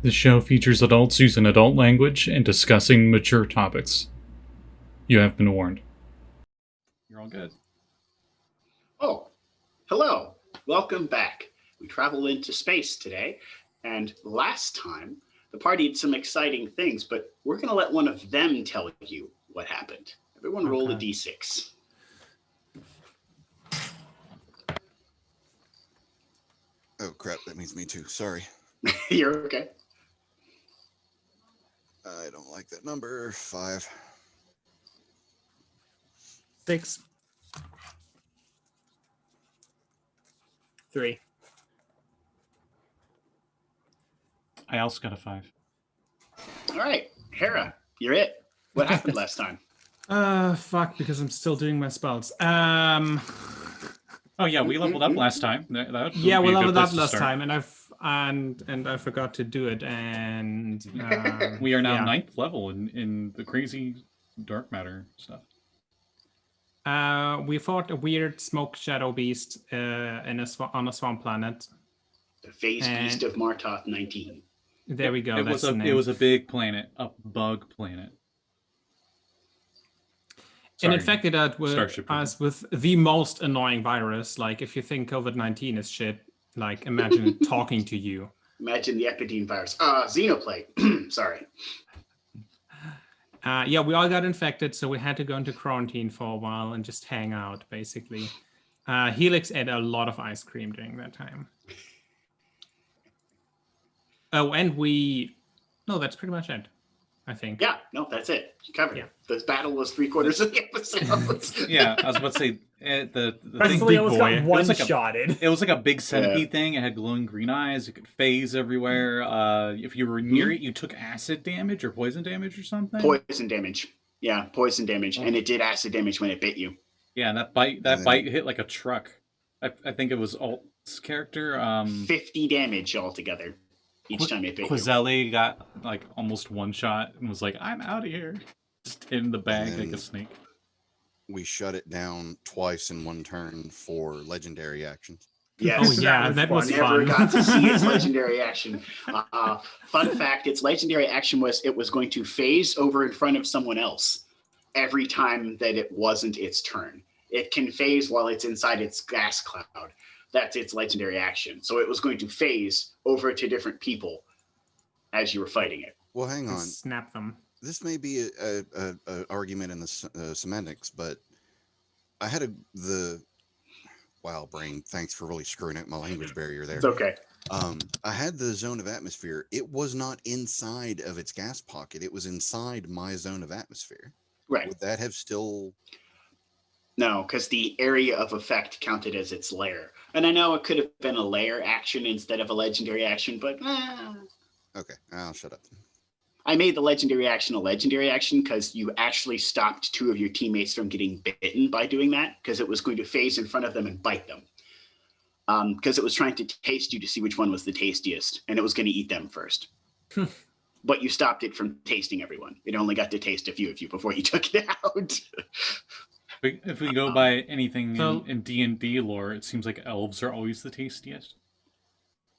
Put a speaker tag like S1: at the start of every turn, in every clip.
S1: The show features adults using adult language and discussing mature topics. You have been warned. You're all good.
S2: Oh, hello. Welcome back. We travel into space today, and last time the party did some exciting things, but we're going to let one of them tell you what happened. Everyone roll a d6.
S3: Oh, crap. That means me too. Sorry.
S2: You're okay.
S3: I don't like that number. 5.
S4: 6. 3.
S1: I also got a 5.
S2: All right, Hera, you're it. What happened last time?
S4: Fuck, because I'm still doing my spells.
S1: Oh yeah, we leveled up last time.
S4: Yeah, we leveled up last time, and I forgot to do it, and
S1: we are now 9th level in the crazy dark matter stuff.
S4: We fought a weird smoke shadow beast on a swamp planet.
S2: The phase beast of Martoth 19.
S4: There we go.
S1: It was a big planet, a bug planet.
S4: Sorry, and infected us with the most annoying virus. Like, if you think COVID-19 is shit, like, imagine it talking to you.
S2: Imagine the Epidemic virus. Xenoplague. Sorry.
S4: Yeah, we all got infected, so we had to go into quarantine for a while and just hang out, basically. Helix ate a lot of ice cream during that time. Oh, and no, that's pretty much it, I think.
S2: Yeah, no, that's it. You covered it. This battle was 3/4 of the episode.
S1: Yeah, I was about to say the
S5: thing. Almost got one-shotted.
S1: It was like a big centipede thing. It had glowing green eyes. It could phase everywhere. If you were near it, you took acid damage or poison damage or something.
S2: Poison damage. Yeah, poison damage, and it did acid damage when it bit you.
S1: Yeah, and that bite hit like a truck. I think it was Alt's character.
S2: 50 damage altogether. Each time it bit
S1: Quetzalli got like almost one shot and was like, "I'm out of here." Just in the bag like a snake.
S3: We shut it down twice in one turn for legendary actions.
S2: Yes,
S4: that was fun.
S2: Never got to see its legendary action. Fun fact: its legendary action was it was going to phase over in front of someone else every time that it wasn't its turn. It can phase while it's inside its gas cloud. That's its legendary action. So it was going to phase over to different people as you were fighting it.
S3: Well, hang on.
S4: Snap them.
S3: This may be a argument in the semantics, but I had wow, brain, thanks for really screwing up my language barrier there.
S2: It's okay.
S3: I had the zone of atmosphere. It was not inside of its gas pocket. It was inside my zone of atmosphere.
S2: Right.
S3: Would that have still...
S2: No, because the area of effect counted as its lair. And I know it could have been a lair action instead of a legendary action, but...
S3: Okay, I'll shut up.
S2: I made the legendary action a legendary action because you actually stopped 2 of your teammates from getting bitten by doing that, because it was going to phase in front of them and bite them. Because it was trying to taste you to see which one was the tastiest, and it was going to eat them first. But you stopped it from tasting everyone. It only got to taste a few of you before you took it out.
S1: If we go by anything in D&D lore, it seems like elves are always the tastiest.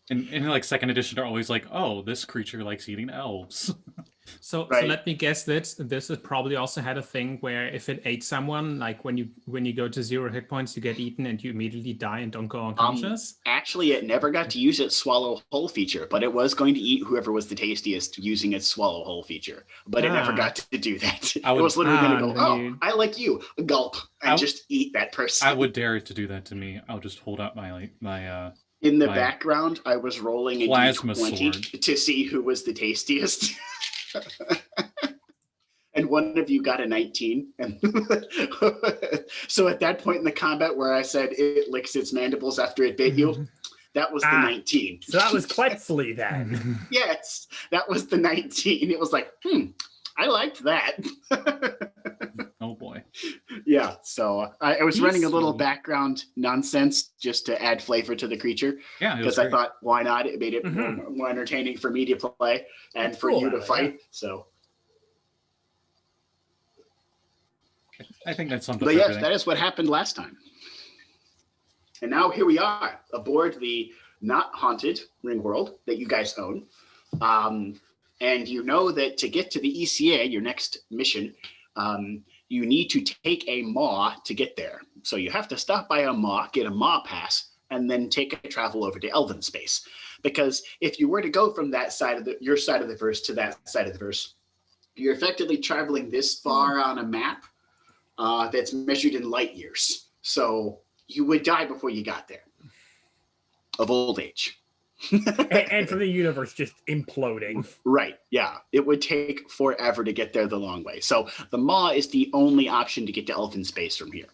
S1: In like 2nd edition, they're always like, "Oh, this creature likes eating elves."
S4: So let me guess that this has probably also had a thing where if it ate someone, like when you go to 0 hit points, you get eaten and you immediately die and don't go unconscious.
S2: Actually, it never got to use its swallow whole feature, but it was going to eat whoever was the tastiest using its swallow whole feature. But it never got to do that. It was literally going to go, I like you, gulp, and just eat that person.
S1: I would dare it to do that to me. I'll just hold out my
S2: in the background, I was rolling a d20 to see who was the tastiest. And one of you got a 19. And so at that point in the combat where I said it licks its mandibles after it bit you, that was the 19.
S5: So that was Quetzalli then.
S2: Yes, that was the 19. It was like, I liked that.
S1: Oh boy.
S2: Yeah, so I was running a little background nonsense just to add flavor to the creature.
S1: Yeah,
S2: because I thought, why not? It made it more entertaining for me to play and for you to fight. Yeah. So
S1: I think that's something.
S2: But yes, that is what happened last time. And now here we are aboard the not haunted ring world that you guys own. And you know that to get to the ECA, your next mission, you need to take a maw to get there. So you have to stop by a maw, get a maw pass, and then take a travel over to Elven space. Because if you were to go from that side of your side of the verse to that side of the verse, you're effectively traveling this far on a map that's measured in light years. So you would die before you got there of old age.
S5: and from the universe just imploding.
S2: Right, yeah. It would take forever to get there the long way. So the maw is the only option to get to Elven space from here.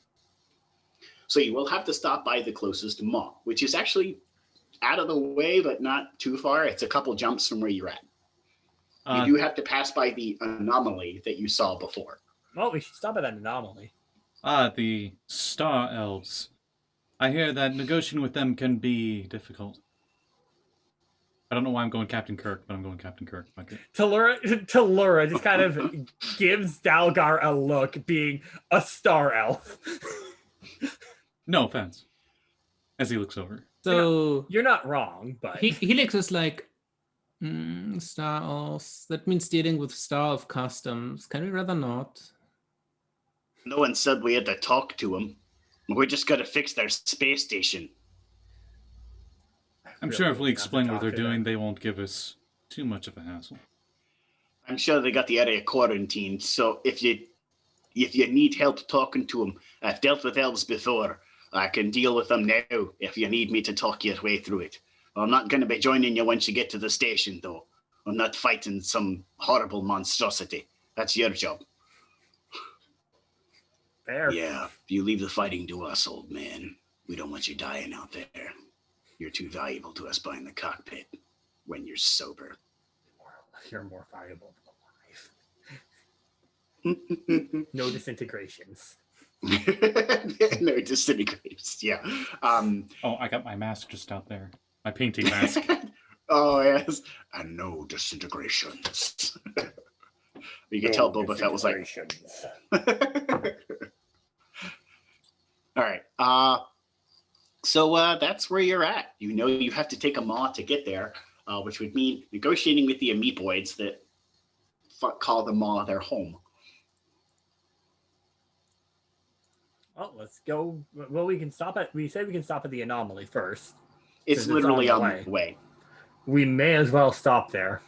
S2: So you will have to stop by the closest maw, which is actually out of the way, but not too far. It's a couple jumps from where you're at. You do have to pass by the anomaly that you saw before.
S5: Well, we should stop at that anomaly.
S1: The Star Elves. I hear that negotiating with them can be difficult. I don't know why I'm going Captain Kirk, but I'm going Captain Kirk. Okay.
S5: Talurra just kind of gives Dalgar a look, being a star elf.
S1: No offense. As he looks over.
S4: So
S5: you're not wrong, but
S4: Helix is like, Star Elves. That means dealing with Star Elf customs. Can we rather not?
S2: No one said we had to talk to them. We're just going to fix their space station.
S1: I'm sure if we explain what they're doing, they won't give us too much of a hassle.
S2: I'm sure they got the area quarantined, so if you need help talking to them, I've dealt with elves before. I can deal with them now if you need me to talk your way through it. I'm not going to be joining you once you get to the station, though. I'm not fighting some horrible monstrosity. That's your job.
S5: Fair.
S2: Yeah, you leave the fighting to us, old man. We don't want you dying out there. You're too valuable to us behind the cockpit when you're sober.
S5: You're more valuable than alive. No disintegrations.
S2: No disintegrations, yeah.
S1: I got my mask just out there. My painting mask.
S2: Oh, yes. And no disintegrations. You can tell Boba Fett was like... All right. So that's where you're at. You know you have to take a maw to get there, which would mean negotiating with the amoeboids that call the maw their home.
S5: Well, let's go. Well, we said we can stop at the anomaly first.
S2: It's literally on the way.
S5: We may as well stop there.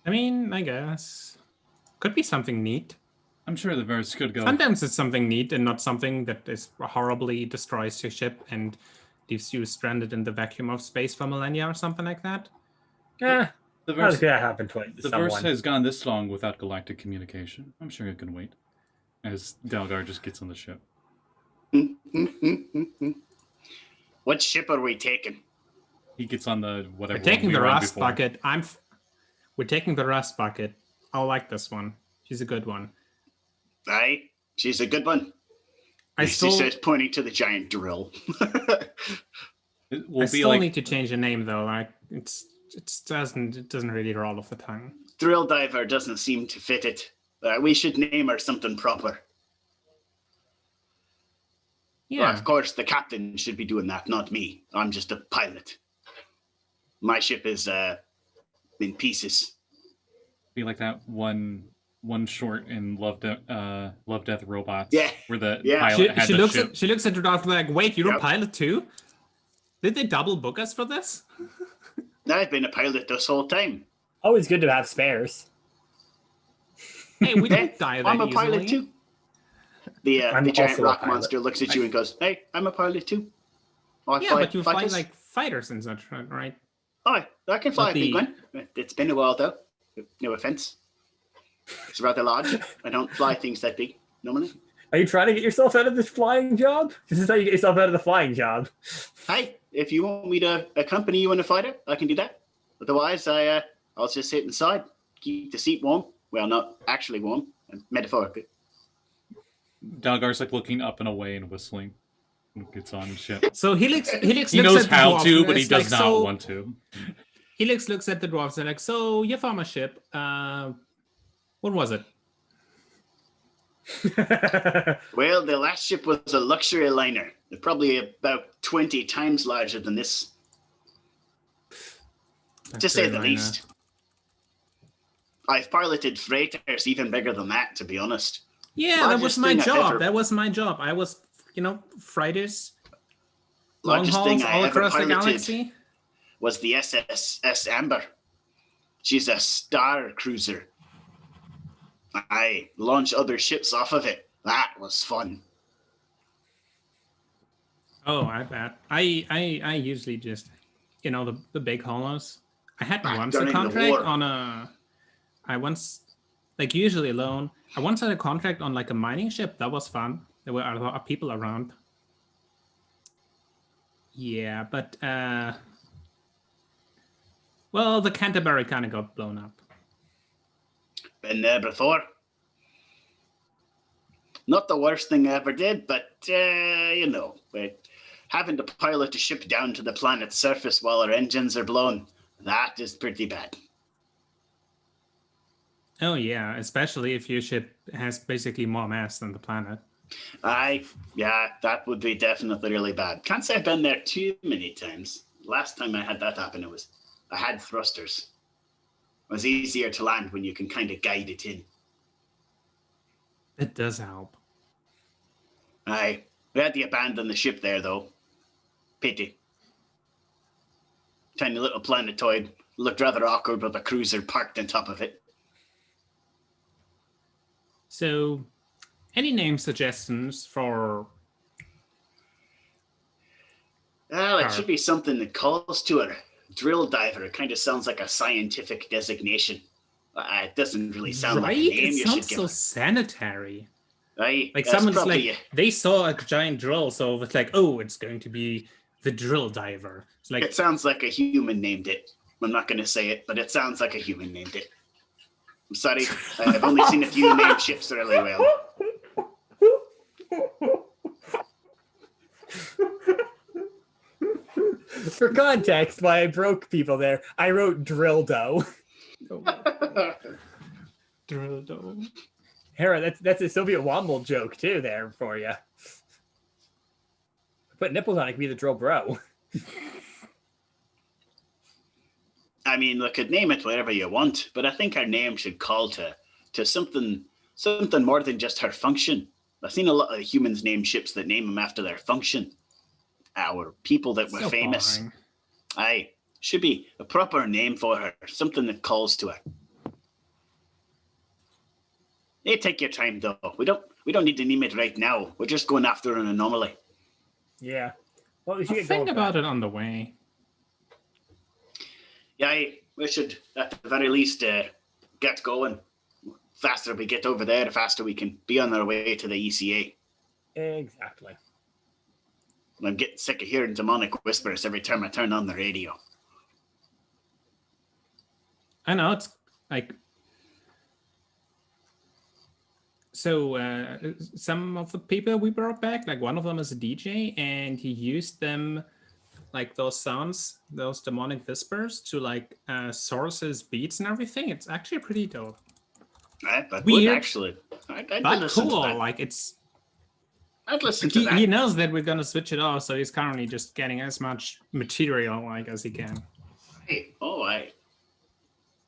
S4: I mean, I guess. Could be something neat.
S1: I'm sure the verse could go.
S4: Sometimes it's something neat and not something that is horribly destroys your ship and leaves you stranded in the vacuum of space for millennia or something like that.
S5: The verse that happened twice.
S1: The verse has gone this long without galactic communication. I'm sure it can wait. As Dalgar just gets on the ship.
S2: What ship are we taking?
S1: He gets on the whatever.
S4: We're taking the rust bucket. We're taking the rust bucket. I like this one. She's a good one.
S2: Aye, she's a good one. She says, pointing to the giant drill.
S4: I still need to change the name though. Like it doesn't really roll off the tongue.
S2: Drill diver doesn't seem to fit it. We should name her something proper.
S4: Yeah.
S2: Well, of course, the captain should be doing that, not me. I'm just a pilot. My ship is in pieces.
S1: Be like that one short in Love Death Robots.
S2: Yeah.
S1: Where the pilot had
S4: she
S1: the
S4: looks
S1: ship.
S4: She looks at the doctor like, wait, you're a pilot too? Did they double book us for this?
S2: I've been a pilot this whole time.
S5: Always good to have spares.
S4: Hey, we don't die that
S2: I'm a
S4: easily.
S2: pilot too. The giant rock monster looks at you and goes, "Hey, I'm a pilot too."
S4: But you fly like fighters and such, right?
S2: Oh, I can fly a big one. It's been a while though. No offense. It's rather large. I don't fly things that big normally.
S5: Are you trying to get yourself out of this flying job? This is how you get yourself out of the flying job.
S2: Hey, if you want me to accompany you in a fighter, I can do that. Otherwise, I'll just sit inside, keep the seat warm. Well, not actually warm, metaphorically.
S1: Dalgar's like looking up and away and whistling. Gets on ship.
S4: So Helix
S1: he knows how to, but he does not want to.
S4: Helix looks at the dwarves and like, so you found my ship. What was it?
S2: Well, the last ship was a luxury liner. They're probably about 20 times larger than this. to say the least. I've piloted freighters even bigger than that, to be honest.
S4: Yeah, that was my job. That was my job. I was, freighters, long hauls all across the galaxy.
S2: Was the SS Amber. She's a star cruiser. I launch other ships off of it. That was fun.
S4: Oh, I bet. I usually just, the big hollows. I had once a contract on I once, usually alone. I once had a contract on a mining ship. That was fun. There were a lot of people around. Yeah, but the Canterbury kind of got blown up.
S2: Been there before. Not the worst thing I ever did, but having to pilot a ship down to the planet's surface while our engines are blown, that is pretty bad.
S4: Oh yeah, especially if your ship has basically more mass than the planet.
S2: That would be definitely really bad. Can't say I've been there too many times. Last time I had that happen, I had thrusters. It was easier to land when you can kind of guide it in.
S4: It does help.
S2: We had to abandon the ship there, though. Pity. Tiny little planetoid. Looked rather awkward with a cruiser parked on top of it.
S4: So, any name suggestions for...
S2: Well, it should be something that calls to a drill diver. It kind of sounds like a scientific designation. It doesn't really sound like a name you should give.
S4: It sounds so sanitary.
S2: Right?
S4: Someone's they saw a giant drill, so it's it's going to be the drill diver. It's
S2: it sounds like a human named it. I'm not going to say it, but it sounds like a human named it. I'm sorry, I've only seen a few named ships really well.
S5: For context, why I broke people there, I wrote Drildo.
S4: Drildo.
S5: Hera, that's a Soviet Womble joke too there for you. Put nipples on it, could be the drill bro.
S2: I mean, we could name it whatever you want, but I think our name should call to something more than just her function. I've seen a lot of humans name ships that name them after their function. Our people that were famous.
S4: Boring.
S2: Should be a proper name for her, something that calls to her. Hey, take your time though. We don't need to name it right now. We're just going after an anomaly.
S5: Yeah. Well, we
S4: should think about it on the way.
S2: Yeah, we should at the very least get going. The faster we get over there, the faster we can be on our way to the ECA.
S5: Exactly.
S2: I'm getting sick of hearing demonic whispers every time I turn on the radio.
S4: I know, it's so some of the people we brought back, one of them is a DJ, and he used them, those sounds, those demonic whispers, to source his beats and everything. It's actually pretty dope.
S2: That
S4: weird,
S2: would actually. I'd
S4: but
S2: listen
S4: cool.
S2: To that.
S4: I'd
S2: listen to that.
S4: He knows that we're gonna switch it off, so he's currently just getting as much material as he can.
S2: Hey,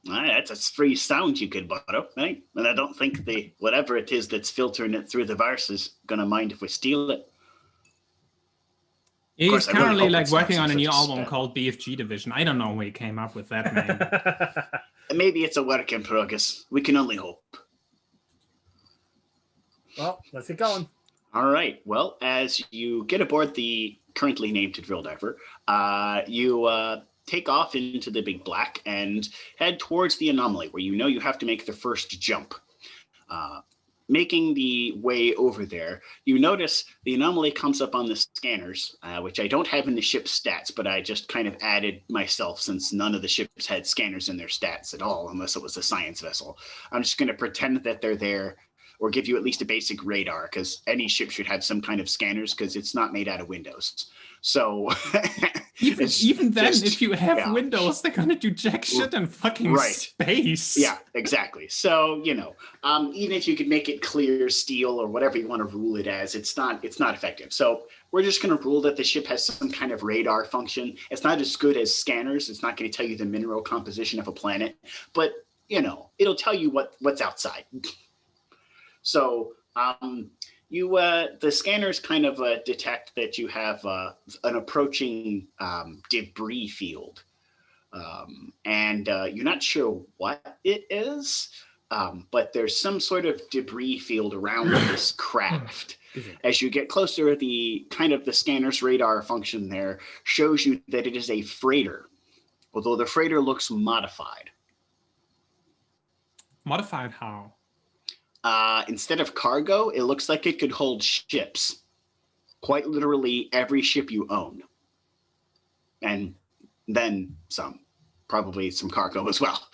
S2: that's a free sound you could borrow, right? And I don't think whatever it is that's filtering it through the verse is gonna mind if we steal it.
S4: He's currently working on a new album called BFG Division. I don't know where he came up with that name.
S2: Maybe it's a work in progress. We can only hope.
S5: Well, let's get going.
S2: All right. Well, as you get aboard the currently named Drill Diver, you take off into the Big Black and head towards the anomaly, where you have to make the first jump. Making the way over there, you notice the anomaly comes up on the scanners, which I don't have in the ship's stats, but I just kind of added myself since none of the ships had scanners in their stats at all, unless it was a science vessel. I'm just going to pretend that they're there, or give you at least a basic radar, because any ship should have some kind of scanners, because it's not made out of Windows. So
S4: Even then, if you have windows, they're gonna do jack shit in fucking space.
S2: Yeah, exactly. So, even if you could make it clear steel or whatever you want to rule it as, it's not effective. So we're just going to rule that the ship has some kind of radar function. It's not as good as scanners. It's not going to tell you the mineral composition of a planet, but it'll tell you what's outside. So the scanners kind of detect that you have an approaching debris field. And you're not sure what it is, but there's some sort of debris field around this craft. As you get closer, the scanner's radar function there shows you that it is a freighter, although the freighter looks modified.
S4: Modified how?
S2: Instead of cargo, it looks like it could hold ships. Quite literally every ship you own. And then some. Probably some cargo as well.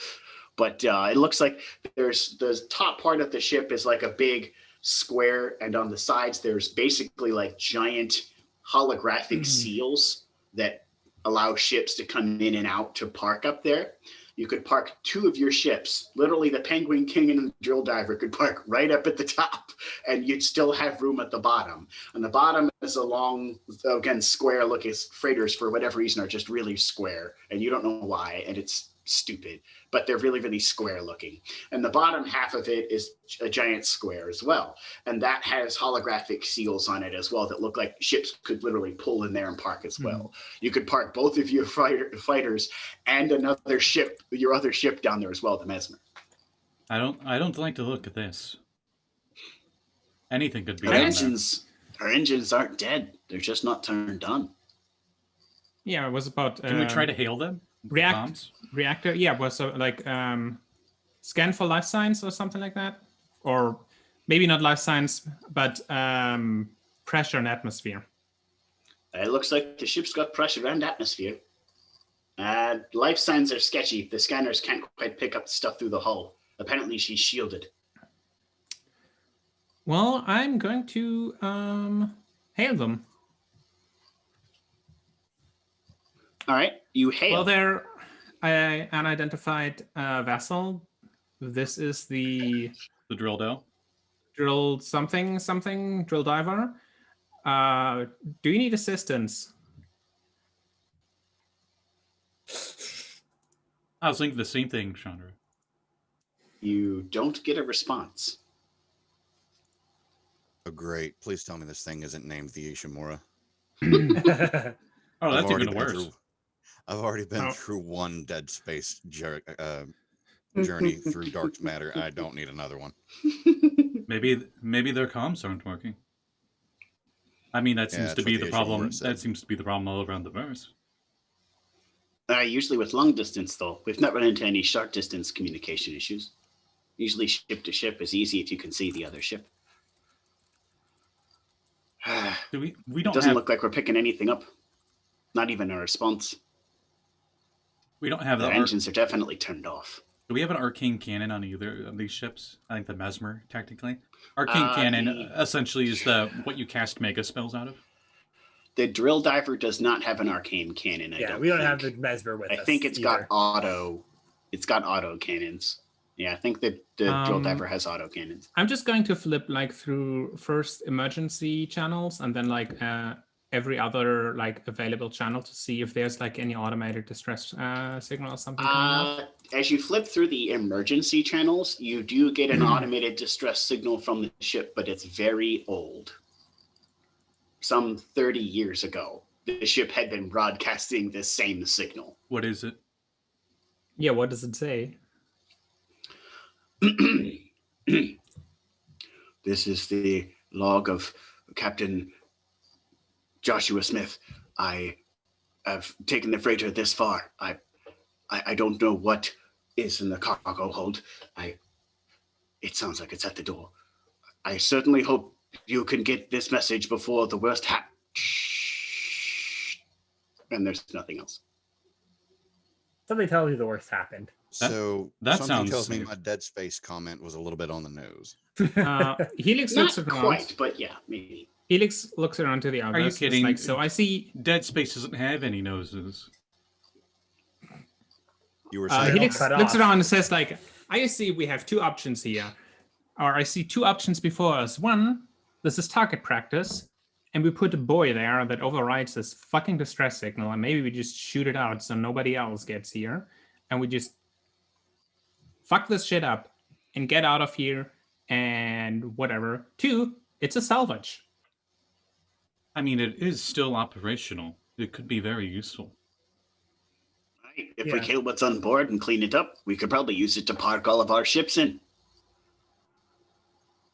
S2: But it looks like there's the top part of the ship is like a big square, and on the sides there's basically like giant holographic seals that allow ships to come in and out to park up there. You could park two of your ships. Literally, the Penguin King and the Drill Diver could park right up at the top, and you'd still have room at the bottom. On the bottom is a long, again, square-looking freighters, for whatever reason, are just really square, and you don't know why, and it's stupid, but they're really, really square-looking. And the bottom half of it is a giant square as well, and that has holographic seals on it as well that look like ships could literally pull in there and park as well. You could park both of your fighters and another ship, your other ship down there as well, the Mesmer.
S1: I don't like to look at this. Anything could be.
S2: Our engines aren't dead. They're just not turned on.
S4: Yeah, it was about.
S1: Can we try to hail them?
S4: Reactor. Yeah, was like scan for life signs or something like that, or maybe not life signs, but pressure and atmosphere.
S2: It looks like the ship's got pressure and atmosphere. Life signs are sketchy. The scanners can't quite pick up the stuff through the hull. Apparently, she's shielded.
S4: Well, I'm going to hail them.
S2: All right, you hail.
S4: Well, they're an unidentified vessel. This is the
S1: drill dough.
S4: Drill something drill diver. Do you need assistance?
S1: I was thinking the same thing, Chandra.
S2: You don't get a response.
S3: Oh, great. Please tell me this thing isn't named the Ishimura.
S1: Oh, that's even worse.
S3: I've already been through one Dead Space journey through Dark Matter. I don't need another one.
S1: Maybe their comms aren't working. I mean, that seems to be the problem. That seems to be the problem all around the verse.
S2: Usually with long distance, though. We've not run into any short distance communication issues. Usually ship to ship is easy if you can see the other ship.
S1: We don't.
S2: Doesn't look like we're picking anything up. Not even a response.
S1: We don't have
S2: the engines are definitely turned off.
S1: Do we have an arcane cannon on either of these ships? I think the Mesmer, technically. Arcane cannon essentially is what you cast mega spells out of.
S2: The Drill Diver does not have an arcane cannon.
S5: We don't have the Mesmer with us.
S2: I think it's got auto. It's got auto cannons. Yeah, I think that the Drill Diver has auto cannons.
S4: I'm just going to flip through first emergency channels and then every other available channel to see if there's any automated distress signal or something coming up.
S2: As you flip through the emergency channels, you do get an automated distress signal from the ship, but it's very old. Some 30 years ago, the ship had been broadcasting this same signal.
S1: What is it?
S4: Yeah, what does it say?
S2: This is the log of Captain Joshua Smith. I have taken the freighter this far. I don't know what is in the cargo hold. It sounds like it's at the door. I certainly hope you can get this message before the worst happens. And there's nothing else.
S5: Somebody tells you the worst happened.
S3: So
S1: that
S3: something
S1: sounds
S3: tells
S1: safe.
S3: me my Dead Space comment was a little bit on the nose.
S4: Helix
S2: Not
S4: looks around.
S2: quite, but yeah, maybe.
S4: Helix looks around to the others.
S1: Are you kidding?
S4: Like, so I see
S1: Dead Space doesn't have any noses.
S3: You were saying
S4: Helix looks around and says, like, I see we have two options here. Or I see two options before us. One, this is target practice, and we put a boy there that overrides this fucking distress signal, and maybe we just shoot it out so nobody else gets here, and we just fuck this shit up and get out of here and whatever. Two, it's a salvage.
S1: I mean, it is still operational. It could be very useful.
S2: Right. If we kill what's on board and clean it up, we could probably use it to park all of our ships in.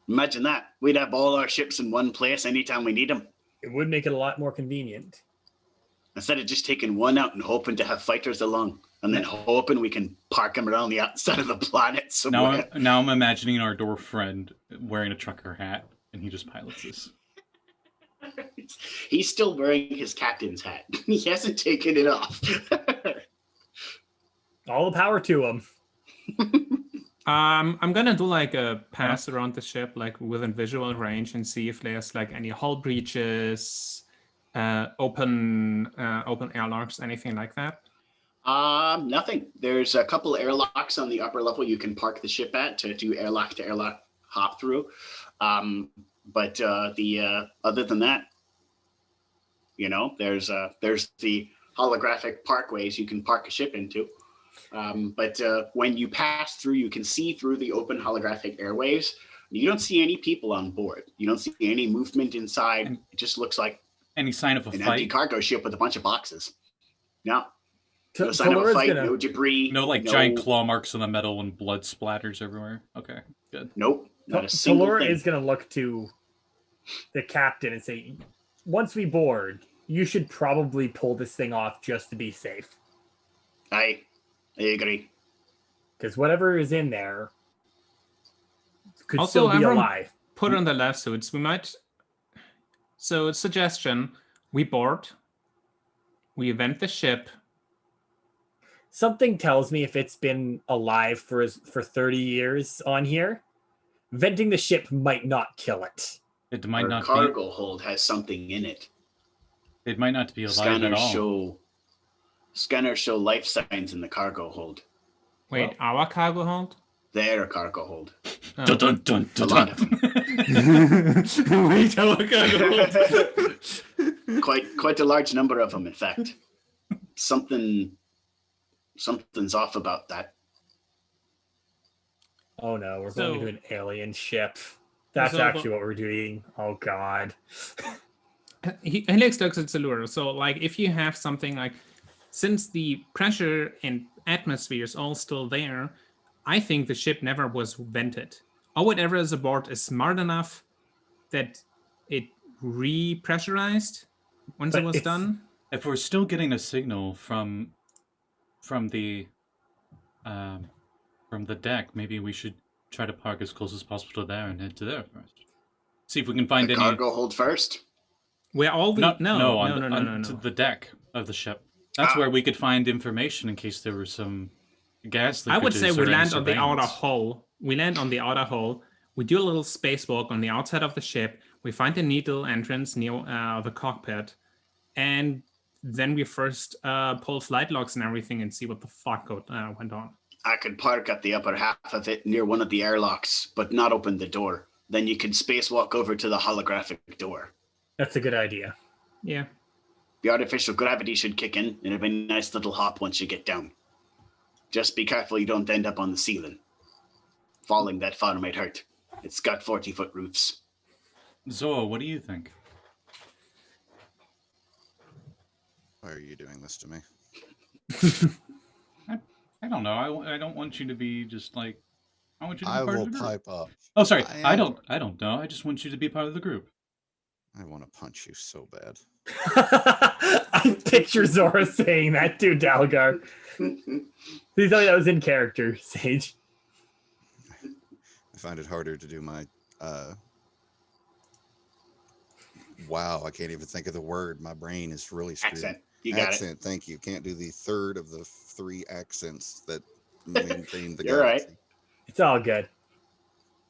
S2: Imagine that. We'd have all our ships in one place anytime we need them.
S5: It would make it a lot more convenient.
S2: Instead of just taking one out and hoping to have fighters along, and then hoping we can park them around the outside of the planet somewhere.
S1: Now I'm imagining our dwarf friend wearing a trucker hat, and he just pilots this.
S2: He's still wearing his captain's hat. He hasn't taken it off.
S5: All the power to him.
S4: I'm gonna do like a pass around the ship, like within visual range, and see if there's like any hull breaches, open airlocks, anything like that.
S2: Nothing. There's a couple airlocks on the upper level you can park the ship at to do airlock to airlock hop through. But other than that, you know, there's the holographic parkways you can park a ship into. But when you pass through, you can see through the open holographic airways. You don't see any people on board. You don't see any movement inside. It just looks like
S1: any sign of a
S2: an
S1: fight?
S2: empty cargo ship with a bunch of boxes. No. No sign of a fight, no debris.
S1: No, giant claw marks on the metal and blood splatters everywhere. Okay, good.
S2: Nope. Not a single
S5: Talurra
S2: thing.
S5: is going to look to the captain and say, once we board, you should probably pull this thing off just to be safe.
S2: I agree.
S5: Because whatever is in there could
S4: Also,
S5: still be alive.
S4: Put on the left suits. We might. So, suggestion: we board. We event the ship.
S5: Something tells me if it's been alive for 30 years on here, venting the ship might not kill it.
S1: It might
S2: Our
S1: not
S2: cargo hold has something in it.
S1: It might not be alive at all.
S2: Scanners show life signs in the cargo hold.
S4: Wait, our cargo hold?
S2: Their cargo hold.
S1: Oh. Dun, dun, dun, dun,
S2: A lot of them.
S4: Wait, our cargo hold.
S2: Quite a large number of them, in fact. Something's off about that.
S5: Oh no, we're going to an alien ship. That's actually what we're doing. Oh god.
S4: Helix looks at Talurra. So, like, if you have something like, since the pressure and atmosphere is all still there, I think the ship never was vented. Or whatever is aboard is smart enough that it repressurized once it was done.
S1: If we're still getting a signal from the deck, maybe we should try to park as close as possible to there and head to there first. See if we can find any
S2: cargo hold first.
S4: Where all the
S1: no, to the deck of the ship. That's where we could find information in case there was some gas.
S4: I would say we land on the outer hull. We land on the outer hull. We do a little spacewalk on the outside of the ship. We find a needle entrance near the cockpit, and then we first pull flight logs and everything and see what the fuck went on.
S2: I could park at the upper half of it near one of the airlocks, but not open the door. Then you could spacewalk over to the holographic door.
S5: That's a good idea.
S4: Yeah.
S2: The artificial gravity should kick in, and it'll be a nice little hop once you get down. Just be careful you don't end up on the ceiling. Falling that far might hurt. It's got 40-foot roofs.
S1: Zora, what do you think?
S3: Why are you doing this to me?
S1: I don't know. I don't want you to be just like. I want you to be
S3: I
S1: part
S3: will
S1: of the group.
S3: pipe up.
S1: Oh, sorry. I don't know. I just want you to be part of the group.
S3: I want to punch you so bad.
S5: I picture Zora saying that to Dalgar. Please tell me that was in character, Sage.
S3: I find it harder to do my wow, I can't even think of the word. My brain is really screwed.
S2: Accent. You got
S3: Accent, thank you. Can't do the third of the 3 accents that maintain the
S2: You're
S3: galaxy.
S2: right.
S5: It's all good.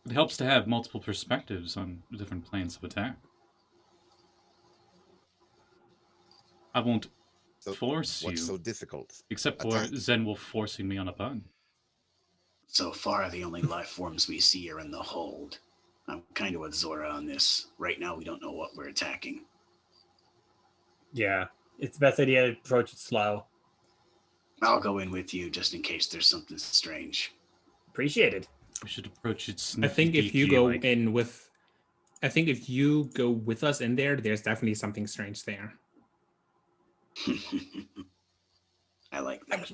S1: It helps to have multiple perspectives on different planes of attack. I won't
S3: So
S1: force you.
S3: what's so difficult?
S1: Except for
S3: Attack.
S1: Zenwolf forcing me on a bun.
S2: So far, the only life forms we see are in the hold. I'm kind of with Zora on this. Right now, we don't know what we're attacking.
S5: Yeah, it's the best idea to approach it slow.
S2: I'll go in with you just in case there's something strange.
S5: Appreciated.
S1: We should approach it sneaky.
S4: I think if you
S1: deaky,
S4: go
S1: like...
S4: in with, I think if you go with us in there, there's definitely something strange there.
S2: I like that.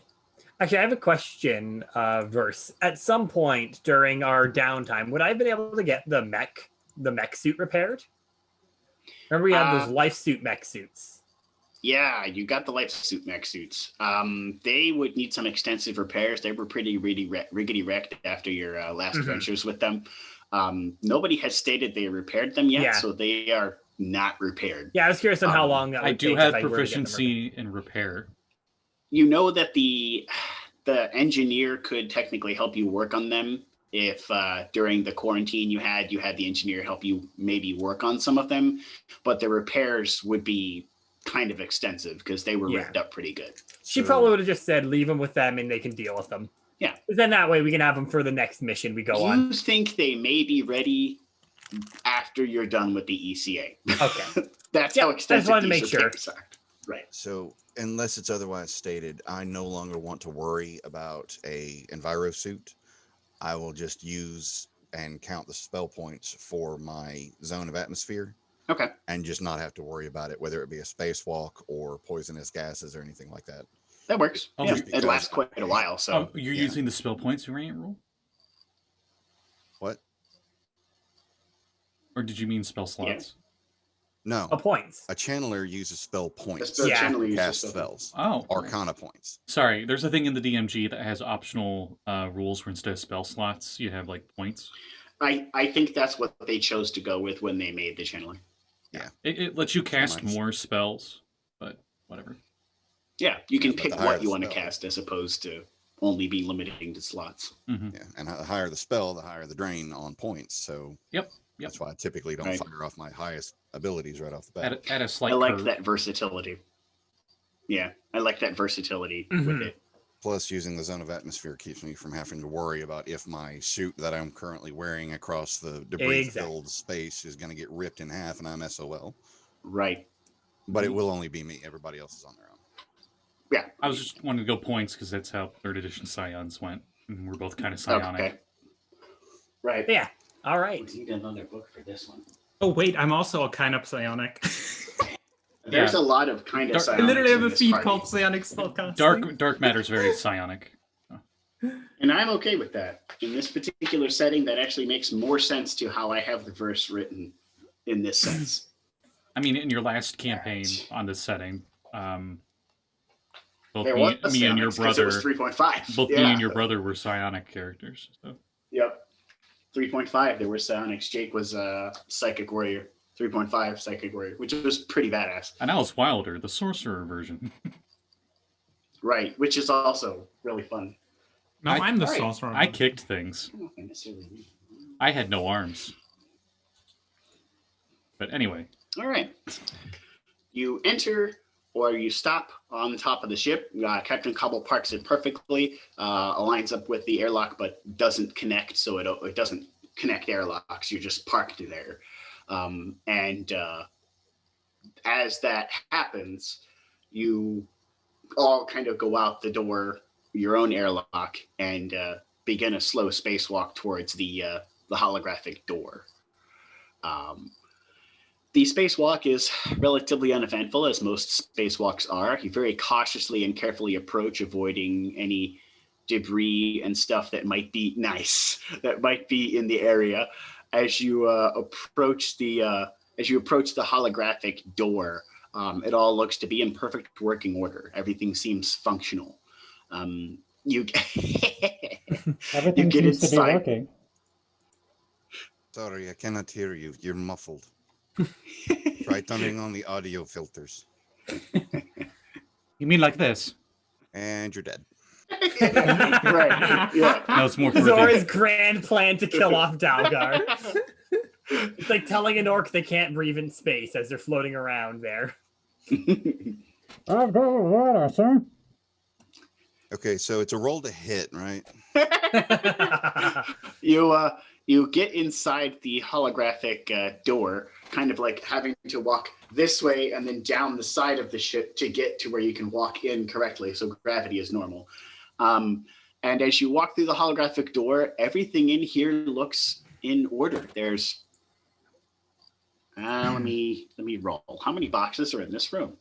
S5: Actually, I have a question, Verse. At some point during our downtime, would I have been able to get the mech suit repaired? Remember we had those life suit mech suits.
S2: Yeah, you got the life suit mech suits. They would need some extensive repairs. They were pretty riggedy wrecked after your last adventures with them. Nobody has stated they repaired them yet, so they are not repaired.
S5: Yeah, I was curious on how long that would take.
S1: I do have proficiency in repair.
S2: You know that the engineer could technically help you work on them if during the quarantine you had the engineer help you maybe work on some of them, but the repairs would be kind of extensive because they were ripped up pretty good.
S5: She probably would have just said leave them with them and they can deal with them.
S2: Yeah.
S5: Then that way we can have them for the next mission we go on.
S2: You think they may be ready after you're done with the ECA.
S5: Okay.
S2: That's how extensive
S5: I just wanted to make sure.
S2: Are. Right.
S3: So unless it's otherwise stated, I no longer want to worry about a enviro suit. I will just use and count the spell points for my zone of atmosphere.
S2: Okay.
S3: And just not have to worry about it, whether it be a spacewalk or poisonous gases or anything like that.
S2: That works.
S1: Oh,
S2: yeah, it lasts quite a while. So
S1: you're using the spell points variant rule?
S3: What?
S1: Or did you mean spell slots?
S3: No.
S5: Points.
S3: A channeler uses spell points.
S2: Channeler
S3: to
S2: uses
S3: cast
S2: spell
S3: spells.
S1: Oh.
S3: Arcana points.
S1: Sorry, there's a thing in the DMG that has optional rules where instead of spell slots, you have like points.
S2: I think that's what they chose to go with when they made the channeling.
S3: Yeah.
S1: It lets you cast more spells, but whatever.
S2: Yeah, you can pick what you want to cast as opposed to only be limiting to slots.
S1: Mm-hmm.
S3: Yeah, and the higher the spell, the higher the drain on points. So that's why I typically don't fire off my highest abilities right off the bat.
S1: At a slight
S2: I like
S1: curve.
S2: that versatility. Yeah, I like that versatility with it.
S3: Plus, using the zone of atmosphere keeps me from having to worry about if my suit that I'm currently wearing across the debris-filled space is going to get ripped in half and I'm SOL.
S2: Right.
S3: But it will only be me. Everybody else is on their own.
S2: Yeah.
S1: I was just wanting to go points because that's how 3rd edition Scions went. And we're both kind of psionic.
S2: Okay. Right.
S5: Yeah. All right.
S2: We need another book for this one.
S4: Oh, wait, I'm also a kind of psionic.
S2: There's a lot of kind of psionics.
S4: I literally have a feat
S2: party.
S4: called Psionic Spellcasting.
S1: Dark Matter's very psionic.
S2: And I'm okay with that. In this particular setting, that actually makes more sense to how I have the verse written in this sense.
S1: I mean, in your last campaign on this setting, both
S2: There
S1: me and your brother,
S2: it was 3.5.
S1: Both me and your brother were psionic characters. So.
S2: Yep. 3.5, there were psionics. Jake was a psychic warrior. 3.5 psychic warrior, which was pretty badass.
S1: And Alice Wilder, the sorcerer version.
S2: Right, which is also really fun.
S4: No, I'm the sorcerer.
S1: I kicked things. I had no arms. But anyway.
S2: All right. You enter or you stop on the top of the ship. Captain Cobble parks it perfectly, aligns up with the airlock, but doesn't connect, so it doesn't connect airlocks. You're just parked there. And as that happens, you all kind of go out the door, your own airlock, and begin a slow spacewalk towards the holographic door. The spacewalk is relatively uneventful, as most spacewalks are. You very cautiously and carefully approach, avoiding any debris and stuff that might be in the area. As you approach the holographic door, it all looks to be in perfect working order. Everything seems functional.
S6: Everything seems to be working.
S3: Sorry, I cannot hear you. You're muffled. Try turning on the audio filters.
S1: You mean like this?
S3: And you're dead.
S2: Right. Yeah.
S1: No, it's more for
S5: Zora's grand plan to kill off Dalgar. It's like telling an orc they can't breathe in space as they're floating around there.
S6: I've got a water, sir.
S3: Okay, so it's a roll to hit, right?
S2: You get inside the holographic door, kind of like having to walk this way and then down the side of the ship to get to where you can walk in correctly. So gravity is normal. And as you walk through the holographic door, everything in here looks in order. There's let me roll. How many boxes are in this room?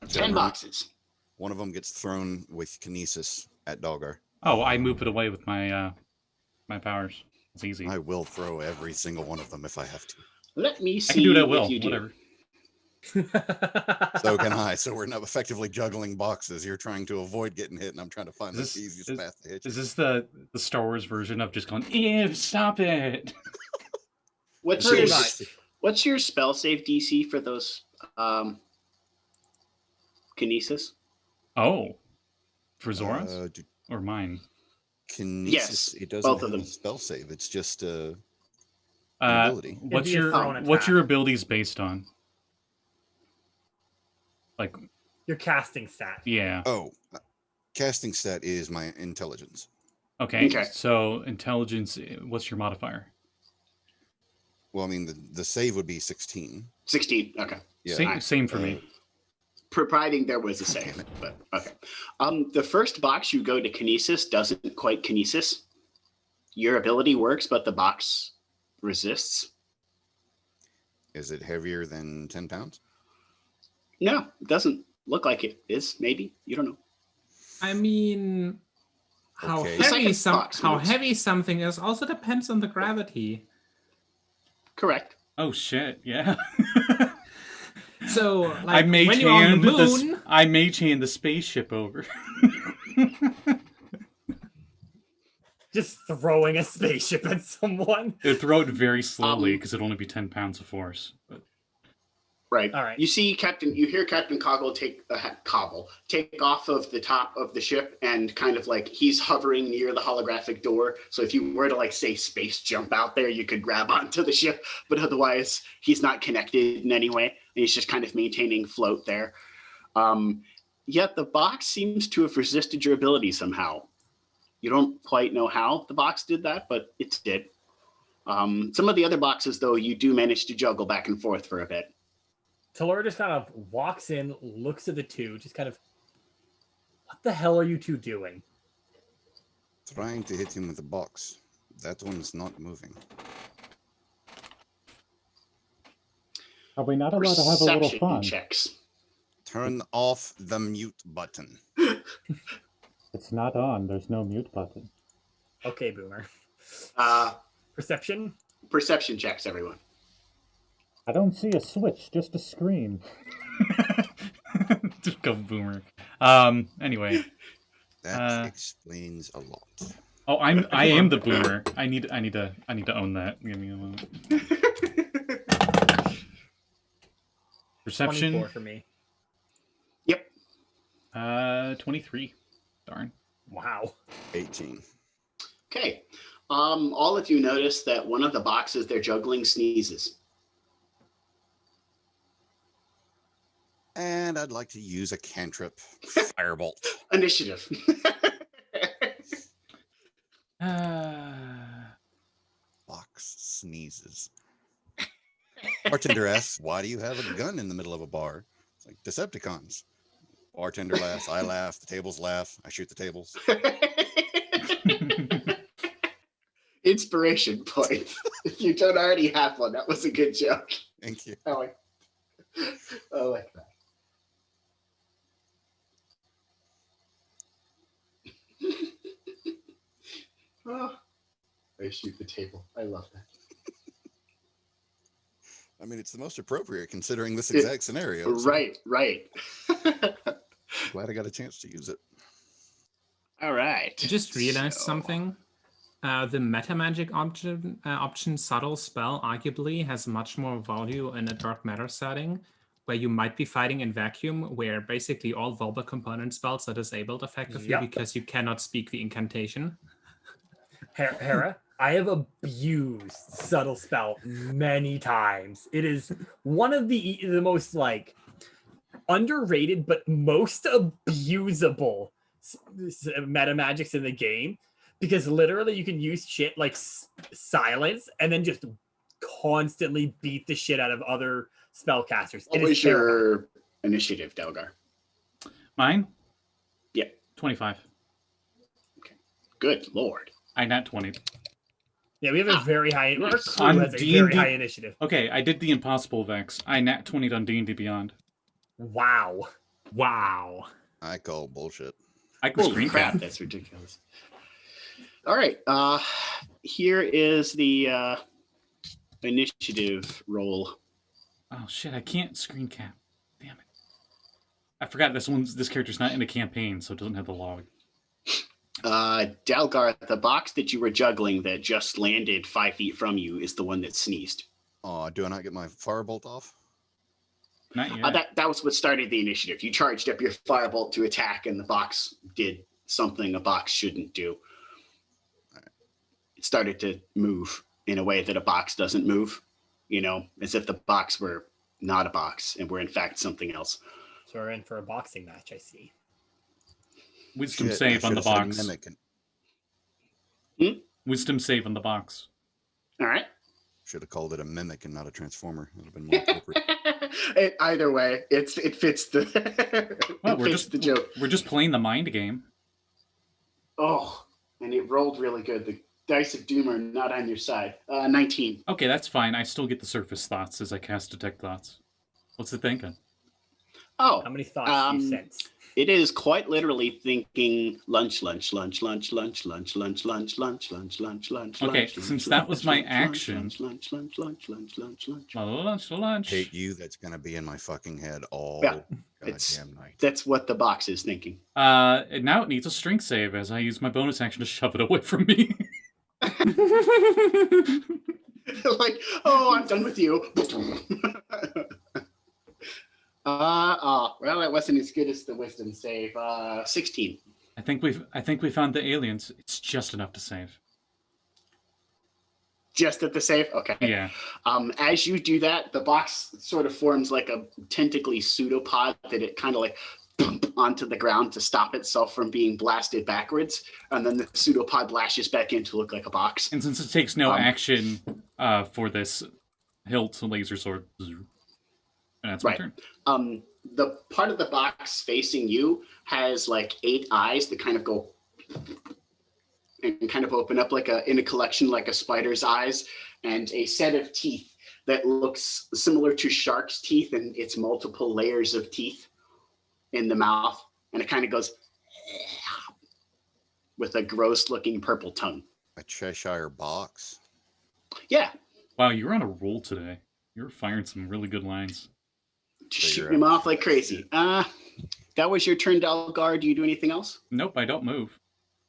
S2: 10 boxes.
S3: One of them gets thrown with kinesis at Dogger.
S1: Oh, I move it away with my my powers. It's easy.
S3: I will throw every single one of them if I have to.
S2: Let me see.
S1: I can do it at will.
S2: If you do.
S1: Whatever.
S3: So can I. So we're now effectively juggling boxes. You're trying to avoid getting hit, and I'm trying to find the easiest path to hit you.
S1: Is this the Star Wars version of just going, ew, stop it?
S2: What's your spell save DC for those kinesis?
S1: Oh, for Zora's or mine?
S3: Kinesis.
S2: Yes,
S3: it doesn't
S2: both
S3: have
S2: of them.
S3: a spell save. It's just ability.
S1: What's your abilities based on? Like
S5: your casting stat.
S1: Yeah.
S3: Oh, casting stat is my intelligence.
S1: Okay. So intelligence. What's your modifier?
S3: Well, I mean, the save would be 16.
S2: 16. Okay.
S3: Yeah.
S1: Same for me.
S2: Providing there was a save, but okay. The first box you go to kinesis doesn't quite kinesis. Your ability works, but the box resists.
S3: Is it heavier than 10 pounds?
S2: No, it doesn't look like it is. Maybe, you don't know.
S4: I mean, how
S3: Okay.
S4: heavy something is also depends on the gravity.
S2: Correct.
S1: Oh shit! Yeah.
S2: So,
S1: like, when you're on the moon, I mage hand the spaceship over.
S5: Just throwing a spaceship at someone.
S1: It'd throw it very slowly because it'd only be 10 pounds of force. But...
S2: Right. All right. You hear Captain Coggle take off of the top of the ship and kind of like he's hovering near the holographic door. So if you were to like say space jump out there, you could grab onto the ship, but otherwise he's not connected in any way. And he's just kind of maintaining float there. Yet the box seems to have resisted your ability somehow. You don't quite know how the box did that, but it did. Some of the other boxes, though, you do manage to juggle back and forth for a bit.
S5: Talurra just kind of walks in, looks at the two, just kind of, what the hell are you two doing?
S3: Trying to hit him with the box. That one's not moving.
S6: Are we not allowed to have a little fun?
S2: Checks.
S3: Turn off the mute button.
S6: It's not on. There's no mute button.
S5: Okay, Boomer. Perception?
S2: Perception checks, everyone.
S6: I don't see a switch, just a screen.
S1: Just go Boomer. Anyway.
S3: That explains a lot.
S1: Oh, I am the Boomer. I need to own that. Give me a moment. Perception
S5: 24 for me.
S2: Yep.
S1: 23. Darn.
S5: Wow.
S3: 18.
S2: Okay. All of you notice that one of the boxes they're juggling sneezes.
S3: And I'd like to use a cantrip firebolt.
S2: Initiative.
S3: Box sneezes. Bartender asks, why do you have a gun in the middle of a bar? It's like Decepticons. Bartender laughs, I laugh, the tables laugh, I shoot the tables.
S2: Inspiration point. If you don't already have one, that was a good joke.
S3: Thank you.
S2: I like that. Oh, I shoot the table. I love that.
S3: I mean, it's the most appropriate considering this exact scenario. So
S2: right.
S3: glad I got a chance to use it.
S2: All right.
S4: I just realized something. The meta magic option subtle spell arguably has much more value in a dark matter setting where you might be fighting in vacuum, where basically all verbal component spells are disabled effectively because you cannot speak the incantation.
S5: Hera, I have abused subtle spell many times. It is one of the most like underrated but most abusable meta magics in the game, because literally you can use shit like silence and then just constantly beat the shit out of other spellcasters.
S2: What was your initiative, Delgar?
S1: Mine?
S2: Yeah.
S1: 25.
S2: Okay. Good Lord.
S1: I nat 20.
S5: Yeah, we have a very high. Our crew
S1: On
S5: has a
S1: D&D
S5: very high initiative.
S1: Okay, I did the impossible Vex. I nat 20'd on D&D Beyond.
S5: Wow.
S3: I call bullshit.
S1: I can
S2: Holy
S1: screen
S2: crap,
S1: cap.
S2: that's ridiculous. All right. Here is the initiative roll.
S1: Oh shit, I can't screen cap. Damn it. I forgot this character's not in a campaign, so it doesn't have the log.
S2: Dalgar, the box that you were juggling that just landed 5 feet from you is the one that sneezed.
S3: Oh, do I not get my firebolt off?
S1: Not yet.
S2: That was what started the initiative. You charged up your firebolt to attack, and the box did something a box shouldn't do. It started to move in a way that a box doesn't move, as if the box were not a box and were in fact something else.
S5: So we're in for a boxing match, I see.
S1: Wisdom save on the box. Wisdom save on the box.
S2: All right.
S3: Should have called it a mimic and not a transformer. That would have been more appropriate.
S2: Either way, it fits the the joke.
S1: We're just playing the mind game.
S2: Oh, and it rolled really good. The dice of doom are not on your side. 19.
S1: Okay, that's fine. I still get the surface thoughts as I cast detect thoughts. What's it thinking?
S2: Oh,
S5: how many thoughts do you sense?
S2: It is quite literally thinking lunch, lunch, lunch, lunch, lunch, lunch, lunch, lunch, lunch, lunch, lunch, lunch.
S1: Okay, since that was my action.
S2: Lunch, lunch, lunch, lunch, lunch, lunch,
S1: lunch, lunch.
S3: Hate you. That's gonna be in my fucking head all goddamn night.
S2: That's what the box is thinking.
S1: And now it needs a strength save as I use my bonus action to shove it away from me.
S2: Like, oh, I'm done with you. Well, it wasn't as good as the wisdom save. 16.
S1: I think we found the aliens. It's just enough to save.
S2: Just at the save? Okay.
S1: Yeah.
S2: As you do that, the box sort of forms like a tentacly pseudopod that it kind of like bump onto the ground to stop itself from being blasted backwards, and then the pseudopod lashes back in to look like a box.
S1: And since it takes no action for this hilt laser sword, and that's my turn.
S2: The part of the box facing you has like 8 eyes that kind of go and kind of open up like in a collection like a spider's eyes, and a set of teeth that looks similar to shark's teeth, and it's multiple layers of teeth in the mouth, and it kind of goes with a gross looking purple tongue.
S3: A Cheshire box.
S2: Yeah.
S1: Wow, you were on a roll today. You were firing some really good lines.
S2: Shooting him off like crazy. That was your turn, Dalgar. Do you do anything else?
S1: Nope, I don't move.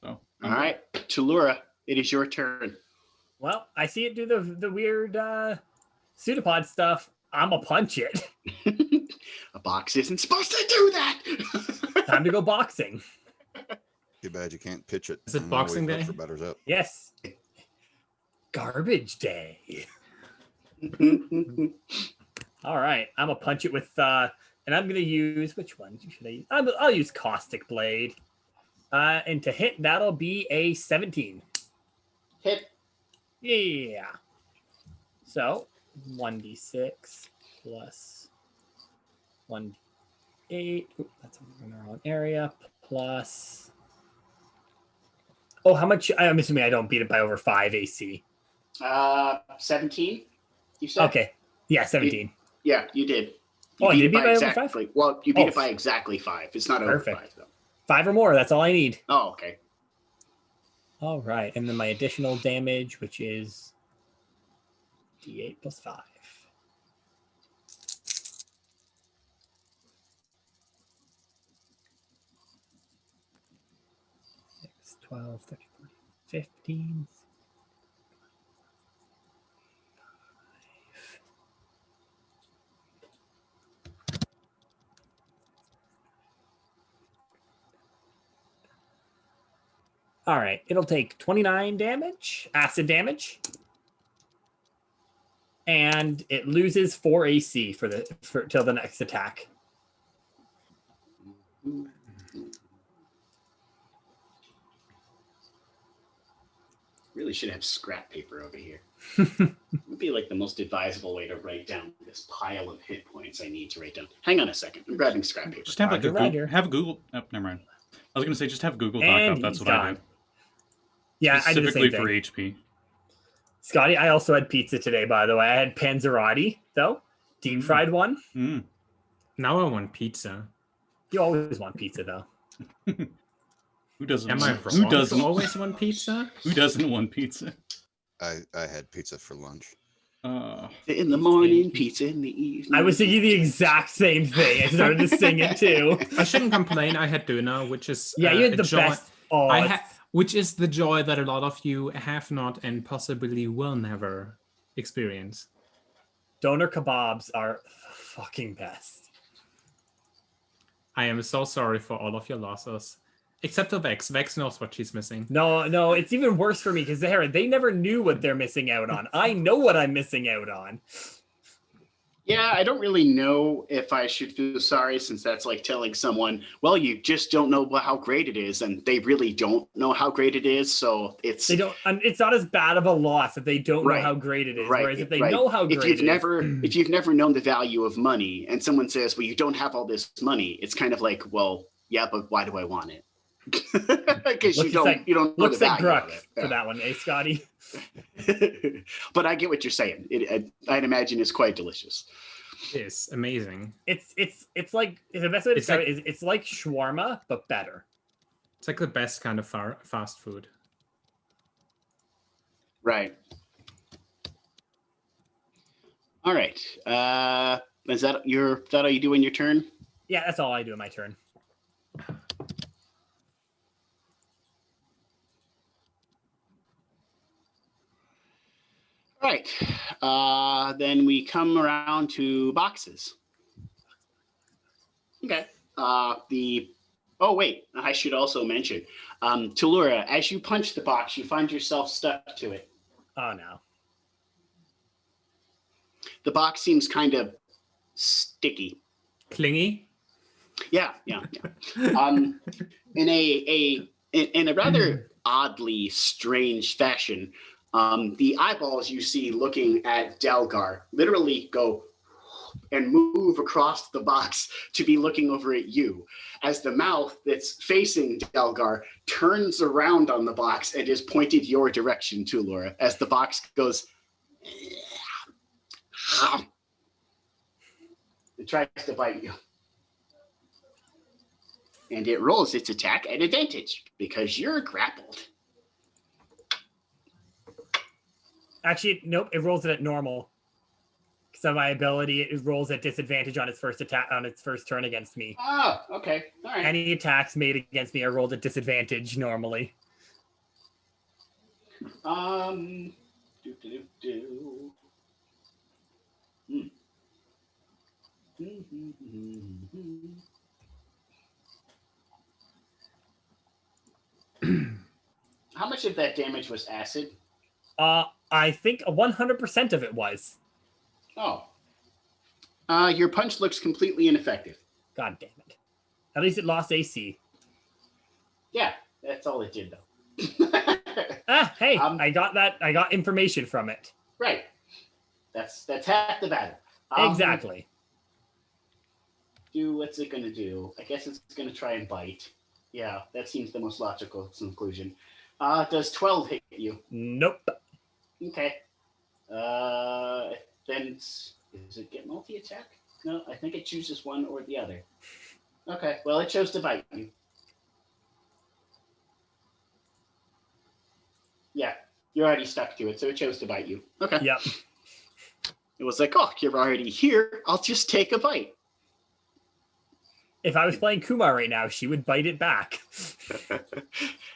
S1: So
S2: all right, Talurra, it is your turn.
S5: Well, I see it do the weird pseudopod stuff. I'ma punch it.
S2: A box isn't supposed to do that.
S5: Time to go boxing.
S3: Too bad you can't pitch it.
S4: Is it Boxing Day?
S3: Up.
S5: Yes. Garbage day. All right, I'm gonna punch it with, and I'm gonna use, which one should I use? I'll use Caustic Blade. And to hit, that'll be a 17.
S2: Hit.
S5: Yeah. So 1d6 plus 1d8. Oop, that's in the wrong area. Plus. Oh, how much? I'm assuming I don't beat it by over 5 AC.
S2: 17. You said.
S5: Okay. Yeah, 17.
S2: Yeah, you did.
S5: You beat
S2: it
S5: it by over
S2: exactly.
S5: 5?
S2: Well, you beat it by exactly 5. It's not
S5: Perfect.
S2: over 5 though.
S5: 5 or more. That's all I need.
S2: Oh, okay.
S5: All right, and then my additional damage, which is d8 plus 5. 6, 12, 13, 14, 15. 5. All right, it'll take 29 damage, acid damage, and it loses 4 AC for till the next attack.
S2: Really should have scrap paper over here. Would be like the most advisable way to write down this pile of hit points I need to write down. Hang on a second. I'm grabbing scrap paper.
S1: Just have like have Google. Oh, never mind. I was gonna say just have Google Doc up. That's what I do.
S5: Yeah,
S1: specifically
S5: I did the same
S1: for
S5: thing.
S1: HP.
S5: Scotty, I also had pizza today, by the way. I had panzerotti, though. Deep fried one.
S1: Mm.
S4: Now I want pizza.
S5: You always want pizza, though.
S1: Who doesn't?
S4: Am I
S1: who
S4: wrong
S1: doesn't
S4: to always want pizza?
S1: Who doesn't want pizza?
S3: I had pizza for lunch.
S2: In the morning, pizza in the evening.
S5: I was thinking the exact same thing. I started to sing it too.
S4: I shouldn't complain. I had Döner, which is
S5: yeah, you had the best. Oh,
S4: which is the joy that a lot of you have not and possibly will never experience.
S5: Doner kebabs are fucking best.
S4: I am so sorry for all of your losses. Except for Vex. Vex knows what she's missing.
S5: No, it's even worse for me because Hera, they never knew what they're missing out on. I know what I'm missing out on.
S2: Yeah, I don't really know if I should feel sorry, since that's like telling someone, well, you just don't know how great it is, and they really don't know how great it is. So it's
S5: not as bad of a loss if they don't know how great it is.
S2: Right,
S5: whereas if they know how great
S2: if you've nenever known the value of money, and someone says, well, you don't have all this money, it's kind of like, well, yeah, but why do I want it? Because you don't know
S5: looks
S2: the
S5: like
S2: value
S5: Gruck
S2: of it.
S5: for that one, eh, Scotty?
S2: But I get what you're saying. I'd imagine it's quite delicious.
S4: It is amazing.
S5: It's like the best way to describe it is it's like shawarma but better.
S4: It's like the best kind of fast food.
S2: Right. All right. Is that all you do in your turn?
S5: Yeah, that's all I do in my turn.
S2: All right. Then we come around to boxes. Okay. Oh, wait. I should also mention, Talurra, as you punch the box, you find yourself stuck to it.
S5: Oh, no.
S2: The box seems kind of sticky.
S4: Clingy?
S2: Yeah. In a rather oddly strange fashion, the eyeballs you see looking at Delgar literally go and move across the box to be looking over at you, as the mouth that's facing Delgar turns around on the box and is pointed your direction, Talurra, as the box goes. It tries to bite you. And it rolls its attack at advantage because you're grappled.
S5: Actually, nope, it rolls it at normal. Because of my ability, it rolls at disadvantage on its first attack on its first turn against me.
S2: Oh, okay. All right.
S5: Any attacks made against me are rolled at disadvantage normally.
S2: How much of that damage was acid?
S5: I think 100% of it was.
S2: Oh. Your punch looks completely ineffective.
S5: God damn it. At least it lost AC.
S2: Yeah, that's all it did, though.
S5: Hey, I got that. I got information from it.
S2: Right. That's half the battle.
S5: Exactly.
S2: What's it going to do? I guess it's going to try and bite. Yeah, that seems the most logical conclusion. Does 12 hit you?
S5: Nope.
S2: Okay. Then does it get multi-attack? No, I think it chooses one or the other. Okay, well, it chose to bite you. Yeah, you're already stuck to it, so it chose to bite you. Okay.
S5: Yep.
S2: It was like, oh, you're already here. I'll just take a bite.
S5: If I was playing Kumar right now, she would bite it back.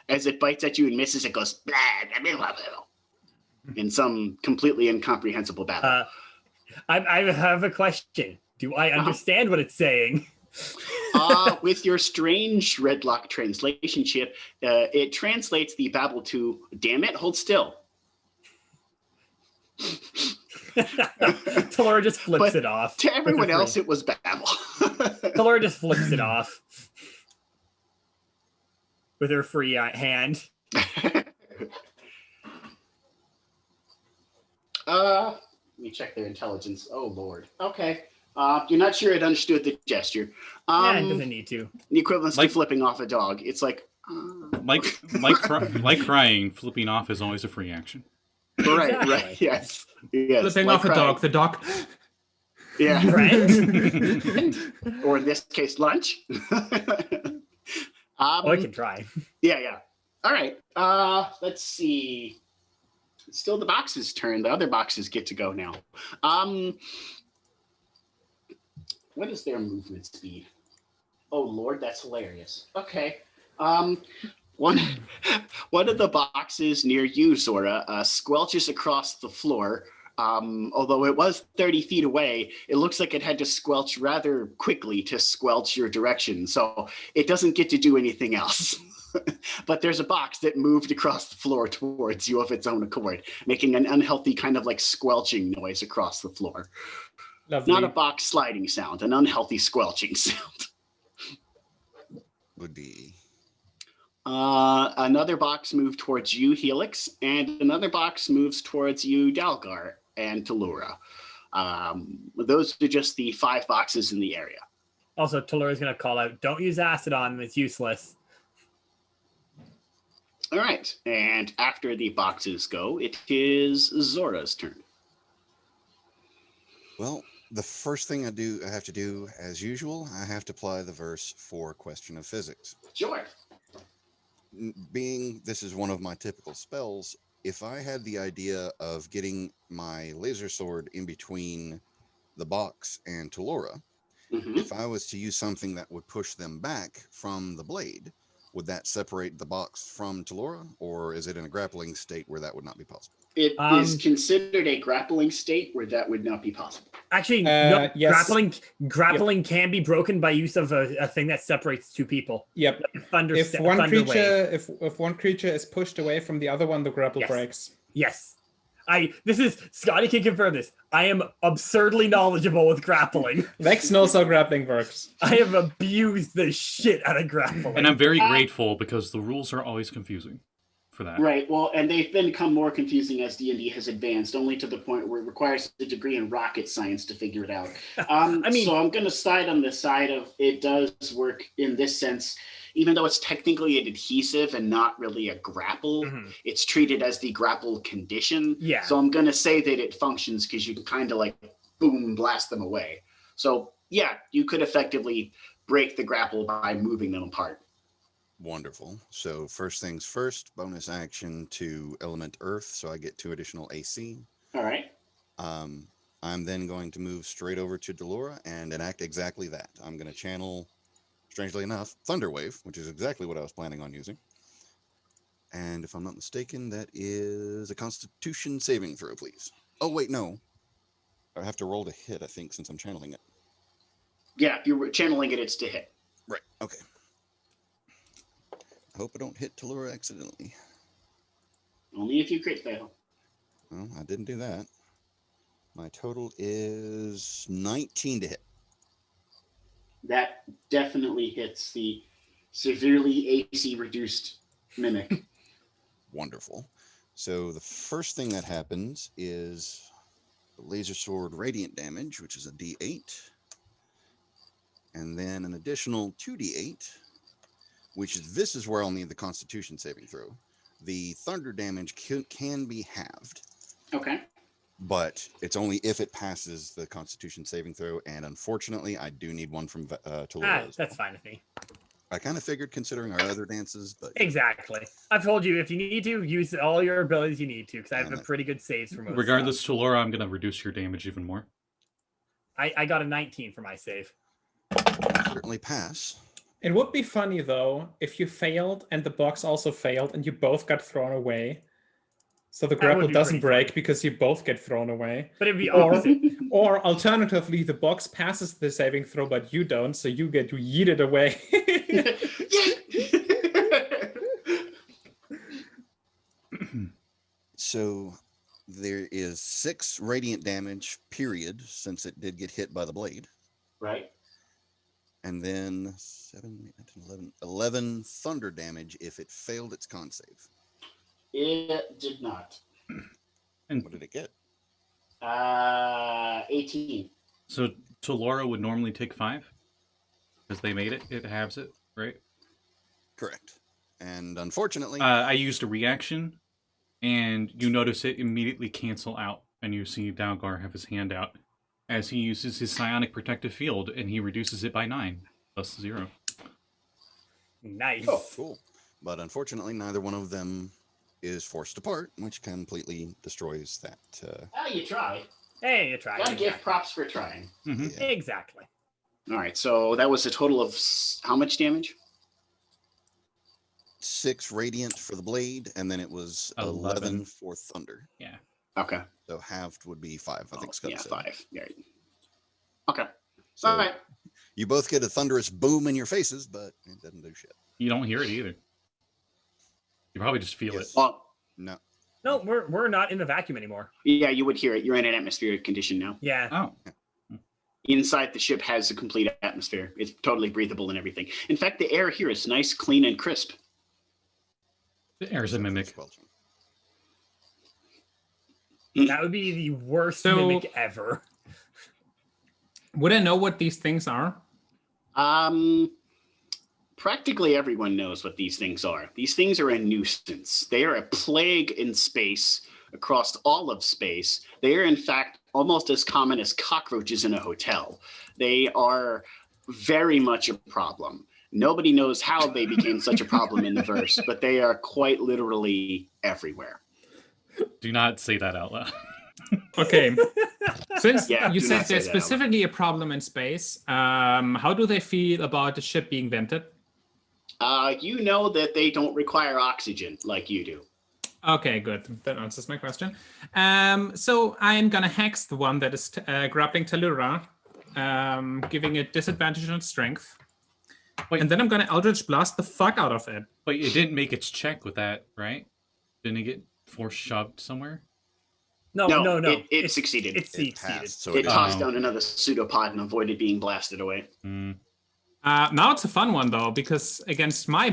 S2: As it bites at you and misses, it goes, blah, blah, blah, blah, in some completely incomprehensible battle.
S5: I have a question. Do I understand what it's saying?
S2: With your strange Redlock translation chip, it translates the babble to, damn it, hold still.
S5: Talurra just flips it off.
S2: To everyone else, it was babble.
S5: Talurra just flips it off. with her free hand.
S2: Let me check their intelligence. Oh Lord. Okay. You're not sure it understood the gesture.
S5: Yeah, it doesn't need to.
S2: The equivalent to flipping off a dog. It's like.
S1: Like crying, flipping off is always a free action.
S2: Right.
S5: Exactly.
S2: Right. Yes.
S4: Flipping
S2: like
S4: off a dog. The dog.
S2: Yeah.
S5: Right?
S2: Or in this case, lunch.
S5: I can try.
S2: Yeah. All right. Let's see. It's still the box's turn. The other boxes get to go now. What is their movement speed? Oh Lord, that's hilarious. Okay. One of the boxes near you, Zora, squelches across the floor. Although it was 30 feet away, it looks like it had to squelch rather quickly to squelch your direction. So it doesn't get to do anything else. But there's a box that moved across the floor towards you of its own accord, making an unhealthy kind of like squelching noise across the floor.
S4: Lovely.
S2: Not a box sliding sound, an unhealthy squelching sound.
S3: Would be.
S2: Another box moved towards you, Helix, and another box moves towards you, Dalgar and Talurra. Those are just the 5 boxes in the area.
S5: Also, Talurra's going to call out, don't use acid on them, it's useless.
S2: All right, and after the boxes go, it is Zora's turn.
S3: Well, the first thing I have to do, as usual, I have to apply the verse for Question of Physics.
S2: Sure.
S3: Being this is one of my typical spells, if I had the idea of getting my laser sword in between the box and Talurra, if I was to use something that would push them back from the blade, would that separate the box from Talurra, or is it in a grappling state where that would not be possible?
S2: It is considered a grappling state where that would not be possible.
S5: Actually, no,
S4: yes.
S5: grappling can be broken by use of a thing that separates 2 people.
S4: Yep.
S5: Like
S4: If one creature is pushed away from the other one, the grapple breaks.
S5: Yes. This is Scotty can confirm this. I am absurdly knowledgeable with grappling.
S4: Vex knows how grappling works.
S5: I have abused the shit out of grappling.
S1: And I'm very grateful because the rules are always confusing for that.
S2: Right. Well, and they've become more confusing as D&D has advanced, only to the point where it requires a degree in rocket science to figure it out. So I'm going to side on the side of it does work in this sense. Even though it's technically an adhesive and not really a grapple, it's treated as the grapple condition.
S5: Yeah.
S2: So I'm going to say that it functions because you can kind of like, boom, blast them away. So yeah, you could effectively break the grapple by moving them apart.
S3: Wonderful. So first things first, bonus action to element earth, so I get 2 additional AC.
S2: All right.
S3: I'm then going to move straight over to Talurra and enact exactly that. I'm going to channel, strangely enough, Thunderwave, which is exactly what I was planning on using. And if I'm not mistaken, that is a Constitution saving throw, please. Oh, wait, no. I have to roll to hit, I think, since I'm channeling it.
S2: Yeah, if you're channeling it, it's to hit.
S3: Right, okay. I hope I don't hit Talurra accidentally.
S2: Only if you crit fail.
S3: Well, I didn't do that. My total is 19 to hit.
S2: That definitely hits the severely AC reduced mimic.
S3: Wonderful. So the first thing that happens is the laser sword radiant damage, which is a D8. And then an additional 2D8, which is, this is where I'll need the Constitution saving throw. The thunder damage can be halved.
S2: Okay.
S3: But it's only if it passes the Constitution saving throw, and unfortunately, I do need one from Talurra.
S5: That's fine with me.
S3: I kind of figured, considering our other dances, but
S5: exactly. I've told you if you need to use all your abilities, you need to, because I have a pretty good saves for most.
S1: Regardless, Talurra, I'm going to reduce your damage even more.
S5: I got a 19 for my save.
S3: Certainly pass.
S4: It would be funny though if you failed and the box also failed and you both got thrown away. So the grapple doesn't break because you both get thrown away.
S5: But it'd be opposite.
S4: Or alternatively, the box passes the saving throw, but you don't, so you get yeeted away.
S3: So there is 6 radiant damage, period, since it did get hit by the blade.
S2: Right.
S3: And then 7, 8, 9, 10, 11, 11 thunder damage if it failed its con save.
S2: It did not.
S3: And what did it get?
S2: 18.
S1: So Talurra would normally take 5 because they made it. It halves it, right?
S3: Correct. And unfortunately,
S1: I used a reaction, and you notice it immediately cancel out, and you see Dalgar have his hand out as he uses his psionic protective field, and he reduces it by 9 plus 0.
S5: Nice.
S3: Oh, cool. But unfortunately, neither one of them is forced apart, which completely destroys that.
S2: You try.
S5: Hey, you tried.
S2: Gotta give props for trying.
S1: Mm-hmm.
S3: Yeah.
S5: Exactly.
S2: All right, so that was a total of how much damage?
S3: 6 radiant for the blade, and then it was 11 for thunder.
S1: Yeah.
S2: Okay.
S3: So halved would be 5, I think. Scott said.
S2: 5. Right. Okay.
S3: So
S2: all right.
S3: you both get a thunderous boom in your faces, but it doesn't do shit.
S1: You don't hear it either. You probably just feel
S3: Yes.
S1: it.
S2: Well,
S3: No.
S5: No, we're not in the vacuum anymore.
S2: yeah, you would hear it. You're in an atmospheric condition now.
S5: Yeah.
S1: Oh.
S2: Inside the ship has a complete atmosphere. It's totally breathable and everything. In fact, the air here is nice, clean, and crisp.
S1: The air's a mimic.
S5: That would be the worst mimic ever.
S4: Would I know what these things are?
S2: Practically everyone knows what these things are. These things are a nuisance. They are a plague in space, across all of space. They are, in fact, almost as common as cockroaches in a hotel. They are very much a problem. Nobody knows how they became such a problem in the verse, but they are quite literally everywhere.
S1: Do not say that out loud.
S4: Okay. Since
S2: Yeah,
S4: you
S2: do
S4: said
S2: not say
S4: there's
S2: that out loud.
S4: specifically a problem in space, how do they feel about the ship being vented?
S2: You know that they don't require oxygen like you do.
S4: Okay, good. That answers my question. So I'm gonna hex the one that is grappling Talurra, giving it disadvantage on strength.
S1: Wait.
S4: And then I'm gonna Eldritch Blast the fuck out of it.
S1: But it didn't make its check with that, right? Didn't it get force shoved somewhere?
S5: No.
S2: It succeeded.
S5: It
S3: It
S5: succeeded.
S3: passed, so
S2: It
S3: it
S2: tossed down another pseudopod and avoided being blasted away.
S1: Mm.
S4: Now it's a fun one though, because against my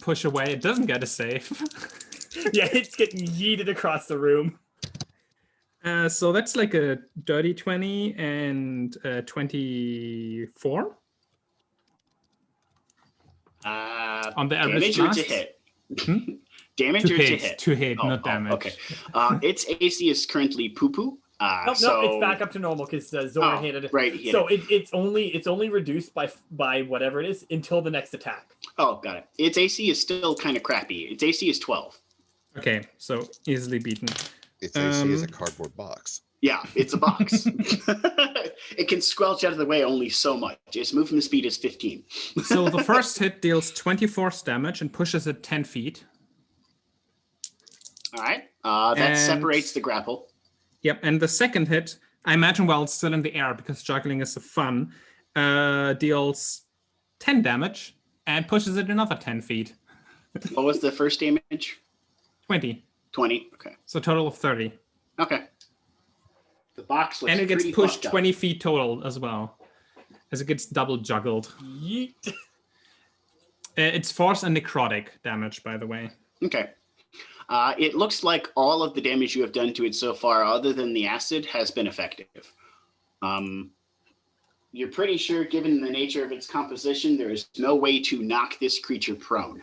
S4: push away, it doesn't get a save.
S5: Yeah, it's getting yeeted across the room.
S4: So that's like a dirty 20 and 24 on the average
S2: damage or to
S4: blast?
S2: hit?
S4: Hmm?
S2: Damage
S4: To
S2: or
S4: hit,
S2: to hit?
S4: to hit, not damage.
S2: Okay. Its AC is currently poo-poo.
S5: No, it's back up to normal because Zora hit it.
S2: Right. Hit
S5: So
S2: it.
S5: it's only reduced by whatever it is until the next attack.
S2: Oh, got it. Its AC is still kind of crappy. Its AC is 12.
S4: Okay, so easily beaten.
S3: Its AC is a cardboard box.
S2: Yeah, it's a box. It can squelch out of the way only so much. Its movement speed is 15.
S4: So the first hit deals 24 damage and pushes it 10 feet.
S2: All right. That
S4: And-
S2: separates the grapple.
S4: Yep, and the second hit, I imagine while it's still in the air, because juggling is so fun, deals 10 damage and pushes it another 10 feet.
S2: What was the first damage?
S4: 20.
S2: 20. Okay.
S4: So total of 30.
S2: Okay. The box looks
S4: And it gets
S2: pretty
S4: pushed
S2: fucked up.
S4: 20 feet total as well, as it gets double juggled.
S5: Yeet.
S4: It's force and necrotic damage, by the way.
S2: Okay. It looks like all of the damage you have done to it so far, other than the acid, has been effective. You're pretty sure, given the nature of its composition, there is no way to knock this creature prone,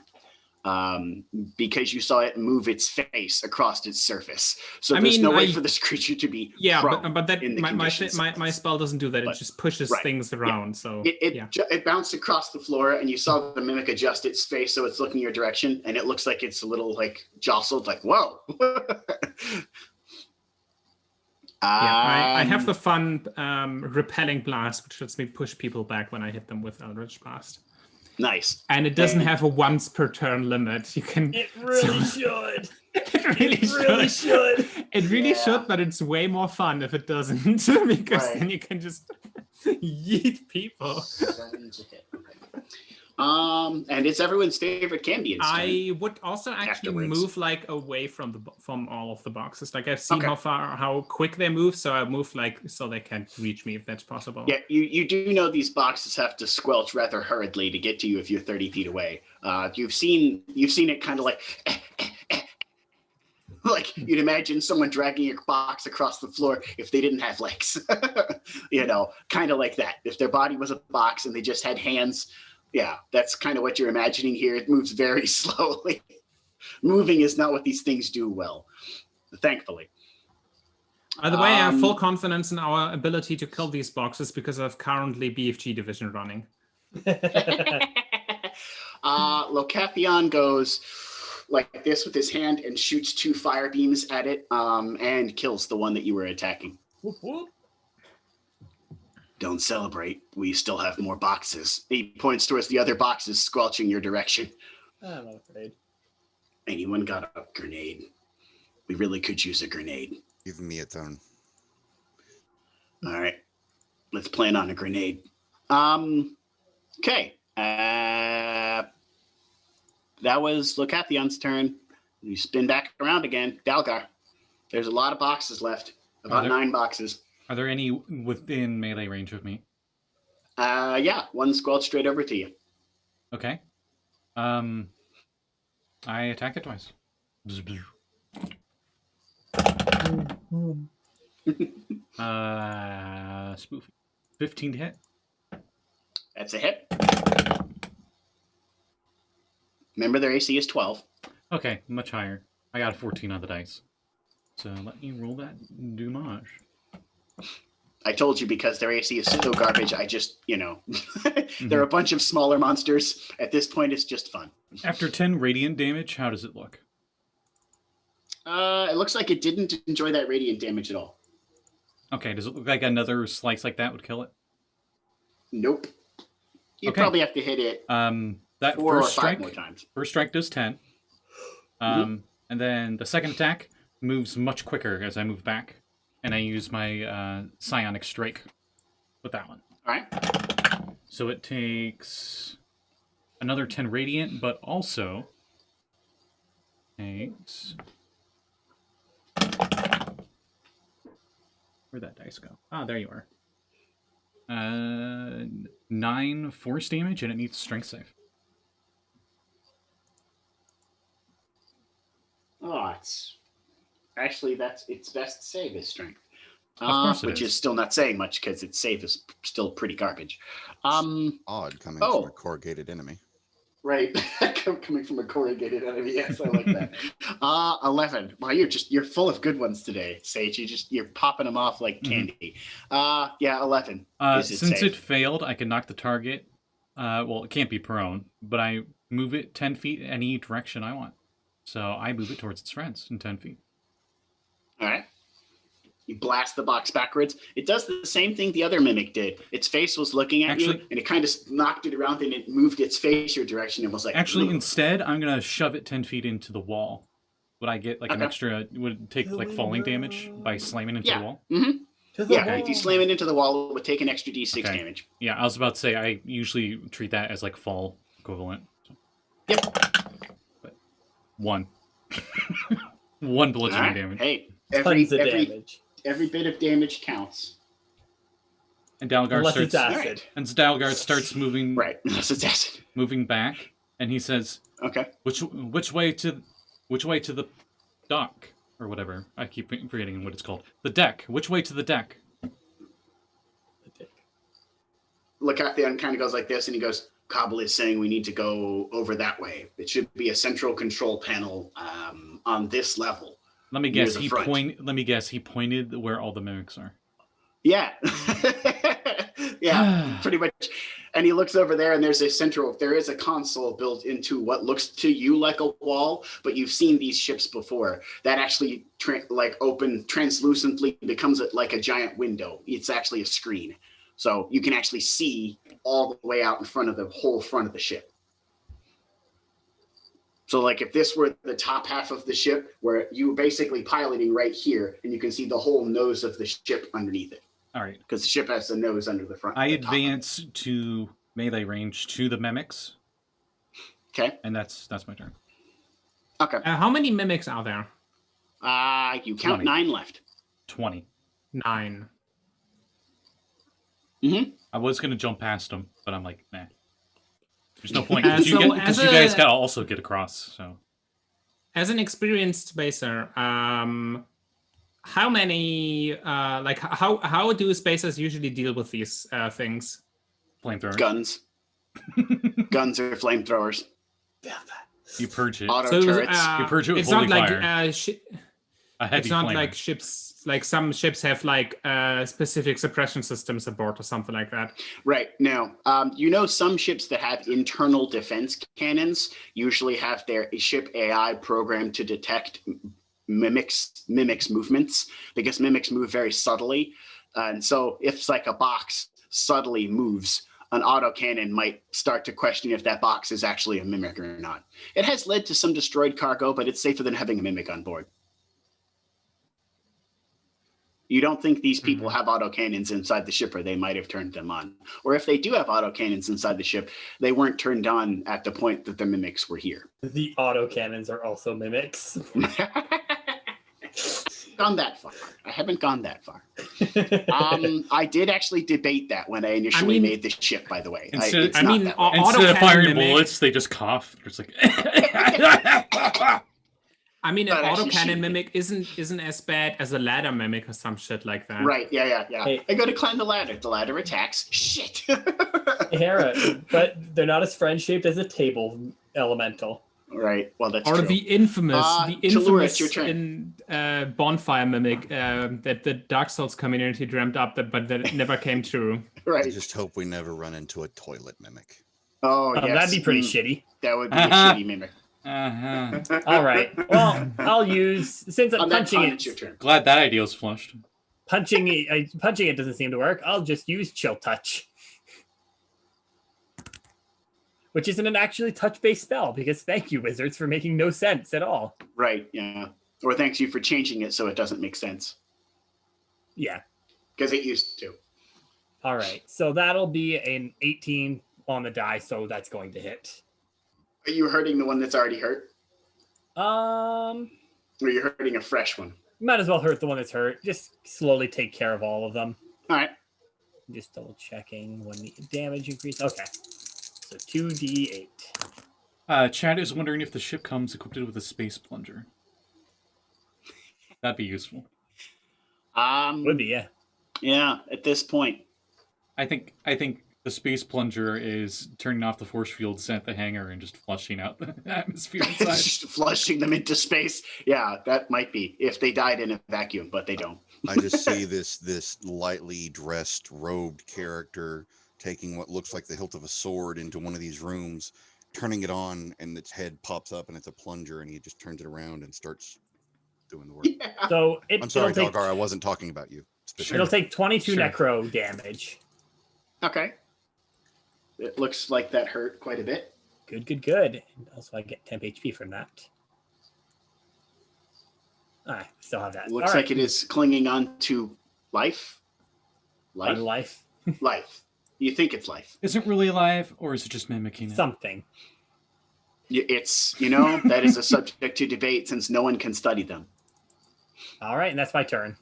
S2: because you saw it move its face across its surface. So there's no way for this creature to be prone.
S4: but that
S2: in the
S4: my
S2: conditions.
S4: spell doesn't do that. It just pushes
S2: right.
S4: things around. So
S2: It bounced across the floor, and you saw the mimic adjust its face so it's looking your direction, and it looks like it's a little like jostled, like whoa.
S4: I have the fun repelling blast, which lets me push people back when I hit them with Eldritch Blast.
S2: Nice.
S4: And it doesn't have a once per turn limit. You can.
S5: It really should.
S4: It really should. It really should, but it's way more fun if it doesn't, because then you can just yeet people.
S2: And it's everyone's favorite Cambian's turn.
S4: I would also actually
S2: Afterwards.
S4: move like away from all of the boxes. Like I've seen
S2: Okay.
S4: how quick they move, so I move like so they can't reach me if that's possible.
S2: Yeah, you do know these boxes have to squelch rather hurriedly to get to you if you're 30 feet away. You've seen it kind of like like you'd imagine someone dragging a box across the floor if they didn't have legs. Kind of like that. If their body was a box and they just had hands, yeah, that's kind of what you're imagining here. It moves very slowly. Moving is not what these things do well, thankfully.
S4: By the way, I have full confidence in our ability to kill these boxes because I've currently BFG division running.
S2: Locathion goes like this with his hand and shoots 2 fire beams at it and kills the one that you were attacking.
S5: Whoop, whoop.
S2: Don't celebrate. We still have more boxes. He points towards the other boxes, squelching your direction.
S5: I'm not afraid.
S2: Anyone got a grenade? We really could use a grenade.
S3: Give me a turn.
S2: All right. Let's plan on a grenade. Okay. That was Locathion's turn. You spin back around again. Dalgar. There's a lot of boxes left. About 9 boxes.
S1: Are there any within melee range of me?
S2: Yeah. One squelched straight over to you.
S1: Okay. I attack it twice. Spoof. 15 to hit.
S2: That's a hit. Remember, their AC is 12.
S1: Okay, much higher. I got a 14 on the dice. So let me roll that Dumage.
S2: I told you because their AC is so garbage, I just, they're a bunch of smaller monsters. At this point, it's just fun.
S1: After 10 radiant damage, how does it look?
S2: It looks like it didn't enjoy that radiant damage at all.
S1: Okay, does it look like another slice like that would kill it?
S2: Nope. You
S1: Okay.
S2: probably have to hit it
S1: That
S2: 4 or 5
S1: first strike,
S2: more times.
S1: first strike does 10. And then the second attack moves much quicker as I move back, and I use my psionic strike with that one.
S2: All right.
S1: So it takes another 10 radiant, but also takes... Where'd that dice go? Ah, there you are. 9 force damage, and it needs strength save.
S2: Oh, it's best save is strength.
S1: Of course it
S2: which
S1: is.
S2: is still not saying much because its save is still pretty garbage.
S3: Odd coming from a corrugated enemy.
S2: Right. Coming from a corrugated enemy. Yes, I like that. 11. Wow, you're full of good ones today, Saege. You're popping them off like candy. Yeah, 11.
S1: Since it failed, I can knock the target. Well, it can't be prone, but I move it 10 feet any direction I want. So I move it towards its friends in 10 feet.
S2: All right. You blast the box backwards. It does the same thing the other mimic did. Its face was looking at you, and it kind of knocked it around, and it moved its face your direction and was like...
S1: Actually,
S2: "Ugh."
S1: instead, I'm going to shove it 10 feet into the wall. Would I get like an extra... Would it take like falling damage by slamming into the wall?
S2: Mm-hmm.
S5: Yeah,
S2: If you slam it into the wall, it would take an extra d6
S1: Okay.
S2: damage.
S1: Yeah, I was about to say, I usually treat that as like fall equivalent. So.
S2: Yep.
S1: But 1. 1 bludgeoning
S2: All right.
S1: damage.
S2: Hey,
S5: Tons of damage.
S2: every bit of damage counts.
S1: And Dalgar
S5: Unless it's
S1: starts...
S5: acid.
S2: Right.
S1: And Dalgar starts moving...
S2: Right, unless it's acid.
S1: Moving back, and he says,
S2: Okay.
S1: Which way to the dock or whatever? I keep forgetting what it's called. The deck. Which way to the deck?
S2: Locathon kind of goes like this, and he goes, Kabul is saying we need to go over that way. It should be a central control panel on this level.
S1: Let me
S2: Near
S1: guess.
S2: the
S1: He
S2: front.
S1: Let me guess. He pointed where all the mimics are.
S2: Yeah. Yeah, pretty much. And he looks over there, and there is a console built into what looks to you like a wall, but you've seen these ships before that actually open translucently, becomes like a giant window. It's actually a screen. So you can actually see all the way out in front of the whole front of the ship. So like if this were the top half of the ship, where you were basically piloting right here, and you can see the whole nose of the ship underneath it.
S1: All right.
S2: Because the ship has a nose under the front.
S1: I
S2: the top.
S1: advance to melee range to the mimics
S2: Okay.
S1: And that's my turn.
S2: Okay.
S4: How many mimics are there?
S2: You count
S1: 20.
S2: 9 left.
S1: 20.
S4: 9.
S1: I was gonna jump past them, but I'm like, nah. There's no point
S4: So
S1: because you guys
S4: a-
S1: gotta also get across. So
S4: As an experienced spacer, how many how do spacers usually deal with these things?
S1: flamethrower.
S2: Guns. Guns are flamethrowers.
S1: You purge it.
S2: Auto turrets.
S1: You purge it with
S4: it's
S1: holy
S4: not
S1: fire.
S4: like
S1: A heavy
S4: it's not
S1: flamer.
S4: like ships. Like some ships have like specific suppression systems aboard or something like that.
S2: Right. No. Some ships that have internal defense cannons usually have their ship AI programmed to detect mimics movements, because mimics move very subtly. And so if it's like a box subtly moves, an autocannon might start to question if that box is actually a mimic or not. It has led to some destroyed cargo, but it's safer than having a mimic on board. You don't think these people have autocannons inside the ship, or they might have turned them on. Or if they do have autocannons inside the ship, they weren't turned on at the point that the mimics were here.
S5: The autocannons are also mimics.
S2: Gone that far. I haven't gone that far. I did actually debate that when I initially made the ship, by the way.
S1: Instead of
S4: autocannon
S1: firing
S4: mimic-
S1: bullets, they just cough. It's like
S4: I mean, an
S2: Not actually
S4: autocannon
S2: shooting.
S4: mimic isn't as bad as a ladder mimic or some shit like that.
S2: Right, yeah.
S5: Hey.
S2: I go to climb the ladder. The ladder attacks. Shit.
S5: Hera, but they're not as friend-shaped as a table elemental.
S2: Right, well, that's
S4: Or
S2: true.
S4: the infamous
S2: Talurra, it's your turn.
S4: bonfire mimic that the Dark Souls community dreamt up, but that never came true.
S3: I
S2: Right.
S3: just hope we never run into a toilet mimic.
S2: Oh, yes.
S5: That'd be pretty shitty.
S2: That would be a shitty mimic.
S1: uh-huh.
S5: All right. Well, I'll use, since I'm
S2: On that
S5: punching
S2: con,
S5: it.
S2: it's your turn.
S1: Glad that idea was flushed.
S5: Punching it doesn't seem to work. I'll just use Chill Touch, which isn't an actually touch-based spell, because thank you, wizards, for making no sense at all.
S2: Right, yeah. Or thanks you for changing it so it doesn't make sense.
S5: Yeah.
S2: Because it used to.
S5: All right. So that'll be an 18 on the die, so that's going to hit.
S2: Are you hurting the one that's already hurt? Or are you hurting a fresh one?
S5: Might as well hurt the one that's hurt. Just slowly take care of all of them.
S2: All right.
S5: Just double checking when the damage increase. Okay. So 2d8.
S1: Chad is wondering if the ship comes equipped with a space plunger. That'd be useful.
S5: Would be, yeah.
S2: Yeah, at this point.
S1: I think the space plunger is turning off the force fields at the hangar and just flushing out the atmosphere inside.
S2: Just flushing them into space. Yeah, that might be if they died in a vacuum, but they don't.
S3: I just see this lightly dressed, robed character taking what looks like the hilt of a sword into one of these rooms, turning it on, and its head pops up, and it's a plunger, and he just turns it around and starts doing the work.
S2: Yeah.
S5: So
S3: I'm sorry,
S5: it'll take,
S3: Dalgar, I wasn't talking about you.
S5: it'll take 22
S1: Sure.
S5: necro damage.
S2: Okay. It looks like that hurt quite a bit.
S5: Good. And also I get temp HP from that. I still have that.
S2: Looks
S5: All
S2: like it is clinging on to life.
S5: on life.
S2: Life. You think it's life.
S1: Is it really alive, or is it just mimicking it?
S5: Something.
S2: It's, that is a subject to debate since no one can study them.
S5: All right, and that's my turn.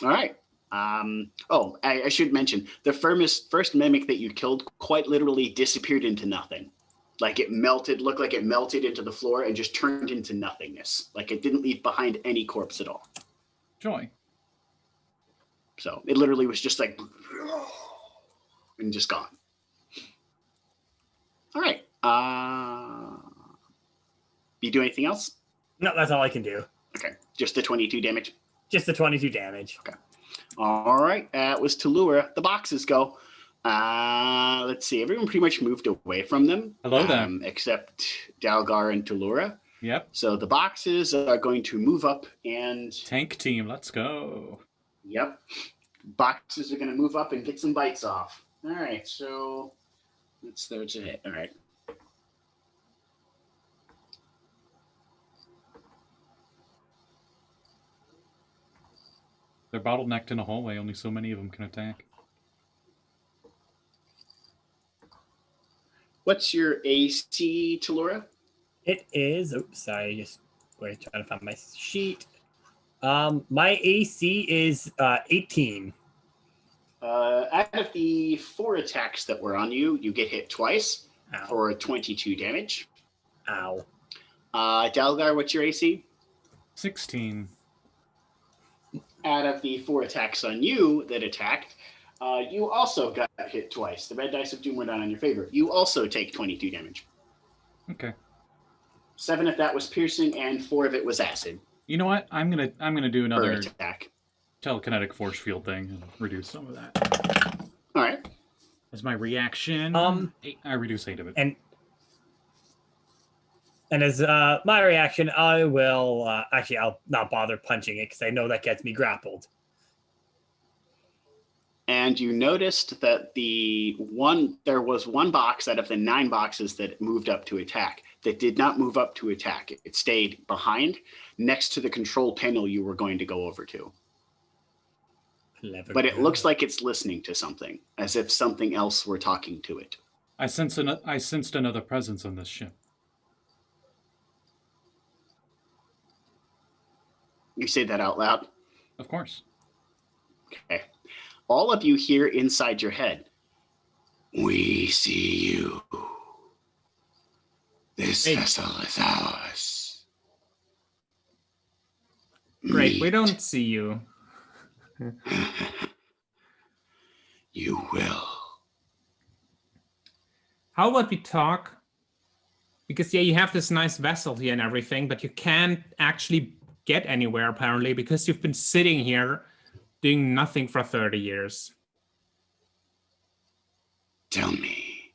S2: All right. I should mention the first mimic that you killed quite literally disappeared into nothing. Like looked like it melted into the floor and just turned into nothingness. Like it didn't leave behind any corpse at all.
S1: Joy.
S2: So it literally was just like, and just gone. All right. You do anything else?
S5: No, that's all I can do.
S2: Okay. Just the 22 damage.
S5: Just the 22 damage.
S2: All right. That was Talurra. The boxes go. Let's see. Everyone pretty much moved away from them.
S1: Hello there.
S2: Except Dalgar and Talurra.
S1: Yep.
S2: So the boxes are going to move up and...
S1: Tank team, let's go.
S2: Yep. Boxes are going to move up and get some bites off. All right. So that's a hit. All right.
S1: They're bottlenecked in a hallway. Only so many of them can attack.
S2: What's your AC, Talurra?
S5: It is. Oops, sorry. Just trying to find my sheet. My AC is 18.
S2: Out of the 4 attacks that were on you, you get hit twice for 22 damage.
S5: Ow.
S2: Dalgar, what's your AC?
S1: 16.
S2: Out of the 4 attacks on you that attacked, you also got hit twice. The red dice of doom went down in your favor. You also take 22 damage.
S1: Okay.
S2: 7 of that was piercing, and 4 of it was acid.
S1: You know what? I'm gonna do another
S2: attack.
S1: telekinetic force field thing and reduce some of that.
S2: All right.
S1: As my reaction, I reduce 8 of it.
S5: And as my reaction, I will I'll not bother punching it because I know that gets me grappled.
S2: And you noticed that there was one box out of the 9 boxes that moved up to attack that did not move up to attack. It stayed behind next to the control panel you were going to go over to.
S5: Clever
S2: But it
S5: girl.
S2: looks like it's listening to something, as if something else were talking to it.
S1: I sensed another presence on this ship.
S2: You say that out loud?
S1: Of course.
S2: Okay. All of you hear inside your head, "We see you. This vessel is ours."
S4: Great, we
S2: Meet.
S4: don't see you.
S2: You will.
S4: How about we talk? Because, yeah, you have this nice vessel here and everything, but you can't actually get anywhere, apparently, because you've been sitting here doing nothing for 30 years.
S2: Tell me,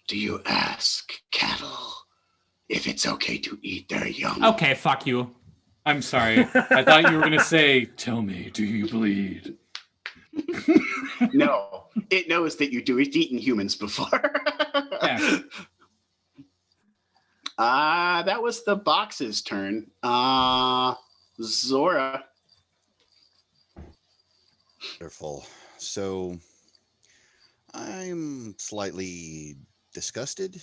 S2: do you ask cattle if it's okay to eat their young?
S4: Okay, fuck you.
S1: I'm sorry. I thought you were gonna say, "Tell me, do you bleed?"
S2: No, it knows that you do. It's eaten humans before.
S1: Yeah.
S2: That was the box's turn. Zora.
S3: Wonderful. So I'm slightly disgusted.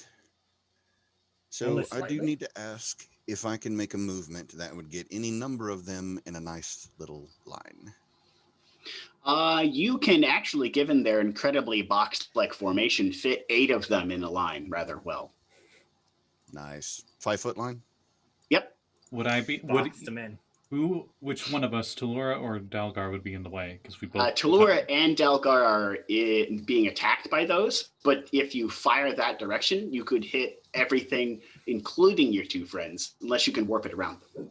S3: So
S5: Only
S3: I do
S5: slightly?
S3: need to ask if I can make a movement that would get any number of them in a nice little line.
S2: You can actually, given their incredibly box-like formation, fit 8 of them in a line rather well.
S3: Nice. 5-foot line?
S2: Yep.
S1: Would I be?
S5: Boxed them in.
S1: Which one of us, Talurra or Dalgar, would be in the way? Because we both.
S2: Talurra and Dalgar are being attacked by those, but if you fire that direction, you could hit everything, including your 2 friends, unless you can warp it around them.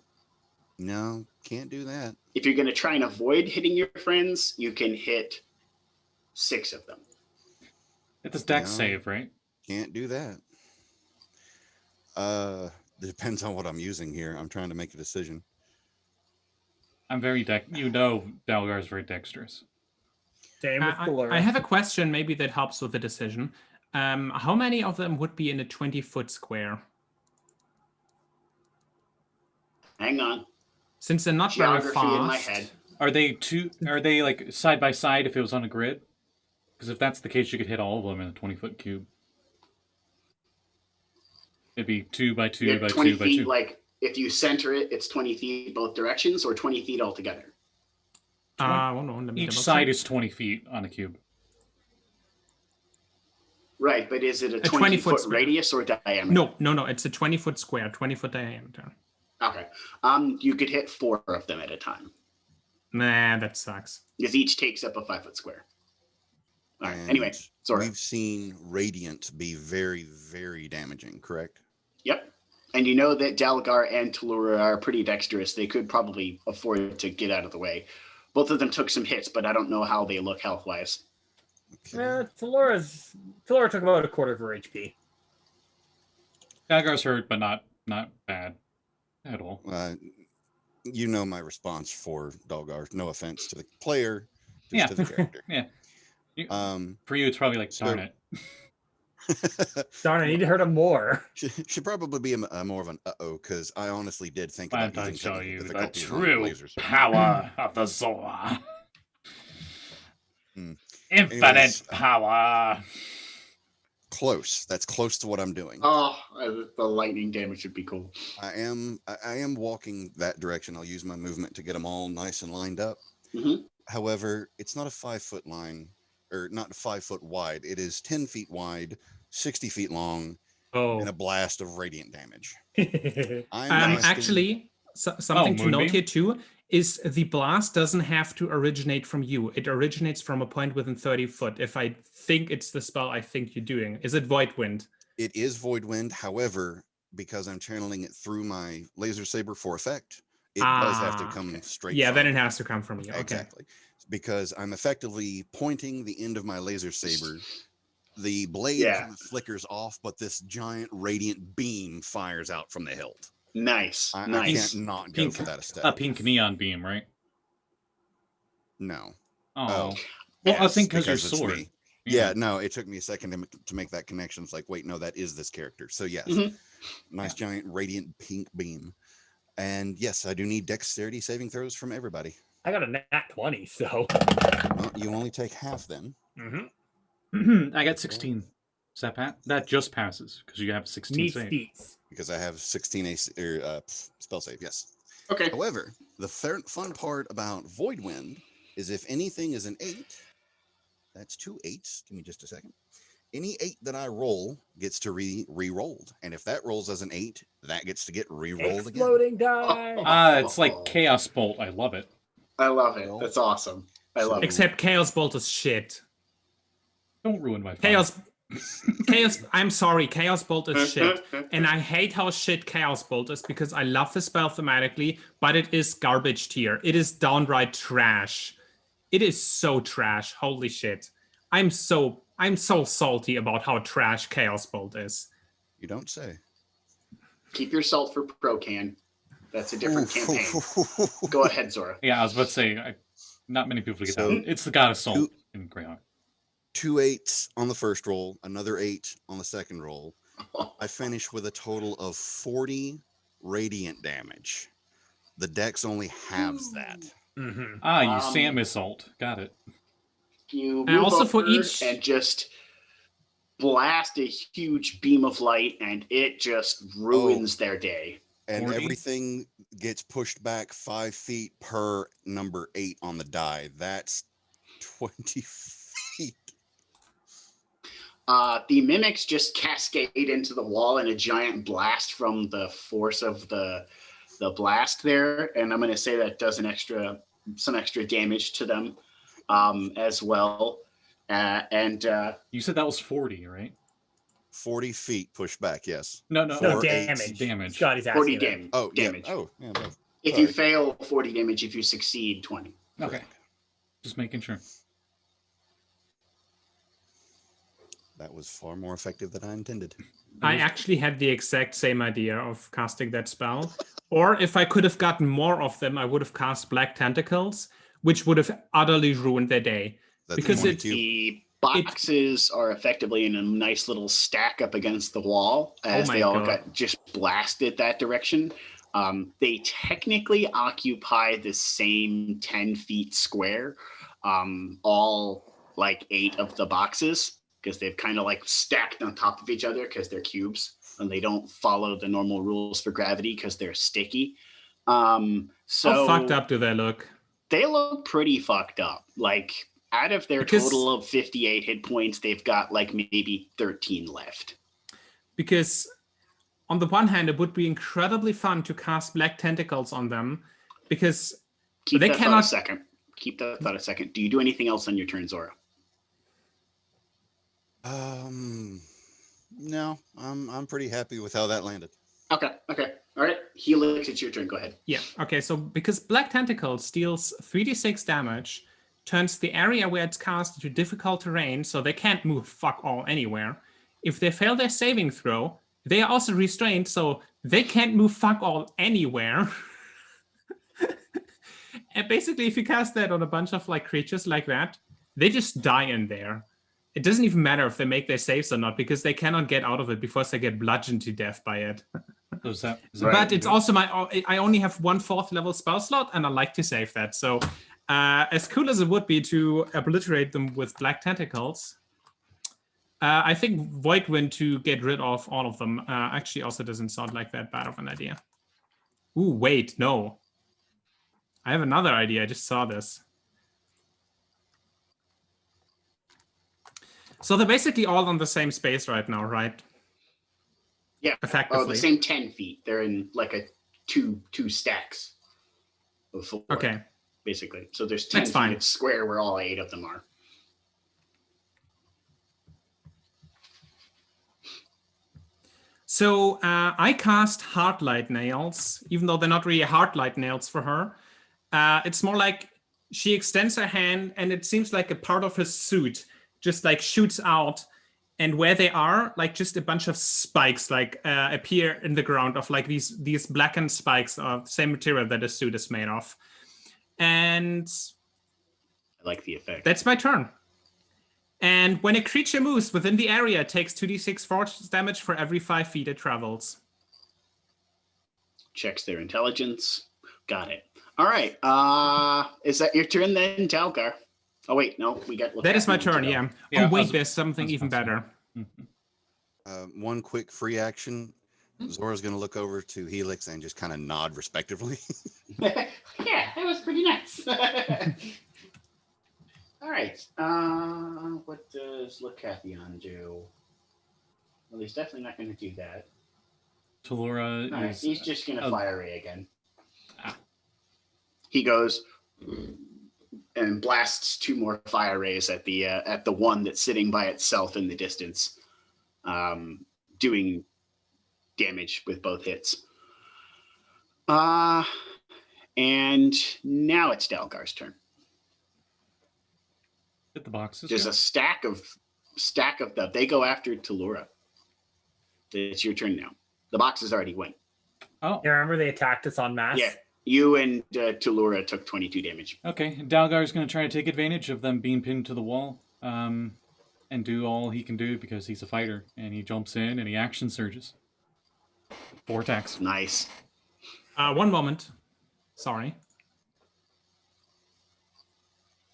S3: No, can't do that.
S2: If you're going to try and avoid hitting your friends, you can hit 6 of them.
S1: It's a dex
S3: No.
S1: save, right?
S3: Can't do that. Depends on what I'm using here. I'm trying to make a decision.
S1: I'm very Dalgar is very dexterous.
S5: Same with Talurra.
S4: I have a question, maybe that helps with the decision. How many of them would be in a 20-foot square?
S2: Hang on.
S4: Since they're not very
S2: Geography
S4: fast.
S2: in my head.
S1: Are they like side by side if it was on a grid? Because if that's the case, you could hit all of them in a 20-foot cube. It'd be 2 by 2
S2: You have
S1: by
S2: 20
S1: 2 by
S2: feet,
S1: 2.
S2: like, if you center it, it's 20 feet both directions, or 20 feet altogether.
S4: Hold on, let me
S1: Each
S4: double
S1: side
S4: check.
S1: is 20 feet on a cube.
S2: Right, but is it a
S4: 20 foot
S2: 20-foot
S4: square.
S2: radius or diameter?
S4: No, it's a 20-foot square, 20-foot diameter.
S2: Okay. You could hit 4 of them at a time,
S4: Nah, that sucks.
S2: because each takes up a 5-foot square. All right.
S3: And
S2: Anyway, sorry.
S3: We've seen Radiant be very, very damaging, correct?
S2: Yep. And you know that Dalgar and Talurra are pretty dexterous. They could probably afford to get out of the way. Both of them took some hits, but I don't know how they look health-wise.
S3: Okay.
S5: Talurra took about a quarter of her HP.
S1: Dalgar's hurt, but not bad at all.
S3: You know my response for Dalgar. No offense to the player, just
S1: Yeah.
S3: to the character.
S1: Yeah.
S3: Um,
S1: For you, it's probably like,
S3: So-
S1: darn it.
S5: Darn, I need to hurt him more.
S3: should probably be a more of an uh-oh, because I honestly did think
S1: Why
S3: about
S1: don't I
S3: using
S1: show you the
S3: difficulty on
S1: true
S3: lasers.
S1: power of the Zora?
S3: Hmm.
S1: Infinite
S3: Anyways,
S1: power.
S3: close. That's close to what I'm doing.
S2: Oh, the lightning damage would be cool.
S3: I am walking that direction. I'll use my movement to get them all nice and lined up.
S2: Mm-hmm.
S3: However, it's not a 5-foot line, or not 5 foot wide. It is 10 feet wide, 60 feet long,
S5: Oh.
S3: and a blast of radiant damage.
S4: Actually, something to note
S1: Moonbeam?
S4: here too is the blast doesn't have to originate from you. It originates from a point within 30 foot. If I think it's the spell I think you're doing. Is it Void Wind?
S3: It is Void Wind. However, because I'm channeling it through my laser saber for effect, it does have to come straight.
S4: Yeah,
S3: from
S4: then
S3: me.
S4: it has to come from you. Okay.
S3: Exactly. Because I'm effectively pointing the end of my laser saber. The blade kind of flickers off, but this giant radiant beam fires out from the hilt.
S2: Nice.
S3: I
S2: Nice.
S3: can't not go for that
S1: A
S3: aesthetic.
S1: pink neon beam, right?
S3: No.
S1: Oh. Well, I think because your
S3: it's
S1: sword.
S3: me. Yeah, no, it took me a second to make that connection. It's like, wait, no, that is this character. So yes, nice giant radiant pink beam. And yes, I do need dexterity saving throws from everybody.
S5: I got a nat 20, so.
S3: Well, you only take half then.
S1: I got 16. Is that Pat? That just passes because you have 16
S5: Meets
S1: save.
S5: beats.
S3: Because I have 16 spell save, yes.
S2: Okay.
S3: However, the fun part about Void Wind is if anything is an 8, that's 2 8s. Give me just a second. Any 8 that I roll gets to re-rolled. And if that rolls as an 8, that gets to get re-rolled again.
S5: Exploding die.
S1: It's like Chaos Bolt. I love it.
S2: I love it. That's awesome. I love it.
S4: Except Chaos Bolt is shit.
S1: Don't ruin my fun.
S4: Chaos. I'm sorry, Chaos Bolt is shit, and I hate how shit Chaos Bolt is because I love the spell thematically, but it is garbage tier. It is downright trash. It is so trash. Holy shit! I'm so salty about how trash Chaos Bolt is.
S3: You don't say.
S2: Keep your salt for Procan. That's a different campaign. Go ahead, Zora.
S1: Yeah, I was about to say, not many people get that. It's the God of Salt in Greyhawk.
S3: 2 8s on the first roll, another 8 on the second roll. I finish with a total of 40 radiant damage. The dex only halves that.
S1: You Sam Assault. Got it.
S2: You
S4: And
S2: move
S4: also for
S2: over
S4: each-
S2: and just blast a huge beam of light, and it just ruins their day.
S3: And
S1: 40?
S3: everything gets pushed back 5 feet per number 8 on the die. That's 20 feet.
S2: The mimics just cascade into the wall in a giant blast from the force of the blast there, and I'm going to say that does some extra damage to them as well.
S1: You said that was 40, right?
S3: 40 feet pushed back, yes.
S1: No,
S5: No,
S3: Four
S5: damage.
S1: Damage.
S5: Scotty's
S2: 40
S5: asking.
S2: damage.
S3: Oh,
S2: damage.
S3: Yeah. Oh, yeah. No.
S2: If you fail, 40 damage. If you succeed, 20.
S1: Okay. Just making sure.
S3: That was far more effective than I intended.
S4: I actually had the exact same idea of casting that spell. Or if I could have gotten more of them, I would have cast Black Tentacles, which would have utterly ruined their day.
S3: That's
S4: Because it-
S3: 22.
S2: The boxes are effectively in a nice little stack up against the wall as
S4: my
S2: they all
S4: God.
S2: got just blasted that direction. They technically occupy the same 10 feet square, all like 8 of the boxes, because they've kind of like stacked on top of each other because they're cubes and they don't follow the normal rules for gravity because they're sticky. So
S4: How fucked up do they look?
S2: they look pretty fucked up. Like out of their
S4: Because-
S2: total of 58 hit points, they've got like maybe 13 left.
S4: Because on the one hand, it would be incredibly fun to cast Black Tentacles on them, because
S2: Keep
S4: They
S2: that thought
S4: cannot-
S2: a second. Keep that thought a second. Do you do anything else on your turn, Zora?
S3: No, I'm pretty happy with how that landed.
S2: Okay. All right. Helix, it's your turn. Go ahead.
S4: yeah, okay, so because Black Tentacles deals 3d6 damage, turns the area where it's cast into difficult terrain, so they can't move fuck all anywhere. If they fail their saving throw, they are also restrained, so they can't move fuck all anywhere. And basically, if you cast that on a bunch of like creatures like that, they just die in there. It doesn't even matter if they make their saves or not, because they cannot get out of it before they get bludgeoned to death by it.
S1: So is that
S2: Right.
S4: But it's also I only have 1 4th level spell slot, and I like to save that. So as cool as it would be to obliterate them with Black Tentacles, I think Void Wind to get rid of all of them actually also doesn't sound like that bad of an idea. Ooh, wait, no. I have another idea. I just saw this. So they're basically all on the same space right now, right?
S2: Yeah.
S4: Effectively.
S2: Oh, the same 10 feet. They're in like a two stacks of 4.
S4: Okay.
S2: Basically. So there's 10
S4: That's
S2: feet
S4: fine.
S2: of square where all 8 of them are.
S4: So I cast Heartlight Nails, even though they're not really Heartlight Nails for her. It's more like she extends her hand and it seems like a part of her suit just like shoots out. And where they are, like just a bunch of spikes like appear in the ground of like these blackened spikes of the same material that a suit is made of. And
S2: I like the effect.
S4: that's my turn. And when a creature moves within the area, it takes 2d6 force damage for every 5 feet it travels.
S2: Checks their intelligence. Got it. All right. Is that your turn then, Dalgar? Oh wait, no, we got.
S4: That is my turn. Yeah.
S1: Yeah,
S4: Oh wait, there's something even better.
S3: One quick free action. Zora's going to look over to Helix and just kind of nod respectively.
S2: Yeah, that was pretty nice. All right. What does Lacathion do? Well, he's definitely not going to do that.
S1: Talurra
S2: All right,
S1: is...
S2: he's just going to fire ray again.
S1: Ah.
S2: He goes and blasts 2 more fire rays at the one that's sitting by itself in the distance, doing damage with both hits. And now it's Dalgar's turn.
S1: Hit the boxes.
S2: There's
S1: yeah.
S2: a stack of them. They go after Talurra. It's your turn now. The boxes already went.
S1: Oh,
S5: You remember they attacked us en masse?
S2: Yeah, you and Talurra took 22 damage.
S1: okay. Dalgar's going to try to take advantage of them being pinned to the wall and do all he can do because he's a fighter. And he jumps in and he action surges. 4 attacks.
S2: Nice.
S4: 1 moment. Sorry.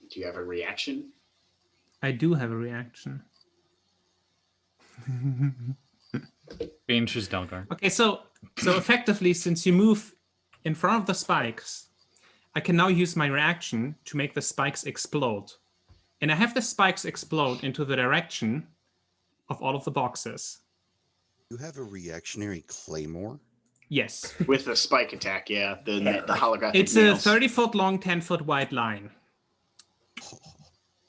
S2: Do you have a reaction?
S4: I do have a reaction.
S1: Banishes Dalgar.
S4: Okay, so effectively, since you move in front of the spikes, I can now use my reaction to make the spikes explode. And I have the spikes explode into the direction of all of the boxes.
S3: You have a reactionary claymore?
S4: Yes.
S2: With a spike attack, yeah. The holographic
S4: It's
S2: nails.
S4: a 30-foot long, 10-foot wide line.
S3: I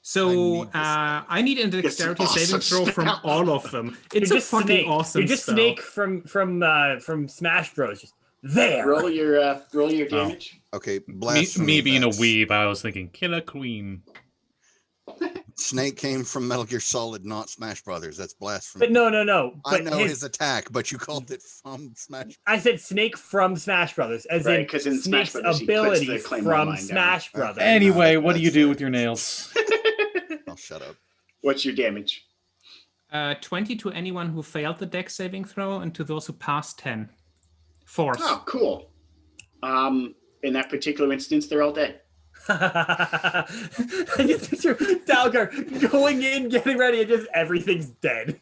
S4: So
S3: need this
S4: I need a dexterity
S2: It's an
S4: saving
S2: awesome
S4: throw from
S2: spell.
S4: all of them. It's
S5: You're
S4: a
S5: just
S4: fucking
S5: Snake.
S4: awesome
S5: You're just
S4: spell.
S5: Snake from Smash Bros. Just there.
S2: Roll your damage.
S3: Okay, blast
S1: Me being a
S3: that's-
S1: weeb, I was thinking, Killer Queen.
S3: Snake came from Metal Gear Solid, not Smash Brothers. That's blasphemy.
S5: But no.
S3: I
S5: But
S3: know his attack, but you called it from Smash.
S5: I said Snake from Smash Brothers, as
S2: Right,
S5: in
S2: 'cause in Smash
S5: Snake's
S2: Brothers, he puts the
S5: abilities
S2: Claymore
S5: from
S2: line down.
S5: Smash Brothers.
S1: Anyway, what do you
S3: that's
S1: do
S3: it.
S1: with your nails?
S3: I'll shut up.
S2: What's your damage?
S4: 20 to anyone who failed the dex saving throw, and to those who passed 10. Force.
S2: Oh, cool. In that particular instance, they're all dead.
S5: I just picture Dalgar going in, getting ready, and just everything's dead.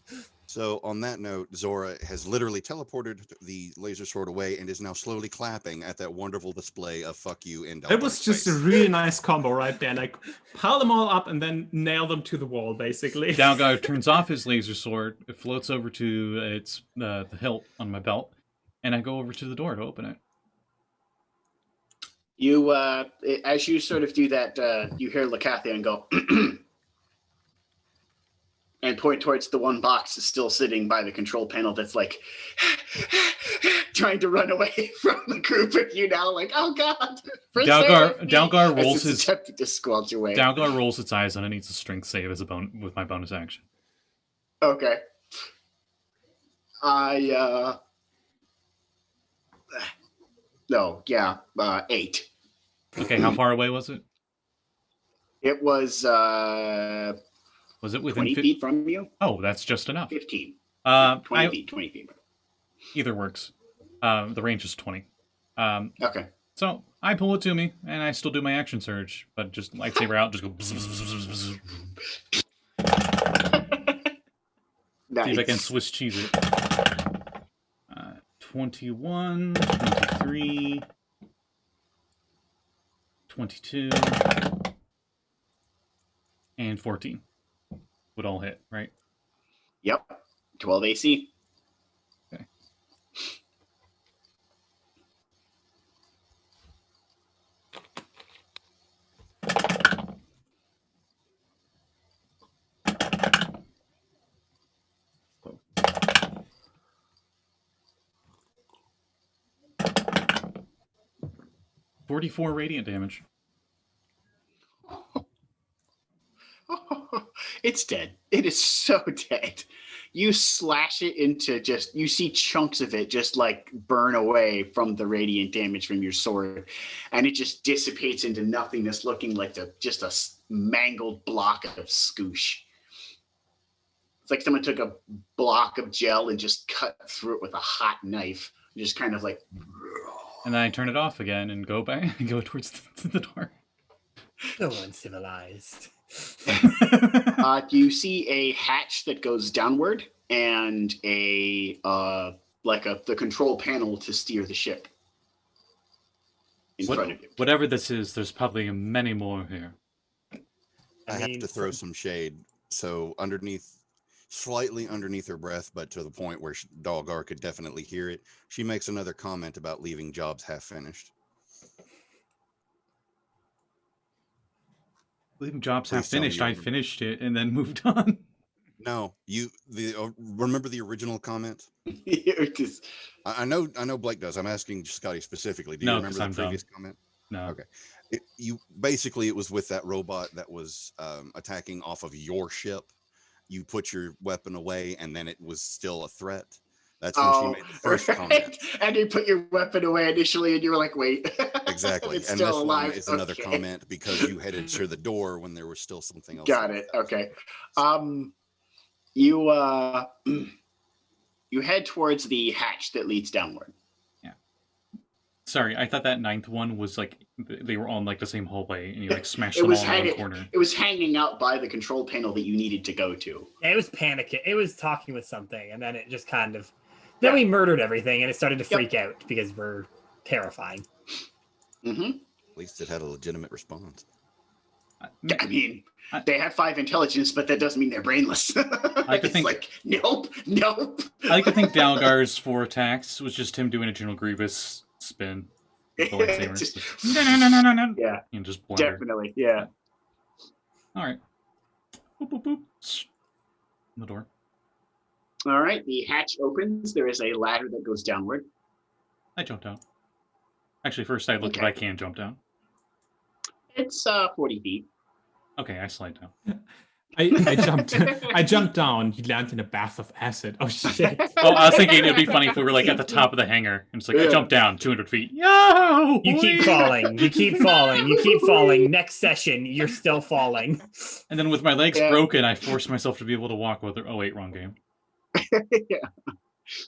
S3: So on that note, Zora has literally teleported the laser sword away and is now slowly clapping at that wonderful display of "fuck you" in
S4: It was just a really nice combo right there. Like, pile them all up and then nail them to the wall, basically.
S1: Dalgar turns off his laser sword. It floats over to its the hilt on my belt, and I go over to the door to open it.
S2: You, as you sort of do that, you hear Lacathion go and point towards the one box that's still sitting by the control panel that's like trying to run away from the group with you now, like, oh god.
S1: Dalgar rolls
S2: As it's
S1: his
S2: attempting to squelch away.
S1: Dalgar rolls its eyes and it needs a strength save as a with my bonus action.
S2: Okay. No, yeah, 8.
S1: Okay, how far away was it?
S2: It was
S1: Was it within
S2: 20 feet from you?
S1: Oh, that's just enough.
S2: 15. 20
S1: I,
S2: feet, 20 feet.
S1: either works. The range is 20.
S2: Okay.
S1: So I pull it to me, and I still do my action surge, but just lightsaber out, just go. Bzz, bzz, bzz, bzz, bzz. See if I can Swiss cheese it. 21, 23, 22, and 14 would all hit, right?
S2: Yep. 12 AC.
S1: Okay. So. 44 radiant damage.
S2: It's dead. It is so dead. You slash it into you see chunks of it just like burn away from the radiant damage from your sword. And it just dissipates into nothingness, looking like just a mangled block of scoosh. It's like someone took a block of gel and just cut through it with a hot knife. Just kind of like...
S1: And then I turn it off again and go back and go towards the door.
S5: So uncivilized.
S2: You see a hatch that goes downward and the control panel to steer the ship in front of you.
S1: Whatever this is, there's probably many more here.
S3: I have to throw some shade. So slightly underneath her breath, but to the point where Dalgar could definitely hear it, she makes another comment about leaving jobs half finished.
S1: Leaving jobs half finished. I finished it and then moved on.
S3: No, remember the original comment? I know Blake does. I'm asking Scotty specifically. Do you remember the previous comment?
S1: No.
S3: Okay. It was with that robot that was attacking off of your ship. You put your weapon away, and then it was still a threat. That's when she made the first comment.
S2: And you put your weapon away initially, and you were like, "Wait."
S3: Exactly.
S2: It's
S3: and
S2: still
S3: this
S2: alive.
S3: one is another comment because you headed to the door when there was still something else.
S2: Got it. Okay. You head towards the hatch that leads downward.
S1: Yeah. Sorry, I thought that ninth one was like they were on like the same hallway, and you like smashed them all in one corner.
S2: It was hanging out by the control panel that you needed to go to.
S5: Yeah, it was panicking. It was talking with something, and then it just kind of. Then we murdered everything, and it started to freak out because we're terrifying.
S2: Mm-hmm.
S3: At least it had a legitimate response.
S2: I mean, they have 5 intelligence, but that doesn't mean they're brainless.
S1: I like to think,
S2: nope.
S1: I like to think Dalgar's 4 attacks was just him doing a General Grievous spin. With the lightsaber. No.
S2: Yeah.
S1: And just blunder.
S2: Definitely, yeah.
S1: All right. Boop, boop, boop. The door.
S2: All right, the hatch opens. There is a ladder that goes downward.
S1: I jumped down. Actually, first I look if I can jump down.
S2: It's 40 feet.
S1: Okay, I slide down.
S4: I jumped down. You land in a bath of acid. Oh shit!
S1: Oh, I was thinking it'd be funny if we were like at the top of the hangar and it's like I jumped down 200 feet. Yo!
S5: You keep falling. You keep falling. You keep falling. Next session, you're still falling.
S1: And then with my legs broken, I forced myself to be able to walk with her. Oh wait, wrong game.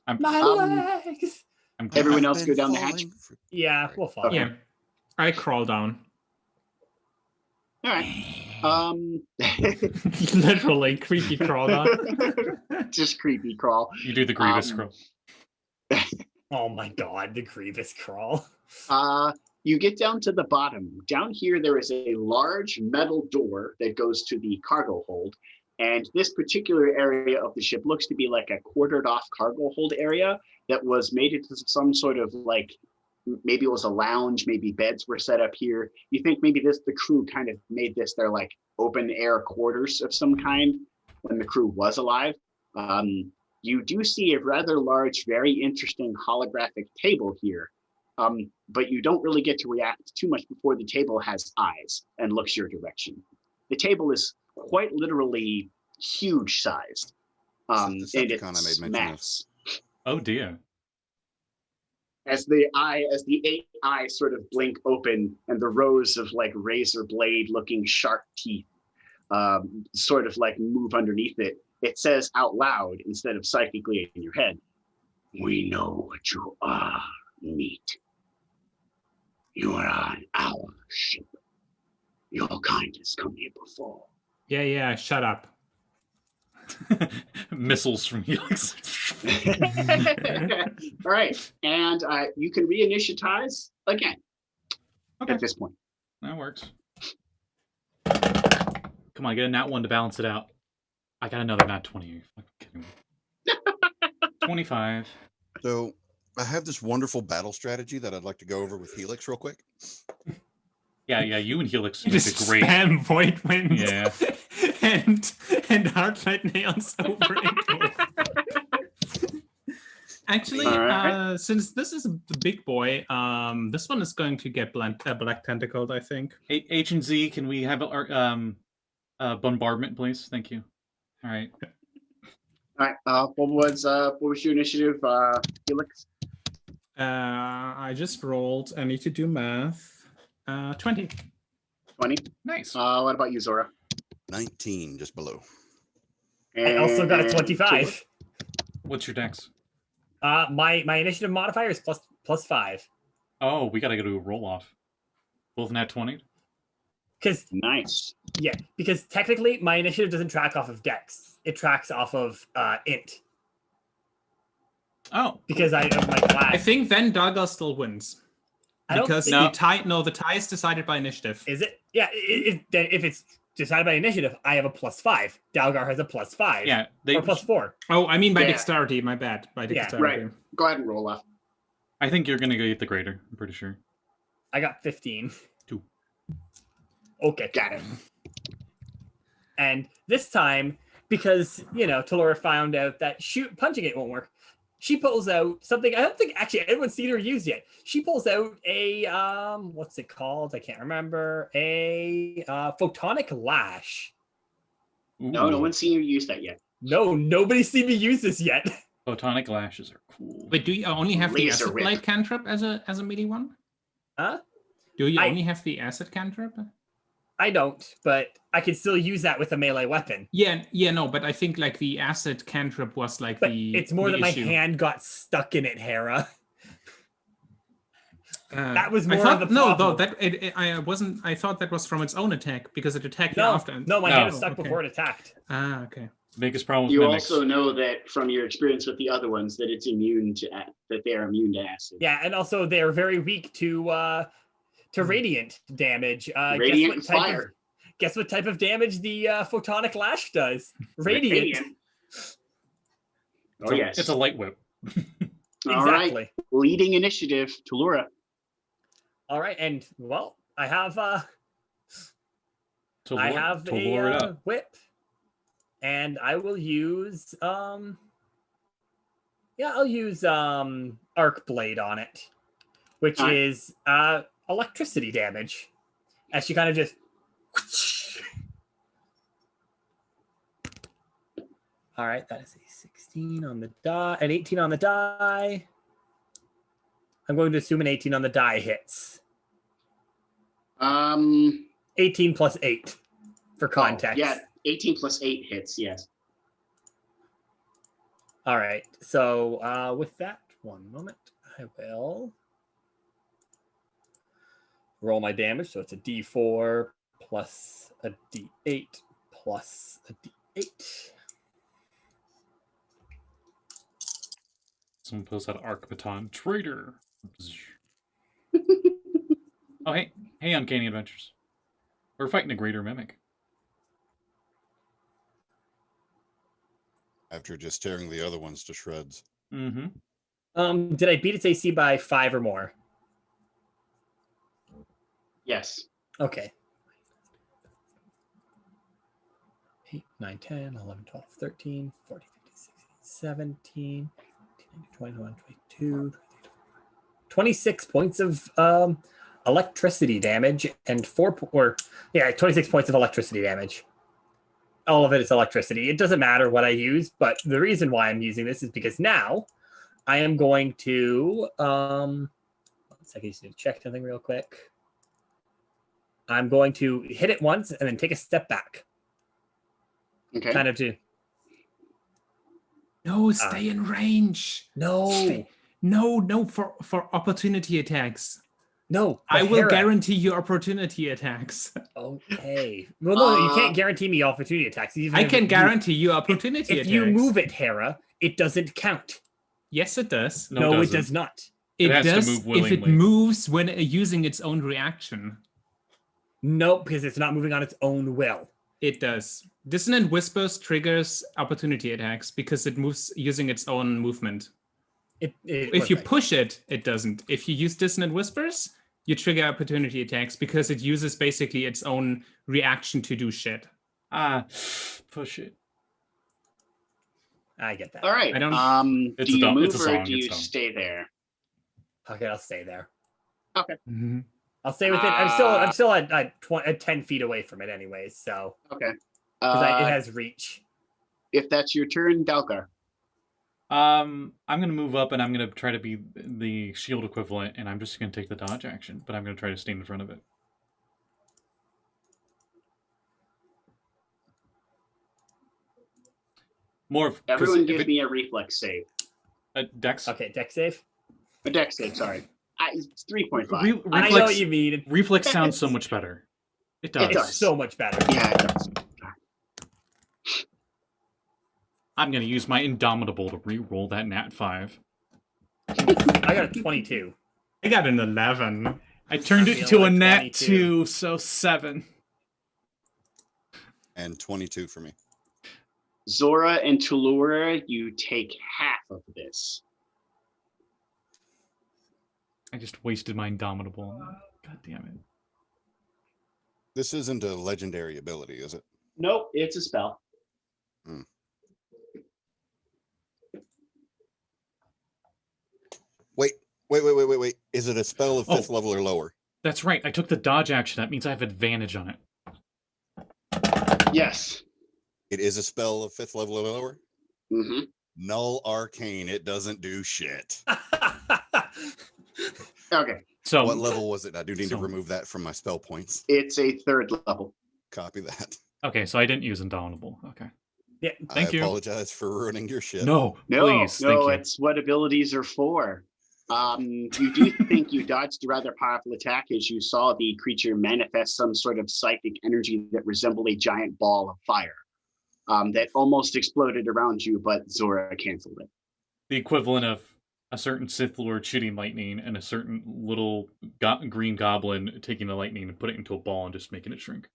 S5: My legs.
S2: Everyone else go down the hatch.
S5: Yeah, we'll fall.
S4: Yeah, I crawl down.
S2: All right.
S4: Literally creepy crawl down.
S2: Just creepy crawl.
S1: You do the Grievous crawl.
S5: Oh my god, the Grievous crawl.
S2: You get down to the bottom. Down here, there is a large metal door that goes to the cargo hold. And this particular area of the ship looks to be like a quartered off cargo hold area that was made into some sort of like, maybe it was a lounge, maybe beds were set up here. You think maybe the crew kind of made this their like open air quarters of some kind when the crew was alive. You do see a rather large, very interesting holographic table here. But you don't really get to react too much before the table has eyes and looks your direction. The table is quite literally huge sized. And it's mass.
S1: Oh dear.
S2: As the 8 eyes sort of blink open and the rows of like razor blade looking sharp teeth sort of like move underneath it, it says out loud instead of psychically in your head, "We know what you are, meat. You are on our ship. Your kind has come here before."
S4: Yeah, shut up.
S1: Missiles from Helix.
S2: All right, and you can reinitiatize again
S1: Okay,
S2: at this point.
S1: that works. Come on, get a nat 1 to balance it out. I got another nat 20. You're fucking kidding me. 25.
S3: So I have this wonderful battle strategy that I'd like to go over with Helix real quick.
S1: Yeah, you and Helix
S4: You
S1: make
S4: just
S1: a great.
S4: spam void winds.
S1: Yeah.
S4: and Heartlight Neons over and over. Actually,
S2: All right.
S4: since this is the big boy, this one is going to get black tentacled, I think.
S1: H and Z, can we have bombardment, please? Thank you. All right.
S2: All right. What was your initiative, Helix?
S4: I just rolled. I need to do math. 20.
S2: 20.
S1: Nice.
S2: What about you, Zora?
S3: 19, just below.
S5: I also got a
S2: And
S5: 25.
S1: What's your dex?
S5: My initiative modifier is plus 5.
S1: Oh, we gotta go to a roll off. Both nat 20.
S2: Nice.
S5: Because technically my initiative doesn't track off of dex. It tracks off of int.
S1: Oh,
S5: Because I of my class.
S4: I think then Daga still wins.
S5: I don't
S4: Because
S5: think-
S4: the tie is decided by initiative.
S5: Is it? Yeah. Then if it's decided by initiative, I have a plus 5. Dalgar has a plus 5.
S1: yeah.
S5: Or plus 4.
S4: Oh, I mean by
S2: Yeah.
S4: dexterity. My bad. By
S5: Yeah,
S4: dexterity.
S2: Right. Go ahead and roll off.
S1: I think you're gonna go get the greater. I'm pretty sure.
S5: I got 15.
S1: 2.
S5: Okay.
S2: Got it.
S5: And this time, because Talurra found out that punching it won't work, she pulls out something I don't think actually anyone's seen her use yet. She pulls out a what's it called? I can't remember. A photonic lash.
S2: No
S1: Ooh.
S2: one's seen you use that yet.
S5: No, nobody's seen me use this yet.
S1: Photonic lashes are cool.
S4: Wait, do you only have the
S2: Laser
S4: acid
S2: whip.
S4: blade cantrip as a melee one?
S5: Huh?
S4: Do you
S5: I-
S4: only have the acid cantrip?
S5: I don't, but I can still use that with a melee weapon.
S4: Yeah, no, but I think like the acid cantrip was like
S5: But
S4: the.
S5: it's more
S4: the
S5: that my
S4: issue.
S5: hand got stuck in it, Hera. That was
S4: I
S5: more
S4: thought,
S5: of the
S4: no,
S5: problem.
S4: though I wasn't. I thought that was from its own attack because it attacked you
S5: No,
S4: after.
S5: no, my
S1: No.
S5: hand was stuck
S4: Okay.
S5: before it attacked.
S4: Ah, okay.
S1: Biggest problem with
S2: You
S1: mimics.
S2: also know that from your experience with the other ones that it's immune to that they are immune to acid.
S5: Yeah, and also they're very weak to radiant damage.
S2: Radiant and fire.
S5: Guess what type of damage the photonic lash does? Radiant.
S2: Oh yes.
S1: It's a light whip.
S2: All right.
S5: Exactly.
S2: Leading initiative, Talurra.
S5: All right, and well, I have
S1: To
S5: a
S1: lure it up.
S5: whip, and I will use I'll use arc blade on it, which
S2: Alright.
S5: is electricity damage, as she kind of just. All right, that is a 16 on the die, an 18 on the die. I'm going to assume an 18 on the die hits. 18 plus 8 for context.
S2: Yeah, 18 plus 8 hits, yes.
S5: All right. So with that, one moment, I will roll my damage. So it's a D4 plus a D8 plus a D8.
S1: Someone posts out arc baton traitor. Oh hey, Uncanny Adventures. We're fighting a greater mimic.
S3: After just tearing the other ones to shreds.
S1: Mm-hmm.
S5: Did I beat its AC by 5 or more?
S2: Yes.
S5: Okay. 8, 9, 10, 11, 12, 13, 14, 15, 16, 17, 18, 20, 21, 22, 26 points of electricity damage and 26 points of electricity damage. All of it is electricity. It doesn't matter what I use, but the reason why I'm using this is because now I am going to one second, I just need to check something real quick. I'm going to hit it once and then take a step back.
S2: Okay.
S5: Kind of to
S4: No, stay in range.
S5: no.
S4: Stay- No, for opportunity attacks.
S5: No,
S4: I
S5: but
S4: will
S5: Hera.
S4: guarantee you opportunity attacks.
S5: Okay. Well, no, you can't guarantee me opportunity attacks. Even
S4: I
S5: if
S4: can
S5: you-
S4: guarantee you opportunity
S5: If
S4: attacks.
S5: you move it, Hera, it doesn't count.
S4: Yes, it does.
S1: No,
S5: No,
S1: it
S5: it does
S1: doesn't.
S5: not.
S1: It
S4: It
S1: has to
S4: does
S1: move
S4: if it
S1: willingly.
S4: moves when using its own reaction.
S5: Nope, because it's not moving on its own will.
S4: It does. Dissonant Whispers triggers opportunity attacks because it moves using its own movement. If you push it, it doesn't. If you use Dissonant Whispers, you trigger opportunity attacks because it uses basically its own reaction to do shit.
S1: Push it.
S5: I get that.
S2: All right.
S4: I don't-
S1: It's
S2: Do
S1: a
S2: you
S1: dumb-
S2: move
S1: it's a
S2: or
S1: song,
S2: do
S1: it's
S2: you
S1: dumb.
S2: stay there?
S5: Okay, I'll stay there.
S4: Mm-hmm.
S5: I'll stay within. I'm still at 10 feet away from it, anyways. So
S2: Okay.
S5: because it has reach.
S2: If that's your turn, Dalgar.
S1: I'm gonna move up and I'm gonna try to be the shield equivalent, and I'm just gonna take the dodge action, but I'm gonna try to stay in front of it. More of 'cause
S2: Everyone
S1: if
S2: give
S1: it-
S2: me a reflex save.
S1: a dex.
S5: Okay, deck save.
S2: A dex save, sorry. It's 3.5.
S1: Re-
S5: I know
S1: reflex,
S5: what you mean.
S1: reflex sounds so much better. It does.
S2: It does.
S5: It's so much better.
S2: Yeah, it does.
S1: I'm gonna use my Indomitable to re-roll that nat 5.
S5: I got a 22.
S4: I got an 11.
S1: I turned
S5: I'm
S1: it
S5: feeling
S1: to a
S5: like
S1: nat
S5: 22.
S1: 2, so 7.
S3: And 22 for me.
S2: Zora and Talurra, you take half of this.
S1: I just wasted my Indomitable. God damn it.
S3: This isn't a legendary ability, is it?
S2: Nope, it's a spell.
S3: Wait. Is it a spell of
S1: Oh.
S3: 5th level or lower?
S1: That's right. I took the dodge action. That means I have advantage on it.
S2: Yes.
S3: It is a spell of 5th level or lower?
S2: Mm-hmm.
S3: Null arcane. It doesn't do shit.
S2: Okay.
S1: So
S3: What level was it? I do need to
S1: So-
S3: remove that from my spell points.
S2: It's a 3rd level.
S3: Copy that.
S1: okay, so I didn't use Indomitable. Okay.
S5: Yeah.
S1: Thank
S3: I
S1: you.
S3: apologize for ruining your shit.
S1: No,
S2: No,
S1: please. Thank
S2: no,
S1: you.
S2: it's what abilities are for. You do think you dodged a rather powerful attack as you saw the creature manifest some sort of psychic energy that resembled a giant ball of fire that almost exploded around you, but Zora canceled it.
S1: The equivalent of a certain Sith Lord shooting lightning and a certain little green goblin taking the lightning and putting it into a ball and just making it shrink.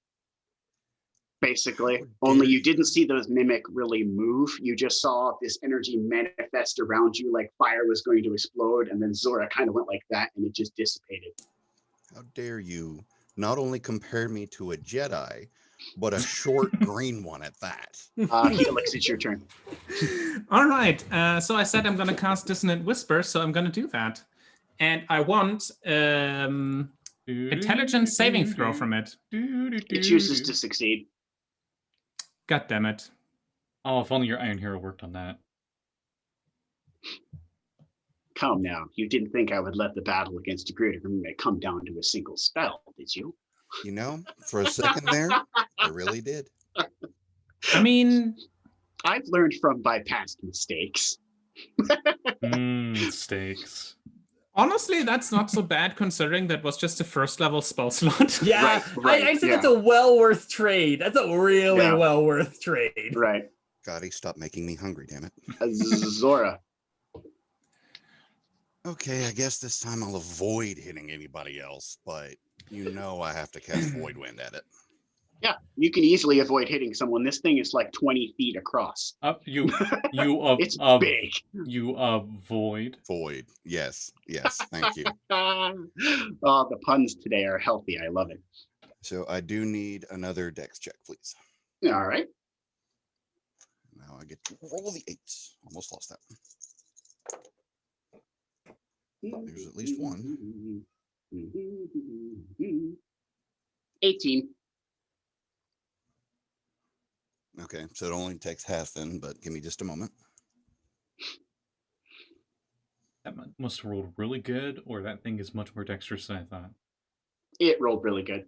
S2: Basically,
S3: How
S2: only
S3: dare
S2: you
S3: you.
S2: didn't see those mimic really move. You just saw this energy manifest around you like fire was going to explode, and then Zora kind of went like that, and it just dissipated.
S3: How dare you not only compare me to a Jedi, but a short green one at that?
S2: Helix, it's your turn.
S4: All right. So I said I'm going to cast Dissonant Whisper, so I'm going to do that. And I want intelligence saving throw from it.
S2: It chooses to succeed.
S4: God damn it.
S1: Oh, if only your Iron Hero worked on that.
S2: Come now, you didn't think I would let the battle against a greater mimic come down to a single spell, did you?
S3: You know, for a second there, I really did.
S4: I mean,
S2: I've learned from my past mistakes.
S1: Mistakes.
S4: honestly, that's not so bad considering that was just a first level spell slot.
S5: Yeah,
S2: Right,
S5: I said
S2: yeah.
S5: that's a well worth trade. That's a really
S2: Yeah.
S5: well worth trade.
S2: Right.
S3: Scotty, stop making me hungry, damn it.
S2: Zora.
S3: Okay, I guess this time I'll avoid hitting anybody else, but you know I have to cast Void Wind at it.
S2: Yeah, you can easily avoid hitting someone. This thing is like 20 feet across.
S1: You
S2: It's big.
S1: You avoid.
S3: Void. Yes, thank you.
S2: Oh, the puns today are healthy. I love it.
S3: So I do need another dex check, please.
S2: All right.
S3: Now I get to roll the 8s. Almost lost that one. There's at least one.
S2: 18.
S3: Okay, so it only takes half then, but give me just a moment.
S1: That must have rolled really good, or that thing is much more dexterous than I thought.
S2: It rolled really good.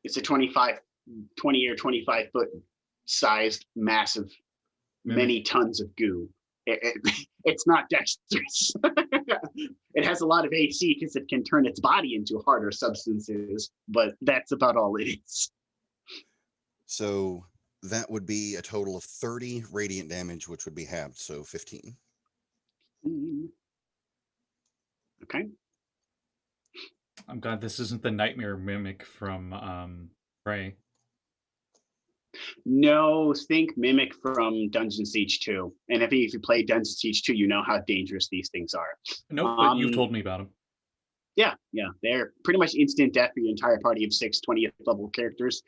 S2: It's a 20 or 25 foot sized, massive,
S1: Mimic.
S2: many tons of goo. it's not dexterous. It has a lot of AC because it can turn its body into harder substances, but that's about all it is.
S3: So that would be a total of 30 radiant damage, which would be halved, so 15.
S2: Okay.
S1: I'm glad this isn't the nightmare mimic from Prey.
S2: No, think Mimic from Dungeon Siege 2. And if you play Dungeon Siege 2, you know how dangerous these things are.
S1: Nope, but you told me about them.
S2: Yeah. They're pretty much instant death for your entire party of 6 20th level characters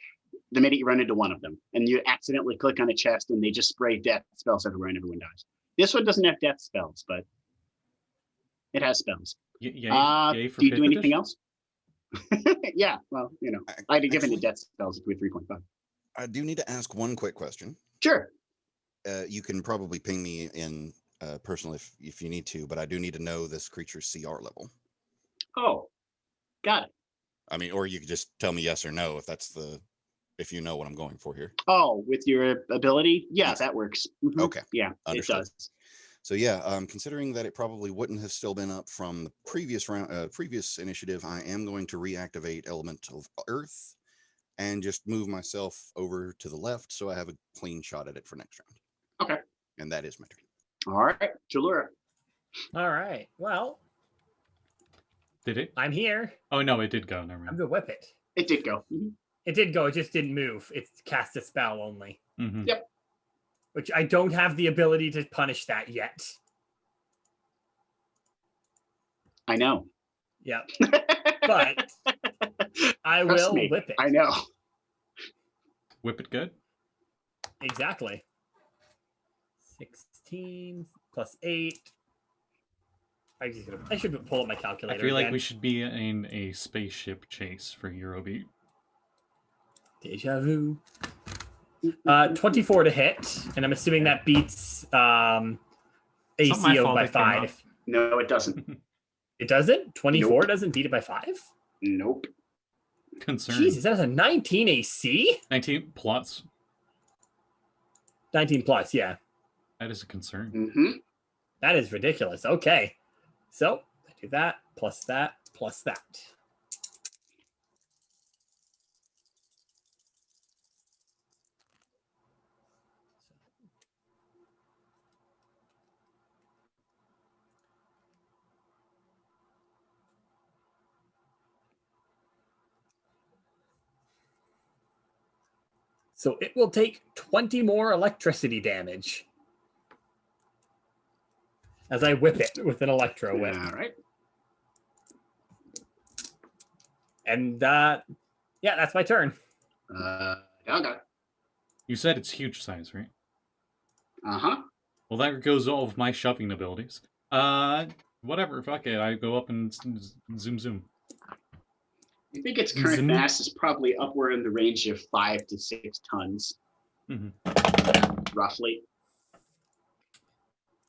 S2: the minute you run into one of them. And you accidentally click on a chest and they just spray death spells everywhere and everyone dies. This one doesn't have death spells, but it has spells.
S1: Yay for
S2: do you do
S1: 5th
S2: anything
S1: edition?
S2: else? Yeah, well, I'd have given it death spells with 3.5.
S3: I do need to ask one quick question.
S2: Sure.
S3: You can probably ping me in personal if you need to, but I do need to know this creature's CR level.
S2: Oh, got it.
S3: I mean, or you could just tell me yes or no if you know what I'm going for here.
S2: Oh, with your ability? Yeah, that works. Mhm.
S3: Okay.
S2: Yeah,
S3: Understood.
S2: it does.
S3: So yeah, considering that it probably wouldn't have still been up from the previous round, previous initiative, I am going to reactivate Element of Earth and just move myself over to the left so I have a clean shot at it for next round.
S2: Okay.
S3: And that is my turn.
S2: All right, Talurra.
S5: All right. Well,
S1: Did it?
S5: I'm here.
S1: Oh no, it did go. Never
S5: I'm
S1: mind.
S5: gonna whip it.
S2: It did go. Mhm.
S5: It did go. It just didn't move. It cast a spell only,
S1: Mm-hmm.
S2: Yep.
S5: which I don't have the ability to punish that yet.
S2: I know.
S5: Yep. But I
S2: Trust
S5: will
S2: me,
S5: whip it.
S2: I know.
S1: Whip it good.
S5: Exactly. 16 plus 8. I should pull up my
S1: I
S5: calculator.
S1: feel like
S5: again.
S1: we should be in a spaceship chase for Eurobeat.
S5: Deja vu. 24 to hit, and I'm assuming that beats
S1: not my
S5: ACO
S1: fault
S5: by
S1: it came up.
S5: 5.
S2: No, it doesn't.
S5: It doesn't? 24
S2: Nope.
S5: doesn't beat it by 5?
S2: Nope.
S1: Concern.
S5: Jesus, that's a 19 AC?
S1: 19 plus.
S5: 19 plus, yeah.
S1: That is a concern.
S2: Mm-hmm.
S5: That is ridiculous. Okay. So I do that, plus that, plus that. So it will take 20 more electricity damage as I whip it with an electro whip.
S2: All right.
S5: And yeah, that's my turn.
S2: Okay.
S1: You said it's huge size, right?
S2: Uh-huh.
S1: Well, that goes all of my shoving abilities. Whatever. Fuck it. I go up and zoom.
S2: I think its current
S1: Zoom.
S2: mass is probably upward in the range of 5 to 6 tons, roughly.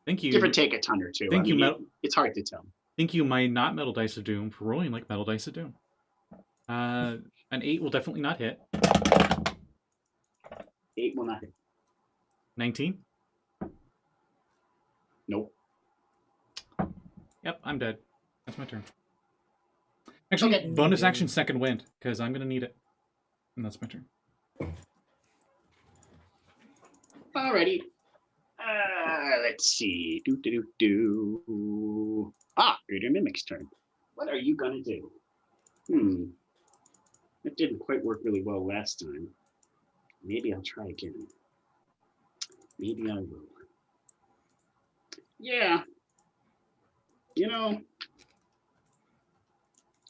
S1: Thank you.
S2: Give or take a ton or two.
S1: Thank you,
S2: it's hard to tell.
S1: Thank you, my not Metal Dice of Doom, for rolling like Metal Dice of Doom. An 8 will definitely not hit.
S2: 8 will not hit.
S1: 19?
S2: Nope.
S1: Yep, I'm dead. That's my turn. Actually,
S2: Okay.
S1: bonus action second wind, because I'm going to need it. And that's my turn.
S2: Alrighty. Let's see. Greater Mimic's turn. What are you gonna do? That didn't quite work really well last time. Maybe I'll try again. Maybe I will. Yeah.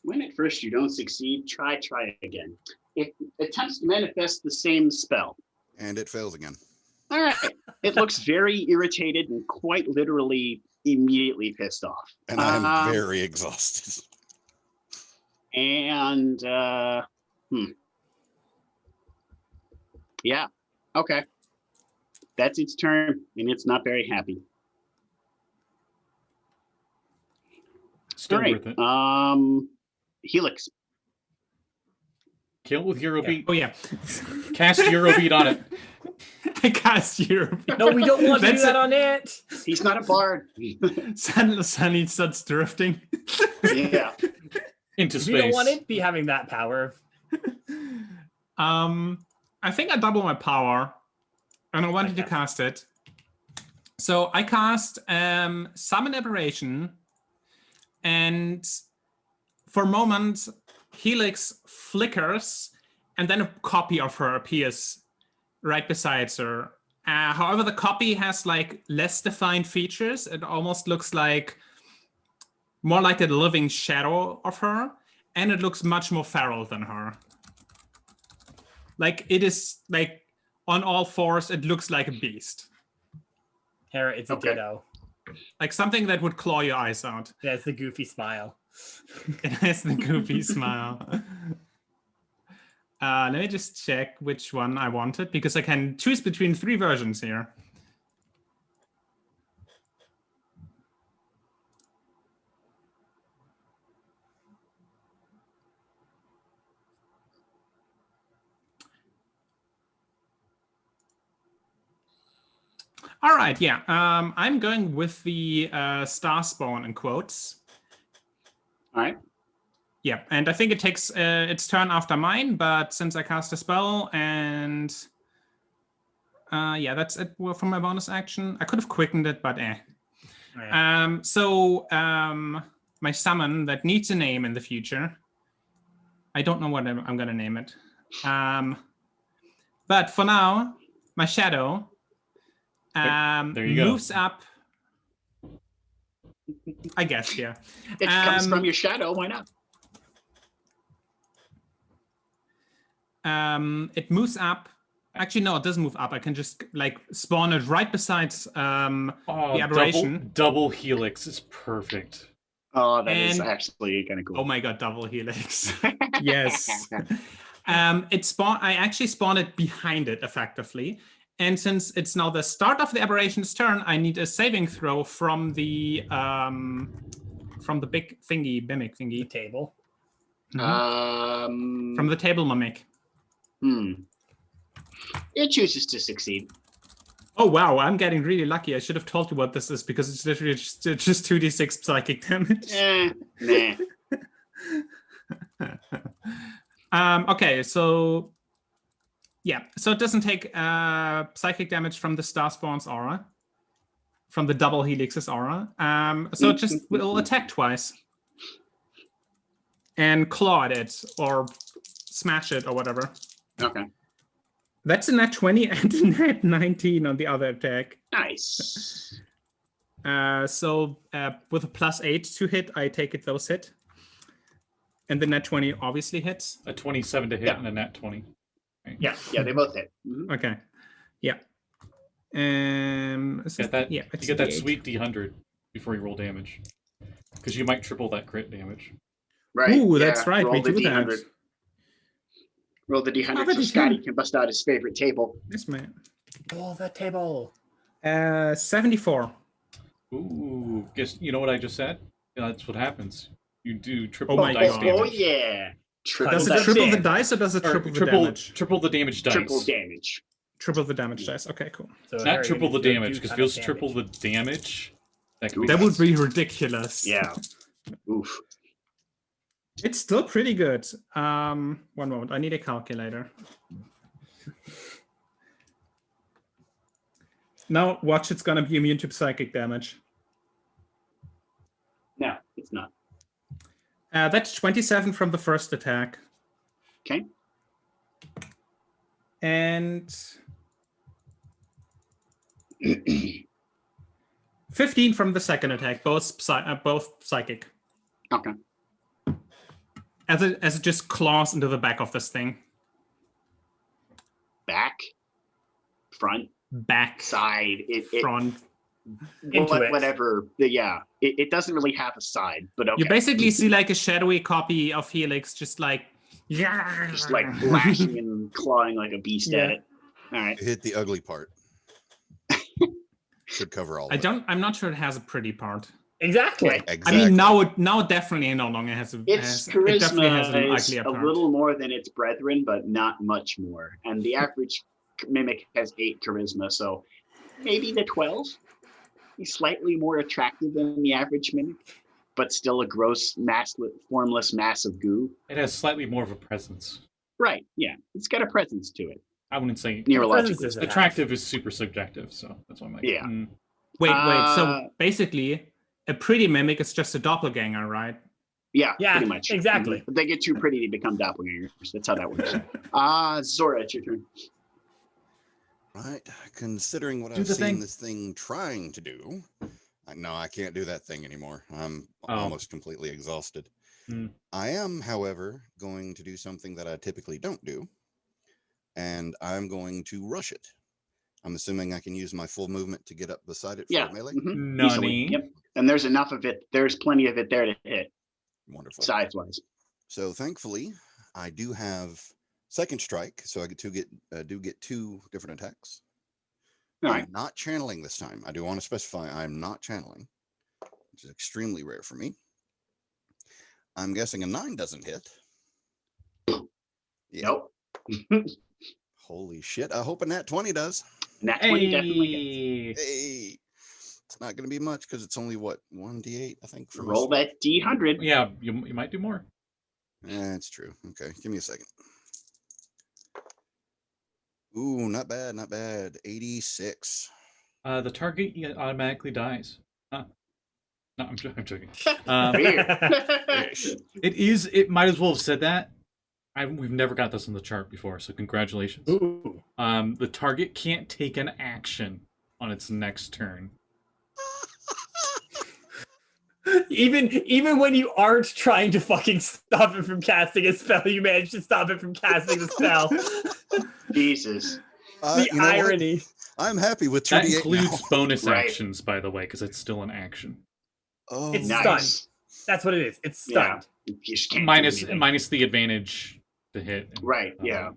S2: When at first you don't succeed, try again. It attempts to manifest the same spell.
S3: And it fails again.
S2: All right. It looks very irritated and quite literally immediately pissed off.
S3: And I am very exhausted.
S2: And yeah. Okay. That's its turn, and it's not very happy.
S1: Still
S2: All right.
S1: worth it.
S2: Helix.
S1: Kill with Eurobeat.
S4: Oh, yeah.
S1: Cast Eurobeat on it.
S4: I cast European.
S5: No, we don't want to do
S4: That's
S5: that
S4: it.
S5: on it.
S2: He's not a bard.
S4: Suddenly starts drifting.
S2: Yeah.
S1: Into
S5: We don't
S1: space.
S5: want it be having that power.
S4: I think I double my power, and I wanted to cast it. So I cast Summon Aberration, and for a moment, Helix flickers, and then a copy of her appears right beside her. However, the copy has like less defined features. It almost looks like more like a living shadow of her, and it looks much more feral than her. Like it is like on all fours, it looks like a beast.
S5: Hera, it's a ditto.
S4: Like something that would claw your eyes out.
S5: Yeah, it's the goofy smile.
S4: It has the goofy smile. Let me just check which one I wanted, because I can choose between 3 versions here. All right, yeah. I'm going with the star spawn in quotes.
S2: All right.
S4: Yeah, and I think it takes its turn after mine, but since I cast a spell and yeah, that's it for my bonus action. I could have quickened it, but eh.
S5: Yeah.
S4: So my summon that needs a name in the future. I don't know what I'm gonna name it. But for now, my shadow
S1: There you go.
S4: moves up. I guess, yeah.
S2: It comes from your shadow. Why not?
S4: It moves up. Actually, no, it doesn't move up. I can just like spawn it right beside the aberration.
S1: Double helix is perfect.
S2: Oh, that is
S4: And-
S2: actually kind of cool.
S4: Oh my god, double helix. Yes. I actually spawned it behind it effectively. And since it's now the start of the aberration's turn, I need a saving throw from the big thingy, mimic
S5: The
S4: thingy.
S5: table.
S4: From the table mimic.
S2: It chooses to succeed.
S4: Oh wow, I'm getting really lucky. I should have told you what this is, because it's literally just 2d6 psychic damage.
S2: Nah.
S4: Okay, so yeah, so it doesn't take psychic damage from the star spawn's aura, from the double helix's aura. So it just will attack twice and claw at it or smash it or whatever.
S2: Okay.
S4: That's a nat 20 and a nat 19 on the other attack.
S2: Nice.
S4: So with a +8 to hit, I take it those hit. And the nat 20 obviously hits.
S1: A 27 to hit
S2: Yeah.
S1: and a nat 20. Right.
S2: Yeah, they both hit. Mhm.
S4: Okay. Yeah.
S1: Get that,
S4: yeah,
S1: you get that
S4: D8.
S1: sweet D100 before you roll damage. Because you might triple that crit damage.
S2: Right.
S4: Ooh,
S2: yeah,
S4: that's right.
S2: Roll
S4: We
S2: the
S4: do
S2: D100.
S4: that.
S2: Roll the D100
S4: Oh, that
S2: so
S4: is
S2: Scotty
S4: good.
S2: can bust out his favorite table.
S4: Yes, man.
S5: Oh, the table.
S4: 74.
S1: Ooh, guess you know what I just said? Yeah, that's what happens. You do triple
S4: Oh my
S1: dice
S4: God.
S1: damage.
S2: Oh, yeah. Triple
S4: Does it
S5: That's
S4: triple the
S5: it.
S4: dice or does it
S1: Or
S4: triple the damage?
S1: triple the damage dice.
S2: Triple damage.
S4: Triple the damage dice. Okay, cool.
S5: So
S1: Not
S5: Hera,
S1: triple
S5: you
S1: the
S5: do
S1: damage, because if
S5: ton
S1: it
S5: of
S1: was triple the damage, that could be
S4: That would
S1: nice.
S4: be ridiculous.
S2: Yeah. Oof.
S4: It's still pretty good. One moment. I need a calculator. Now, watch, it's gonna be immune to psychic damage.
S2: No, it's not.
S4: That's 27 from the first attack.
S2: Okay.
S4: And 15 from the second attack, both psychic.
S2: Okay.
S4: As it just claws into the back of this thing.
S2: Back, front,
S4: Back,
S2: side,
S4: front.
S5: Into it.
S2: whatever. Yeah, it doesn't really have a side, but okay.
S4: You basically see like a shadowy copy of Helix, just like
S2: just like lashing and clawing like a beast at it. All right.
S3: Hit the ugly part. Should cover all of it.
S4: I'm not sure it has a pretty part.
S5: Exactly.
S2: Right.
S3: Exactly.
S4: I mean, now it definitely no longer has a.
S2: Its
S4: it definitely has an
S2: charisma is
S4: uglier
S2: a
S4: part.
S2: little more than its brethren, but not much more. And the average mimic has 8 charisma, so maybe the 12. He's slightly more attractive than the average mimic, but still a gross, formless mass of goo.
S1: It has slightly more of a presence.
S2: Right, yeah. It's got a presence to it.
S1: I wouldn't say
S2: Neurologically.
S5: is
S1: attractive is super subjective, so that's why I'm like,
S2: Yeah.
S4: Wait. So basically, a pretty mimic is just a doppelganger, right?
S2: Yeah,
S5: Yeah,
S2: pretty much.
S5: exactly.
S2: If they get too pretty, they become doppelgangers. That's how that works. Zora, it's your turn.
S3: Right. Considering what
S1: Do
S3: I've
S1: the
S3: seen
S1: thing.
S3: this thing trying to do, no, I can't do that thing anymore. I'm
S1: Oh.
S3: almost completely exhausted.
S1: Hmm.
S3: I am, however, going to do something that I typically don't do, and I'm going to rush it. I'm assuming I can use my full movement to get up beside it for
S2: Yeah.
S3: melee.
S2: Mhm. Easily.
S1: Nani.
S2: Yep. And there's enough of it. There's plenty of it there to hit,
S3: Wonderful.
S2: size-wise.
S3: So thankfully, I do have second strike, so I do get 2 different attacks.
S2: All
S3: I'm
S2: right.
S3: not channeling this time. I do want to specify I'm not channeling, which is extremely rare for me. I'm guessing a 9 doesn't hit. Yeah.
S2: Nope.
S3: Holy shit. I hope a nat 20 does.
S2: Nat 20 definitely hits.
S3: Hey. It's not going to be much because it's only, what, 1d8, I think? For
S2: Roll
S3: most-
S2: that D100.
S1: Yeah, you might do more.
S3: That's true. Okay, give me a second. Ooh, not bad, not bad. 86.
S1: The target automatically dies. Huh. No, I'm joking.
S2: Weird.
S1: It might as well have said that. We've never got this on the chart before, so congratulations.
S5: Ooh.
S1: The target can't take an action on its next turn.
S5: Even when you aren't trying to fucking stop it from casting a spell, you manage to stop it from casting the spell.
S2: Jesus.
S5: The
S3: You know what?
S5: irony.
S3: I'm happy with 2d8
S1: That
S3: now.
S1: includes bonus
S2: Right.
S1: actions, by the way, because it's still an action.
S3: Oh,
S5: It's
S2: Nice.
S5: That's what it is. It's
S2: Yeah.
S5: stunned.
S2: You just can't do
S1: Minus
S2: anything.
S1: the advantage to hit.
S2: Right, yeah.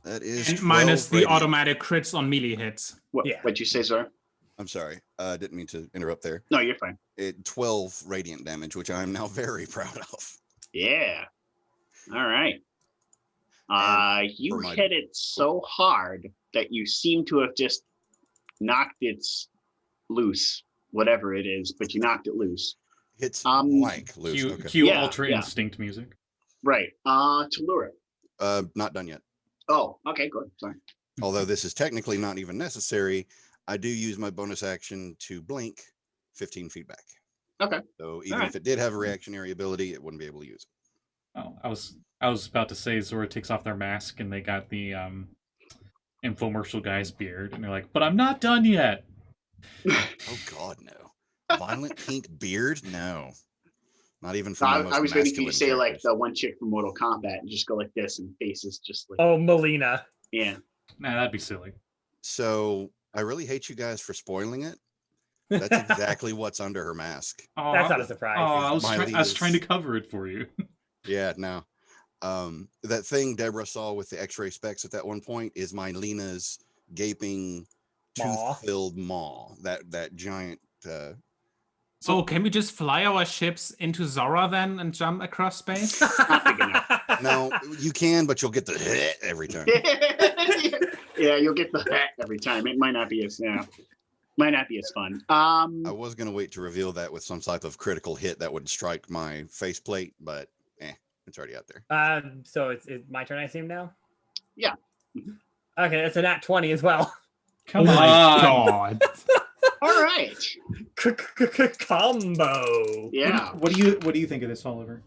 S3: that is
S4: And
S3: 12
S4: minus the
S3: radiant.
S4: automatic crits on melee hits.
S5: Yeah.
S2: What'd you say, Zora?
S3: I'm sorry. Didn't mean to interrupt there.
S2: No, you're fine.
S3: 12 radiant damage, which I am now very proud of.
S2: Yeah. All right. You
S3: for my-
S2: hit it so hard that you seem to have just knocked it loose, whatever it is, but you knocked it loose.
S3: Hits
S2: Um,
S3: loose. Okay.
S1: Cue
S2: Yeah,
S1: Ultra
S2: yeah.
S1: Instinct music.
S2: Right. Talurra.
S3: Not done yet.
S2: Oh, okay, good. Sorry.
S3: Although this is technically not even necessary, I do use my bonus action to blink 15 feet back.
S2: Okay.
S3: So even
S2: Alright.
S3: if it did have a reactionary ability, it wouldn't be able to use it.
S1: Oh, I was about to say Zora takes off their mask and they got the infomercial guy's beard, and they're like, "But I'm not done yet."
S3: Oh God, no! Violent pink beard? No, not even for
S2: So
S3: my
S2: I
S3: most
S2: was waiting for you to
S3: masculine
S2: say like
S3: characters.
S2: the one chick from Mortal Kombat and just go like this and faces just like
S5: Oh, Melina.
S2: yeah.
S1: Nah, that'd be silly.
S3: So I really hate you guys for spoiling it. That's exactly what's under her mask.
S1: Oh,
S5: That's not a surprise.
S1: Oh, I
S3: Miley
S1: was
S3: is-
S1: trying to cover it for you.
S3: Yeah, no. That thing Deborah saw with the X-ray specs at that one point is my Lena's gaping,
S5: Maw.
S3: tooth-filled maw. That giant.
S4: So can we just fly our ships into Zora then and jump across space?
S2: Not big enough.
S3: No, you can, but you'll get the hit every time.
S2: Yeah, you'll get the hat every time. It might not be as might not be as fun.
S3: I was gonna wait to reveal that with some type of critical hit that would strike my faceplate, but it's already out there.
S5: So it's my turn, I assume now.
S2: Yeah.
S5: Okay, that's a nat 20 as well.
S1: Come
S4: Oh
S1: on.
S4: my god.
S2: All right.
S5: Combo.
S2: Yeah.
S1: What do you think of this, Oliver?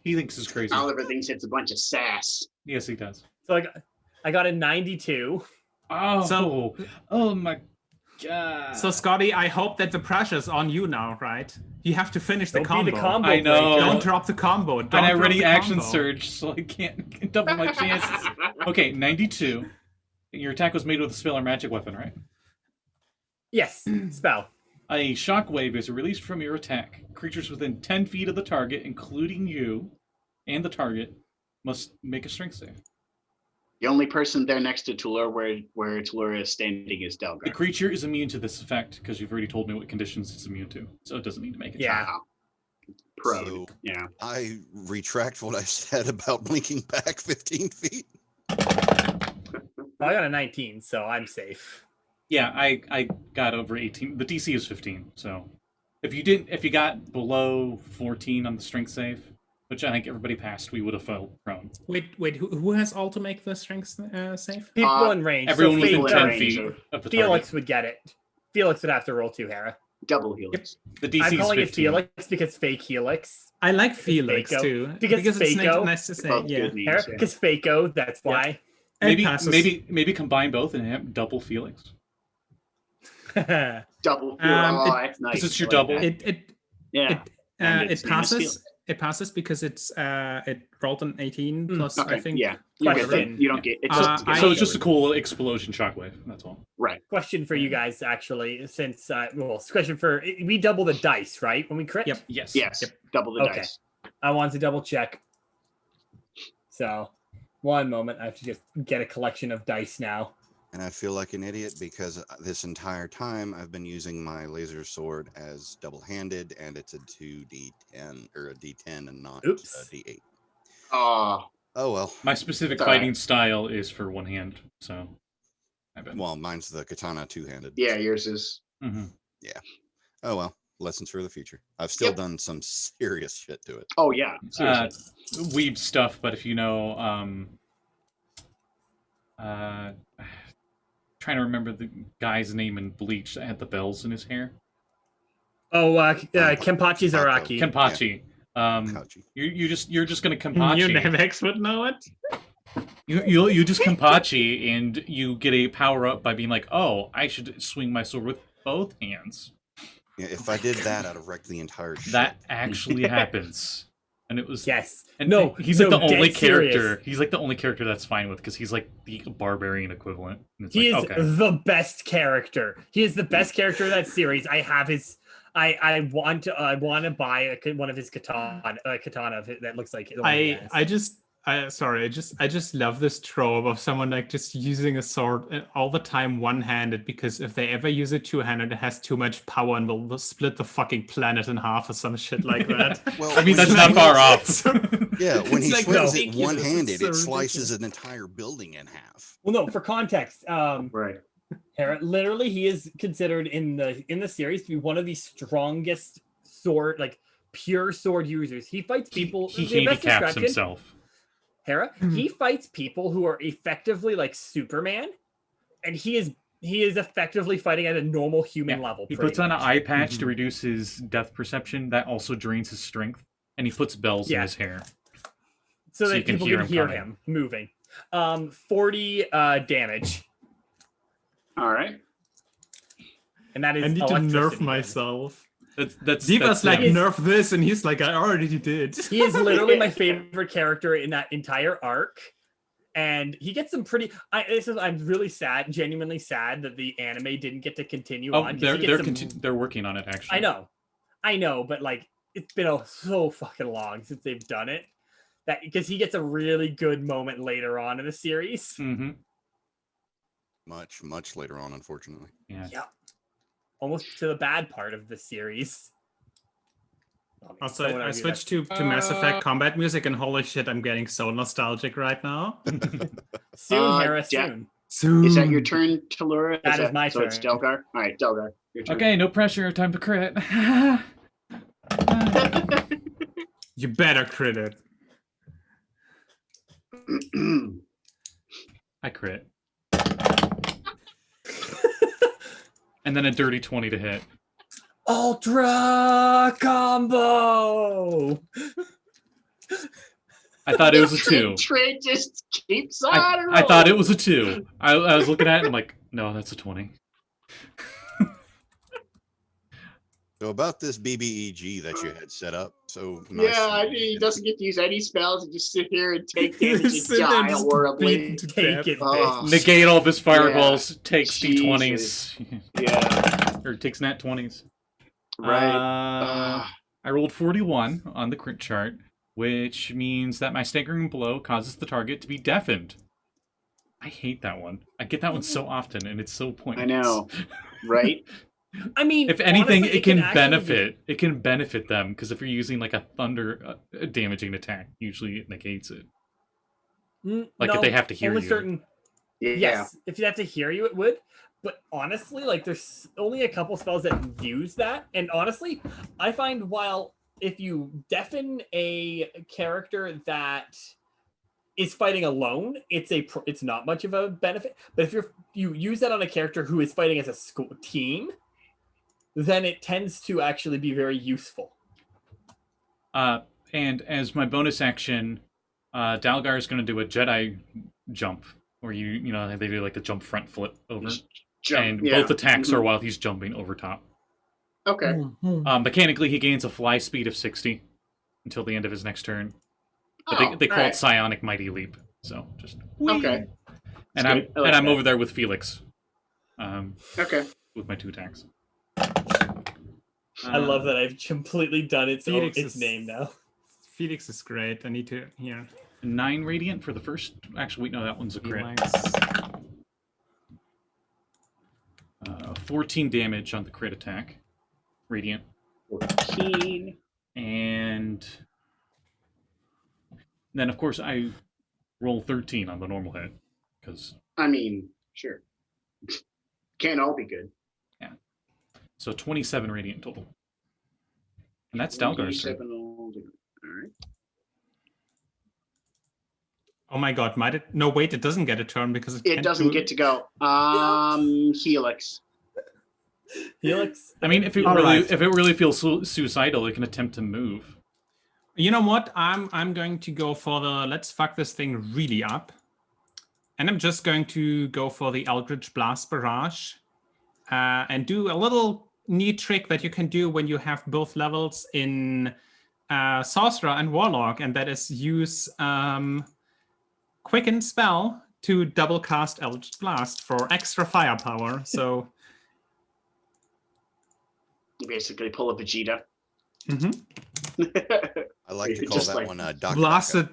S1: He thinks it's crazy.
S2: Oliver thinks it's a bunch of sass.
S1: Yes, he does.
S5: So I got a 92.
S1: Oh, oh my god.
S4: So Scotty, I hope that the pressure's on you now, right? You have to finish the
S5: Don't
S4: combo.
S5: be the combo
S1: I know.
S5: breaker.
S4: Don't drop the combo. Don't
S1: and I
S4: drop
S1: already
S4: the
S1: action
S4: combo.
S1: surge, so I can't double my chances. Okay, 92. Your attack was made with a spell or magic weapon, right?
S5: Yes, spell.
S1: A shockwave is released from your attack. Creatures within 10 feet of the target, including you and the target, must make a strength save.
S2: The only person there next to Talurra where Talurra is standing is
S1: The
S2: Delgar.
S1: creature is immune to this effect because you've already told me what conditions it's immune to, so it doesn't need to make it.
S5: Yeah.
S2: Wow. Pro.
S3: So-
S2: Yeah.
S3: I retract what I said about blinking back 15 feet.
S5: Well, I got a 19, so I'm safe.
S1: Yeah, I got over 18. The DC is 15, so if you got below 14 on the strength save, which I think everybody passed, we would have fell prone.
S4: Wait, who has all to make the strength save?
S5: People in range.
S1: Everyone
S5: so
S1: within
S2: Fake
S1: 10
S2: range
S1: feet
S2: or
S1: of the
S5: Felix
S1: target.
S5: would get it. Felix would have to roll 2, Hera.
S2: double Helix.
S1: The DC
S5: I'm
S1: is
S5: calling
S1: 15.
S5: it Felix because fake Helix.
S4: I like Felix
S5: Faco.
S4: too.
S5: Because
S4: it's
S5: Faco.
S4: nice to say.
S2: Both
S4: Yeah.
S2: good names,
S5: Hera,
S2: yeah.
S5: because Faco, that's why.
S4: It passes.
S1: Maybe combine both and have double Felix.
S2: Double. That's nice.
S1: Because it's your
S2: I like
S1: double.
S2: that.
S1: Yeah.
S2: And
S4: It
S2: its name is
S4: passes. It passes because it rolled an 18 plus.
S2: Okay,
S4: I think.
S2: yeah. You
S5: Question.
S2: don't get it.
S1: So it's just a cool explosion shockwave. That's all.
S2: Right.
S5: Question for you guys, actually, since question for we double the dice, right? When we crit.
S4: Yep.
S1: Yes.
S2: Yes.
S4: Yep.
S2: Double the
S5: Okay.
S2: dice.
S5: I want to double check. So, one moment, I have to just get a collection of dice now.
S3: And I feel like an idiot because this entire time I've been using my laser sword as double-handed, and it's a 2d10 or a d10 and not
S5: Oops.
S3: a d8.
S2: Oh,
S3: Oh well.
S1: My specific
S2: It's all right.
S1: fighting style is for one hand, so. I bet.
S3: Well, mine's the katana two-handed.
S2: yeah. Yours is.
S1: Mhm.
S3: Oh well. Lessons for the future. I've still
S2: Yep.
S3: done some serious shit to it.
S2: Oh yeah. Seriously.
S1: Weeb stuff, but if you know, trying to remember the guy's name in Bleach that had the bells in his hair.
S5: Oh, Kenpachi Zaraki.
S1: Kenpachi.
S3: Ouchie.
S1: You're just gonna
S4: You
S1: Kenpachi.
S4: Nevex would know it.
S1: You just Kenpachi and you get a power up by being like, oh, I should swing my sword with both hands.
S3: Yeah, if I did that, I'd have wrecked the entire shit.
S1: That actually happens, and it was
S5: Yes.
S1: And
S5: No,
S1: he's
S5: so
S1: like the only
S5: dead serious.
S1: character. He's like the only character that's fine with because he's like the barbarian equivalent. And it's
S5: He
S1: like,
S5: is
S1: okay.
S5: the best character. He is the best character of that series. I have his. I want to buy one of his katana that looks like. the one he has.
S4: I just love this trope of someone like just using a sword all the time one-handed, because if they ever use it two-handed, it has too much power and will split the fucking planet in half or some shit like that.
S3: Well,
S1: I mean,
S3: when
S1: that's
S3: he
S1: not far
S3: swings
S1: off.
S3: Yeah, when he
S4: It's like
S3: swings it
S4: ridiculous.
S3: one-handed,
S4: It's so
S3: it slices
S4: ridiculous.
S3: an entire building in half.
S5: Well, no, for context,
S2: Right.
S5: Hera, literally, he is considered in the series to be one of the strongest pure sword users. He fights people.
S1: He
S5: the best
S1: handicaps
S5: description,
S1: himself.
S5: Hera, he fights people who are effectively like Superman, and he is effectively fighting at a normal human level.
S1: He
S5: pretty
S1: puts on an
S5: much.
S1: eye patch to reduce his depth perception. That also drains his strength, and he puts bells in
S5: Yeah.
S1: his hair.
S5: so
S1: so
S5: that
S1: you can
S5: people
S1: hear
S5: can
S1: him
S5: hear
S1: coming.
S5: him moving. 40 damage,
S2: All right.
S5: and that is.
S4: I need to nerf
S5: electricity
S4: myself.
S1: That's
S4: Diva's like,
S5: He is-
S4: nerf this, and he's like, I already did.
S5: He is literally my favorite character in that entire arc. And he gets some pretty. I'm really sad, genuinely sad that the anime didn't get to continue
S1: Oh,
S5: on. 'cause
S1: they're
S5: he gets some-
S1: they're working on it actually.
S5: I know, but like it's been so fucking long since they've done it. That because he gets a really good moment later on in the series.
S1: Mm-hmm.
S3: Much later on, unfortunately.
S1: Yeah.
S5: Yeah, almost to the bad part of the series.
S4: Also,
S5: Someone
S4: I
S5: argue
S4: switched to Mass Effect combat music, and holy shit, I'm getting so nostalgic right now.
S5: that. Soon, Hera,
S2: Jack-
S5: soon.
S4: Soon.
S2: Is that your turn, Talurra?
S5: That is my
S2: so it's
S5: turn.
S2: Delgar. All right, Delgar. Your turn.
S1: Okay, no pressure. Time to crit.
S4: You better crit it.
S1: I crit. And then a dirty 20 to hit.
S5: Ultra combo.
S1: I thought it was a 2.
S2: Trade just keeps on.
S1: I thought it was a 2. I was looking at it and I'm like, no, that's a 20.
S3: So about this BBEG that you had set up, so
S2: Yeah, I mean, he doesn't get to use any spells and just sit here and take damage and
S4: Sit there
S2: die
S4: just
S2: horribly.
S4: beaten to
S5: Take
S4: death.
S5: it,
S2: Oh.
S5: bitch.
S1: Negate all of his fireballs, takes
S2: Jesus.
S1: D20s.
S2: Yeah,
S1: Or takes nat 20s.
S2: right.
S1: I rolled 41 on the crit chart, which means that my staggering blow causes the target to be deafened. I hate that one. I get that one so often, and it's so pointless.
S2: I know, right?
S5: I mean,
S1: If anything,
S5: honestly,
S1: it can
S5: actually
S1: benefit. It can benefit them because if you're using like a thunder damaging attack, usually it negates it.
S5: be-
S1: Like, if
S5: no,
S1: they have to hear
S5: only
S1: you.
S5: certain.
S2: Yeah.
S5: Yes, if you have to hear you, it would. But honestly, like there's only a couple spells that use that. And honestly, I find if you deafen a character that is fighting alone, it's not much of a benefit. But if you use that on a character who is fighting as a team, then it tends to actually be very useful.
S1: And as my bonus action, Dalgar is going to do a Jedi jump, where you know they do like the jump front flip over, and both attacks are while he's jumping over top.
S2: Okay.
S1: Mechanically, he gains a fly speed of 60 until the end of his next turn. But they call it Psionic Mighty Leap. So just
S2: okay.
S1: And I'm over there with Felix.
S2: Okay.
S1: With my 2 attacks.
S4: I
S5: love that I've completely done its name now.
S4: Felix is great. I need to
S1: 9 radiant for the first. Actually, wait, no, that one's a crit. 14 damage on the crit attack. Radiant.
S2: 14.
S1: And then, of course, I roll 13 on the normal hit. Because
S2: I mean, sure. Can't all be good.
S1: Yeah. So 27 radiant total. And that's Dalgar's turn.
S2: All right.
S4: Oh my god, no wait, it doesn't get a turn because
S2: it doesn't get to go. Helix.
S5: Helix.
S1: I mean, if it really feels suicidal, it can attempt to move.
S4: You know what? I'm going to go for the let's fuck this thing really up. And I'm just going to go for the Eldritch Blast Barrage. And do a little neat trick that you can do when you have both levels in Sorcerer and Warlock, and that is use Quicken Spell to double cast Eldritch Blast for extra firepower. So
S2: you basically pull a Vegeta.
S3: I like to call that one Doc.
S4: Blasted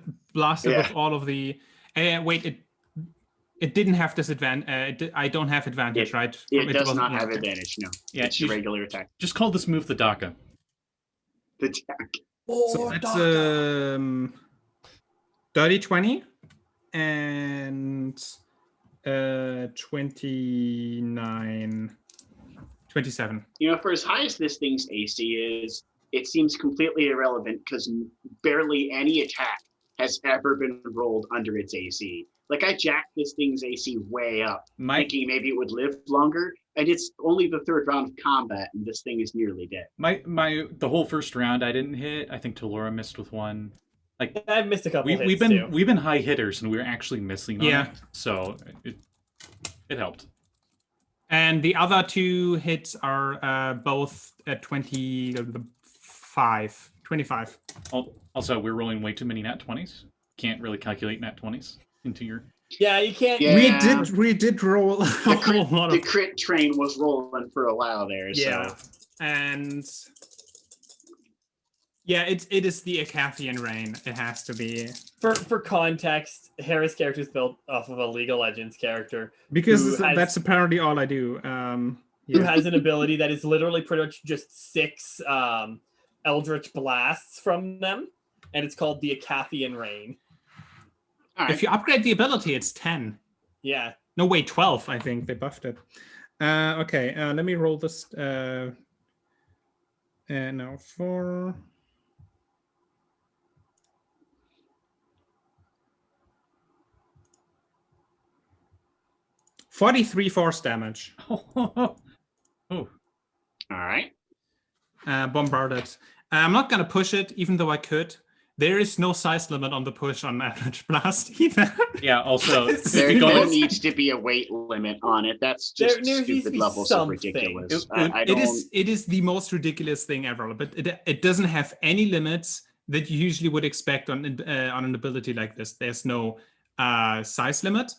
S4: with all of the. Wait, it didn't have disadvantage. I don't have advantage, right?
S2: It does not have advantage. No. Yeah, it's your regular attack.
S1: Just call this move the Daka.
S2: The attack.
S4: So that's 30-20 and 29. 27.
S2: You know, for as high as this thing's AC is, it seems completely irrelevant because barely any attack has ever been rolled under its AC. Like, I jacked this thing's AC way up, thinking maybe it would live longer, and it's only the 3rd round of combat, and this thing is nearly dead.
S1: The whole first round I didn't hit. I think Talurra missed with one. Like,
S5: I've missed a couple hits
S1: we've been high hitters, and we're actually missing on
S4: it,
S1: so it helped.
S4: And the other 2 hits are both at 25.
S1: Also, we're rolling way too many nat 20s. Can't really calculate nat 20s into your...
S5: Yeah, you can't...
S2: Yeah.
S4: We did roll a whole lot
S2: The crit train was rolling for a while there,
S4: yeah.
S2: So...
S4: And... Yeah, it is the Acathian Rain. It has to be.
S5: For context, Hera's character is built off of a League of Legends character.
S4: Because that's apparently all I do.
S5: Who has an ability that is literally pretty much just 6 Eldritch Blasts from them. And it's called the Acathian Rain.
S2: Right.
S4: If you upgrade the ability, it's 10.
S5: Yeah.
S4: No, wait, 12, I think. They buffed it. Okay, let me roll this. And now 4... 43 force damage.
S1: Oh.
S2: All right.
S4: Bombarded. I'm not going to push it, even though I could. There is no size limit on the push on Eldritch Blast either.
S1: Yeah, also...
S2: there needs to be a weight limit on it. That's just stupid levels of ridiculous.
S4: It is the most ridiculous thing ever, but it doesn't have any limits that you usually would expect on an ability like this. There's no size limit.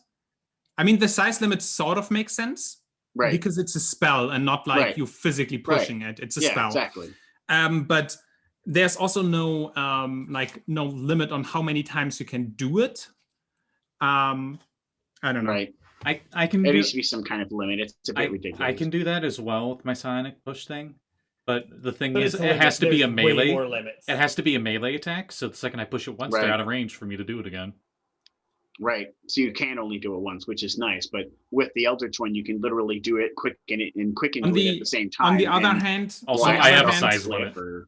S4: I mean, the size limit sort of makes sense,
S2: right?
S4: Because it's a spell and not like you're physically pushing it. It's a spell,
S2: exactly.
S4: But there's also no no limit on how many times you can do it. I don't know.
S2: Right.
S1: I can.
S2: There needs to be some kind of limit. It's a bit ridiculous.
S1: I can do that as well with my psionic push thing, but the thing is, it has to be a melee. It has to be a melee attack. So the second I push it once, they're out of range for me to do it again.
S2: Right. So you can only do it once, which is nice. But with the Eldritch one, you can literally do it quick and quick and do it at the same time.
S4: On the other hand,
S1: also
S2: blast
S1: I have a
S2: off
S1: size
S2: cliff
S1: limit.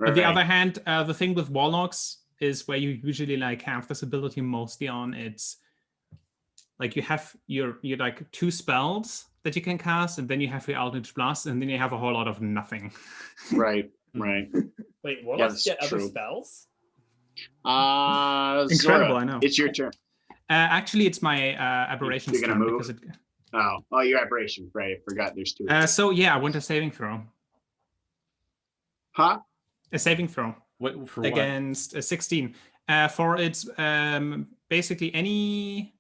S4: On the other hand, the thing with Warlocks is where you usually like have this ability mostly on. It's like you have your like 2 spells that you can cast, and then you have your Eldritch Blast, and then you have a whole lot of nothing.
S2: Right. Right.
S5: Wait, Warlocks get other
S2: true.
S5: spells?
S2: Incredible.
S4: Incredible, I know.
S2: It's your turn.
S4: Actually, it's my aberration
S2: You're gonna
S4: turn
S2: move?
S4: because it.
S2: Oh, your aberration. Right. I forgot there's 2.
S4: So yeah, I want a saving throw.
S2: Huh?
S4: A saving throw
S1: What for?
S4: against a 16. For its basically any.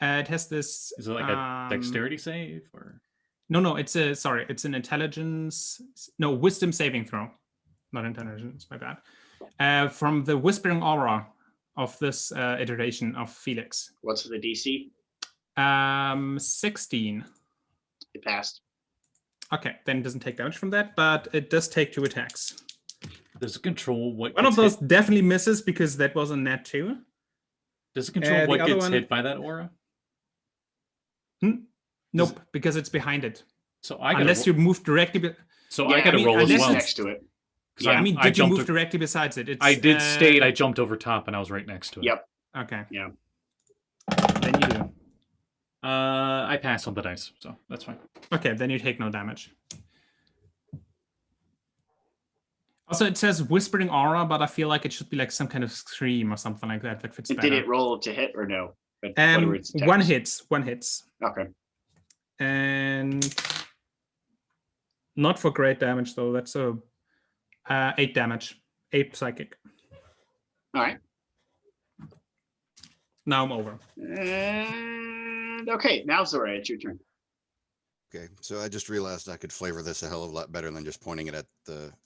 S4: It has this.
S1: Is it like a dexterity save or?
S4: No. It's an intelligence. No, wisdom saving throw, not intelligence. My bad. From the whispering aura of this iteration of Felix.
S2: What's the DC?
S4: 16.
S2: It passed.
S4: Okay, then it doesn't take damage from that, but it does take 2 attacks.
S1: Does it control what?
S4: One of those definitely misses because that was a nat 2.
S1: Does it control what
S4: the other
S1: gets
S4: one-
S1: hit by that aura?
S4: Nope, because it's behind it.
S1: So I
S4: Unless you move directly.
S1: I got to roll as
S4: unless
S1: well.
S2: Next to it.
S1: 'Cause
S2: Yeah,
S4: I mean,
S1: I
S4: did you
S1: jumped
S4: move directly besides it? It's,
S1: I did state I jumped over top and I was right next to it.
S2: Yep.
S4: Okay.
S2: Yeah.
S4: Then you do.
S1: I pass on the dice, so that's fine.
S4: Okay, then you take no damage. Also, it says whispering aura, but I feel like it should be like some kind of scream or something like that fits better.
S2: Did it roll to hit or no? What were its
S4: One
S2: attacks?
S4: hits.
S2: Okay.
S4: And not for great damage though. That's a 8 damage, 8 psychic.
S2: All right.
S4: Now I'm over.
S2: And okay, now Zora, it's your turn.
S3: Okay, so I just realized I could flavor this a hell of a lot better than just pointing it at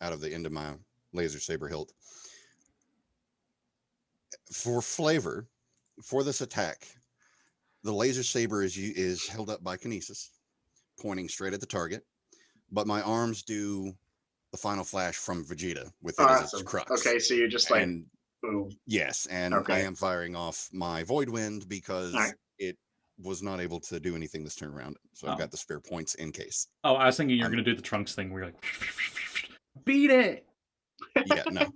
S3: out of the end of my laser saber hilt. For flavor, for this attack, the laser saber is held up by kinesis, pointing straight at the target, but my arms do the final flash from Vegeta with it as its crux.
S2: Okay, so you're just like,
S3: And
S2: boom.
S3: yes, and
S2: Okay.
S3: I am firing off my Void Wind because
S2: Alright.
S3: it was not able to do anything this turn around. So I've got the spare points in case.
S1: Oh, I was thinking you're going to do the Trunks thing where you're like, beat it.
S3: Yeah, no.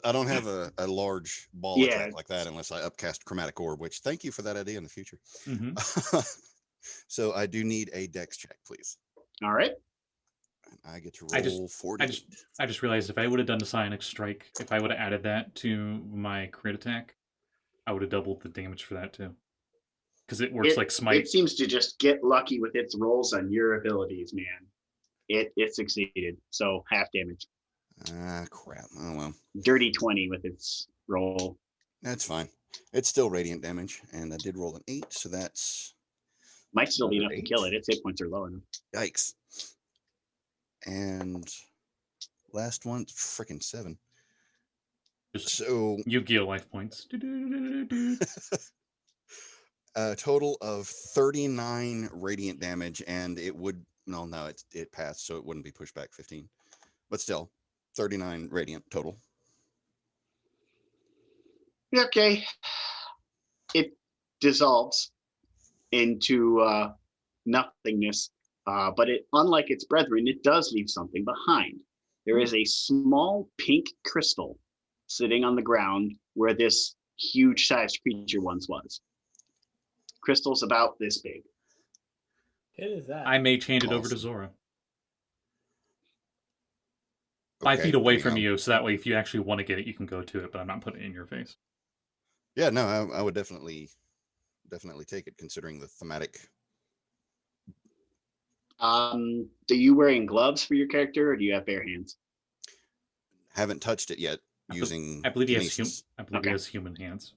S3: I don't have a large ball
S2: Yeah.
S3: attack like that unless I upcast Chromatic Orb, which thank you for that idea in the future.
S1: Mm-hmm.
S3: So I do need a dex check, please.
S2: All right.
S3: I get to
S1: I just-
S3: roll 40.
S1: I just realized if I would have done the Psionic Strike, if I would have added that to my crit attack, I would have doubled the damage for that too. Because it works like Smite.
S2: It seems to just get lucky with its rolls on your abilities, man. It succeeded. So half damage.
S3: Ah, crap. Oh, well.
S2: Dirty 20 with its roll.
S3: That's fine. It's still radiant damage, and I did roll an 8, so that's...
S2: Might still be enough
S3: Another
S2: to kill
S3: 8.
S2: it. Its hit points are low enough.
S3: Yikes. And last one, freaking 7.
S1: Just
S3: So
S1: Yu-Gi-Oh! Life points.
S3: a total of 39 radiant damage, and it would... No, it passed, so it wouldn't be pushed back 15. But still, 39 radiant total.
S2: Okay. It dissolves into nothingness, but unlike its brethren, it does leave something behind. There is a small pink crystal sitting on the ground where this huge-sized creature once was. Crystal's about this big.
S5: What is that?
S1: I may hand it over to
S3: Awesome.
S1: Zora. 5
S3: Okay,
S1: feet away
S3: hang
S1: from
S3: on.
S1: you, so that way if you actually want to get it, you can go to it, but I'm not putting it in your face.
S3: Yeah, no, I would definitely take it, considering the thematic.
S2: Are you wearing gloves for your character, or do you have bare hands?
S3: Haven't touched it yet
S1: I be-
S3: using
S1: I believe he has
S3: kinesis.
S2: Okay.
S1: he has human hands.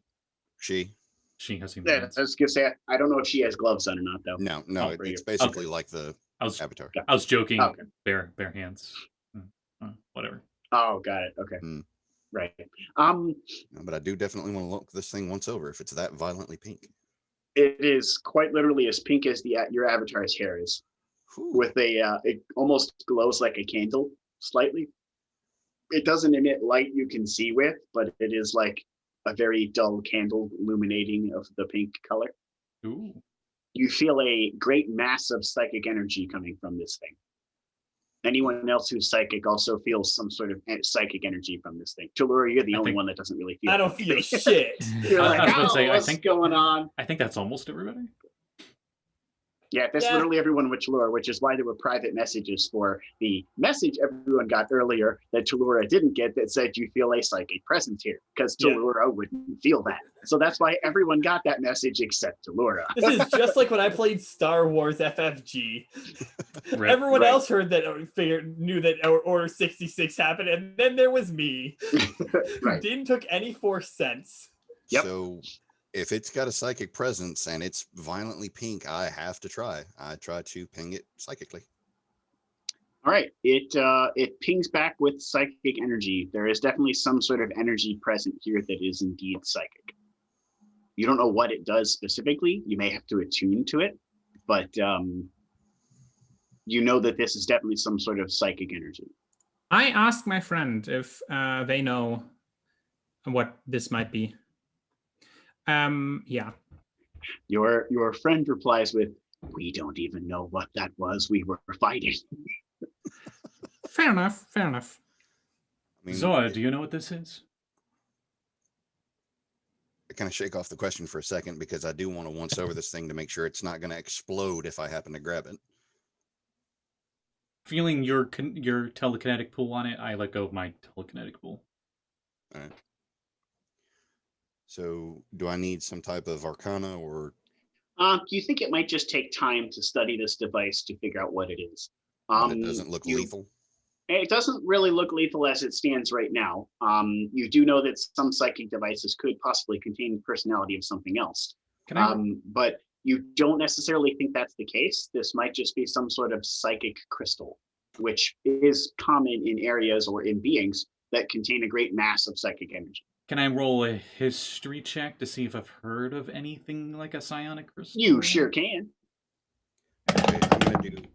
S3: She?
S1: She has human
S2: Yeah,
S1: hands.
S2: I was gonna say, I don't know if she has gloves on or not, though.
S3: No,
S1: Oh,
S3: it's
S2: for you.
S3: basically like the
S1: I was
S3: Avatar.
S1: I was joking.
S2: Okay.
S1: Bare hands. Whatever.
S2: Oh, got it. Okay.
S3: Hmm.
S2: Right.
S3: No, but I do definitely want to look this thing once over if it's that violently pink.
S2: It is quite literally as pink as your avatar's hair is,
S3: Whew.
S2: with it almost glows like a candle slightly. It doesn't emit light you can see with, but it is like a very dull candle illuminating of the pink color.
S1: Ooh.
S2: You feel a great mass of psychic energy coming from this thing. Anyone else who's psychic also feels some sort of psychic energy from this thing. Talurra, you're the only one that doesn't really feel.
S5: I don't feel shit.
S2: You're like,
S1: I was about to say,
S2: what's going on?
S1: I think that's almost everybody.
S2: Yeah, that's literally everyone with Talurra, which is why there were private messages for the message everyone got earlier that Talurra didn't get that said you feel a psychic presence here, because Talurra wouldn't feel that. So that's why everyone got that message except Talurra.
S5: This is just like when I played Star Wars FFG.
S1: Right.
S5: Everyone else heard that, knew that Order 66 happened, and then there was me.
S2: Right.
S5: Didn't took any force sense.
S2: Yep.
S3: So if it's got a psychic presence and it's violently pink, I have to try. I try to ping it psychically.
S2: All right. It pings back with psychic energy. There is definitely some sort of energy present here that is indeed psychic. You don't know what it does specifically. You may have to attune to it, but you know that this is definitely some sort of psychic energy.
S4: I asked my friend if they know what this might be. Yeah.
S2: Your friend replies with, "We don't even know what that was. We were fighting."
S4: Fair enough. Fair enough.
S3: I mean,
S1: Zora, do you know what this is?
S3: I kind of shake off the question for a second because I do want to once over this thing to make sure it's not going to explode if I happen to grab it.
S1: Feeling your telekinetic pull on it, I let go of my telekinetic pull.
S3: All right. So do I need some type of arcana or?
S2: Do you think it might just take time to study this device to figure out what it is?
S3: It doesn't look lethal.
S2: It doesn't really look lethal as it stands right now. You do know that some psychic devices could possibly contain the personality of something else. But you don't necessarily think that's the case. This might just be some sort of psychic crystal, which is common in areas or in beings that contain a great mass of psychic energy.
S1: Can I roll a history check to see if I've heard of anything like a psionic crystal?
S2: You sure can.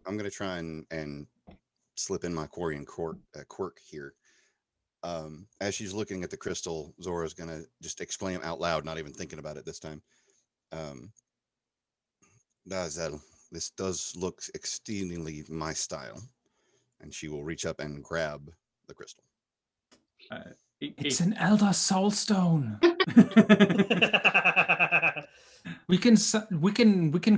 S3: I'm gonna try and slip in my Quarian quirk here. As she's looking at the crystal, Zora's gonna just exclaim out loud, not even thinking about it this time. Altaziel, this does look exceedingly my style. And she will reach up and grab the crystal.
S4: It's an Elder Soul Stone. we can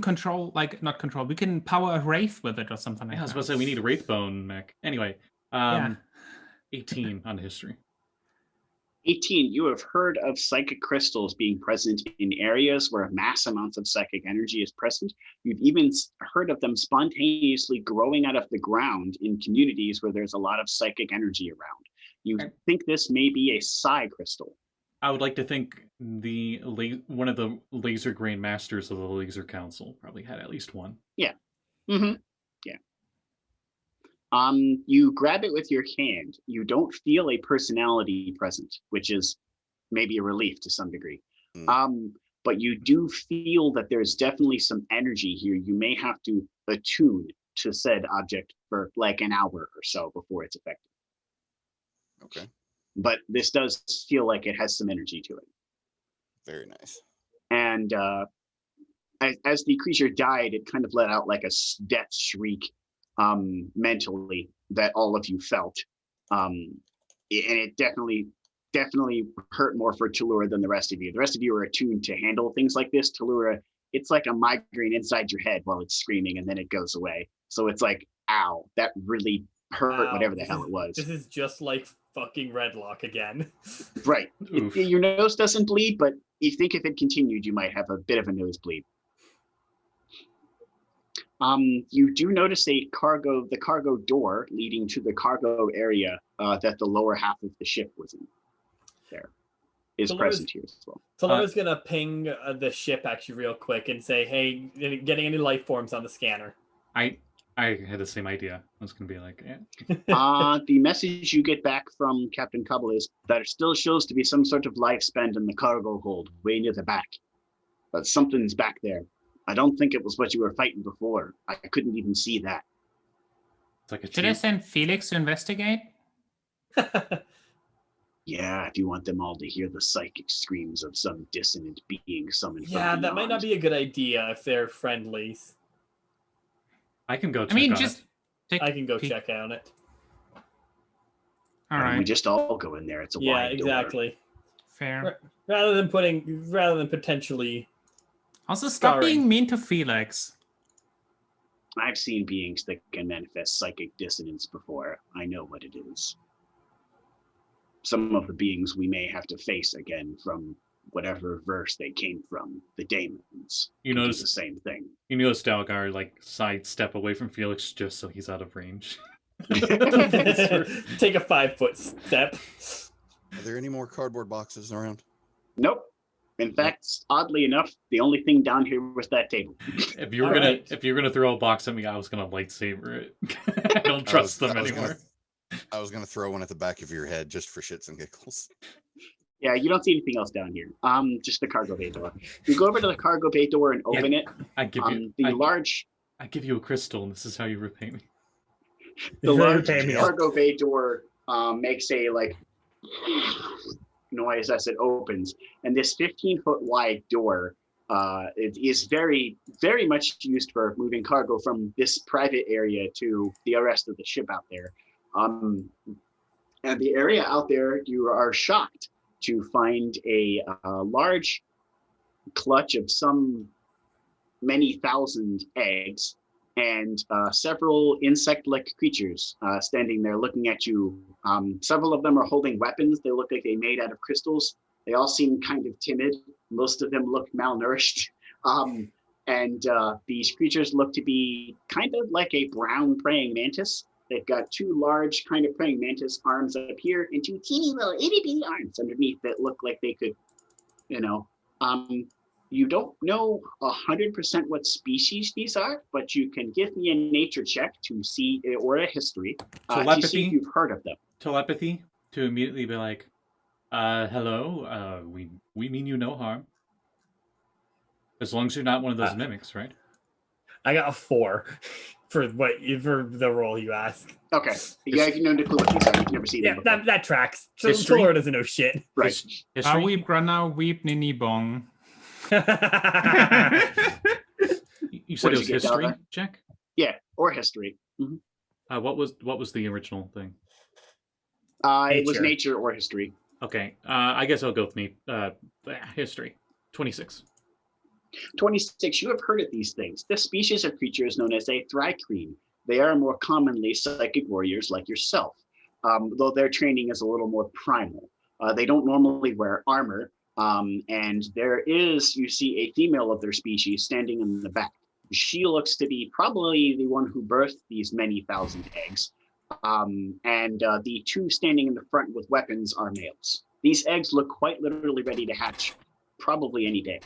S4: control, like, not control. We can power a wraith with it or something like that.
S1: I was about to say we need a wraith bone mech. Anyway, 18 on the history.
S2: 18, you have heard of psychic crystals being present in areas where mass amounts of psychic energy is present. You've even heard of them spontaneously growing out of the ground in communities where there's a lot of psychic energy around. You think this may be a psi crystal.
S1: I would like to think one of the laser grain masters of the Laser Council probably had at least one.
S2: Yeah. Mm-hmm. Yeah. You grab it with your hand. You don't feel a personality present, which is maybe a relief to some degree. But you do feel that there's definitely some energy here. You may have to attune to said object for like an hour or so before it's effective.
S3: Okay.
S2: But this does feel like it has some energy to it.
S3: Very nice. And
S2: as the creature died, it kind of let out like a death shriek mentally that all of you felt. And it definitely hurt more for Talurra than the rest of you. The rest of you are attuned to handle things like this. Talurra, it's like a migraine inside your head while it's screaming and then it goes away. So it's like, ow, that really hurt, whatever the hell it was.
S5: This is just like fucking Redlock again.
S2: Right. Your nose doesn't bleed, but you think if it continued, you might have a bit of a nosebleed. You do notice the cargo door leading to the cargo area that the lower half of the ship was in. There is present here as well.
S5: Talurra's gonna ping the ship actually real quick and say, "Hey, getting any life forms on the scanner?"
S1: I had the same idea. I was gonna be like,
S2: the message you get back from Captain Cobble is that it still shows to be some sort of life spent in the cargo hold, way near the back. But something's back there. I don't think it was what you were fighting before. I couldn't even see that.
S1: It's like
S4: Should I send Felix to investigate?
S2: Yeah, if you want them all to hear the psychic screams of some dissonant being summoned from
S5: Yeah,
S2: beyond.
S5: that might not be a good idea if they're friendlies.
S1: I can go check
S4: I mean,
S1: on
S4: just
S1: it.
S4: take
S5: I can go
S4: a peek.
S5: check on it.
S4: All
S2: Why don't we
S4: right,
S2: just all go in there? It's a
S5: Yeah,
S2: wide door.
S5: exactly.
S4: fair.
S5: Rather than potentially.
S4: Also, stop
S5: Scarring.
S4: being mean to Felix.
S2: I've seen beings that can manifest psychic dissonance before. I know what it is. Some of the beings we may have to face again from whatever verse they came from, the daemons.
S1: You
S2: can do
S1: notice
S2: the same thing.
S1: You notice Dalgar like sidestep away from Felix just so he's out of range.
S5: Take a 5-foot step.
S3: Are there any more cardboard boxes around?
S2: Nope. In fact, oddly enough, the only thing down here was that table.
S1: If you were gonna throw a box at me, I was gonna lightsaber it. I don't trust them anymore.
S3: I was gonna throw one at the back of your head just for shits and giggles.
S2: Yeah, you don't see anything else down here. Just the cargo bay door. You go over to the cargo bay door and open it.
S1: I give you I give you a crystal, and this is how you repay me.
S2: The large
S5: Repay me.
S2: cargo bay door makes a noise as it opens, and this 15-foot wide door it is very, very much used for moving cargo from this private area to the rest of the ship out there. And the area out there, you are shocked to find a large clutch of many thousand eggs and several insect-like creatures standing there looking at you. Several of them are holding weapons. They look like they're made out of crystals. They all seem kind of timid. Most of them look malnourished. And these creatures look to be kind of like a brown praying mantis. They've got two large kind of praying mantis arms up here and two teeny little itty bitty arms underneath that look like they could, you don't know 100% what species these are, but you can give me a nature check to see, or a history, to see if you've heard of them.
S1: Telepathy to immediately be like, hello, we mean you no harm. As long as you're not one of those mimics, right?
S5: I got a 4 for the role you asked.
S2: Okay. You guys know the clue, so you've never seen them before.
S5: that tracks.
S1: History?
S5: Talurra doesn't know shit.
S2: Right.
S1: History?
S4: Weep grana weep nini bong.
S1: You said it was history,
S2: Dalgar?
S1: Jack?
S2: Yeah, or history.
S1: What was the original thing?
S2: It was nature or history.
S1: Okay, I guess I'll go with me. History. 26.
S2: 26, you have heard of these things. This species of creature is known as a thrycreen. They are more commonly psychic warriors like yourself, though their training is a little more primal. They don't normally wear armor, and there is, you see, a female of their species standing in the back. She looks to be probably the one who birthed these many thousand eggs, and the two standing in the front with weapons are males. These eggs look quite literally ready to hatch probably any day.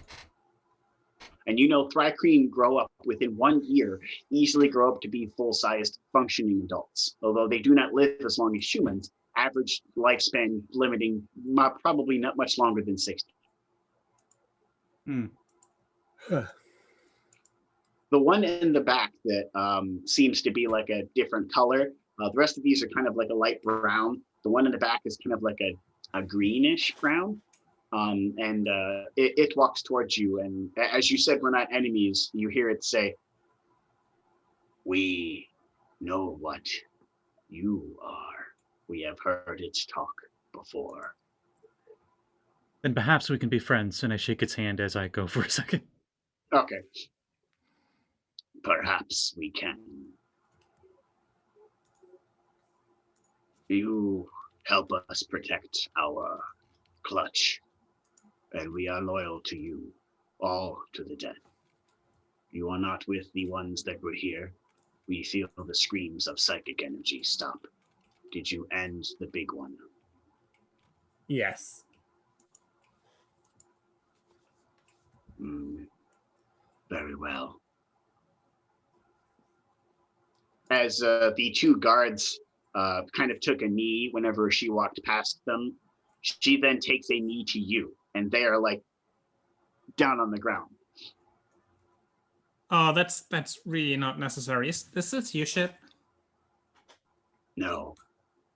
S2: And thrycreen grow up within 1 year, easily grow up to be full-sized functioning adults. Although they do not live as long as humans, average lifespan limiting probably not much longer than 60. The one in the back that seems to be like a different color, the rest of these are kind of like a light brown. The one in the back is kind of like a greenish brown. And it walks towards you, and as you said, we're not enemies. You hear it say, "We know what you are. We have heard its talk before."
S1: Then perhaps we can be friends, and I shake its hand as I go for a second.
S2: Okay. Perhaps we can. You help us protect our clutch. And we are loyal to you, all to the death. You are not with the ones that were here. We feel the screams of psychic energy stop. Did you end the big one?
S5: Yes.
S2: Very well. As the two guards kind of took a knee whenever she walked past them, she then takes a knee to you. And they are like down on the ground.
S4: Oh, that's really not necessary. Is this your ship?
S2: No,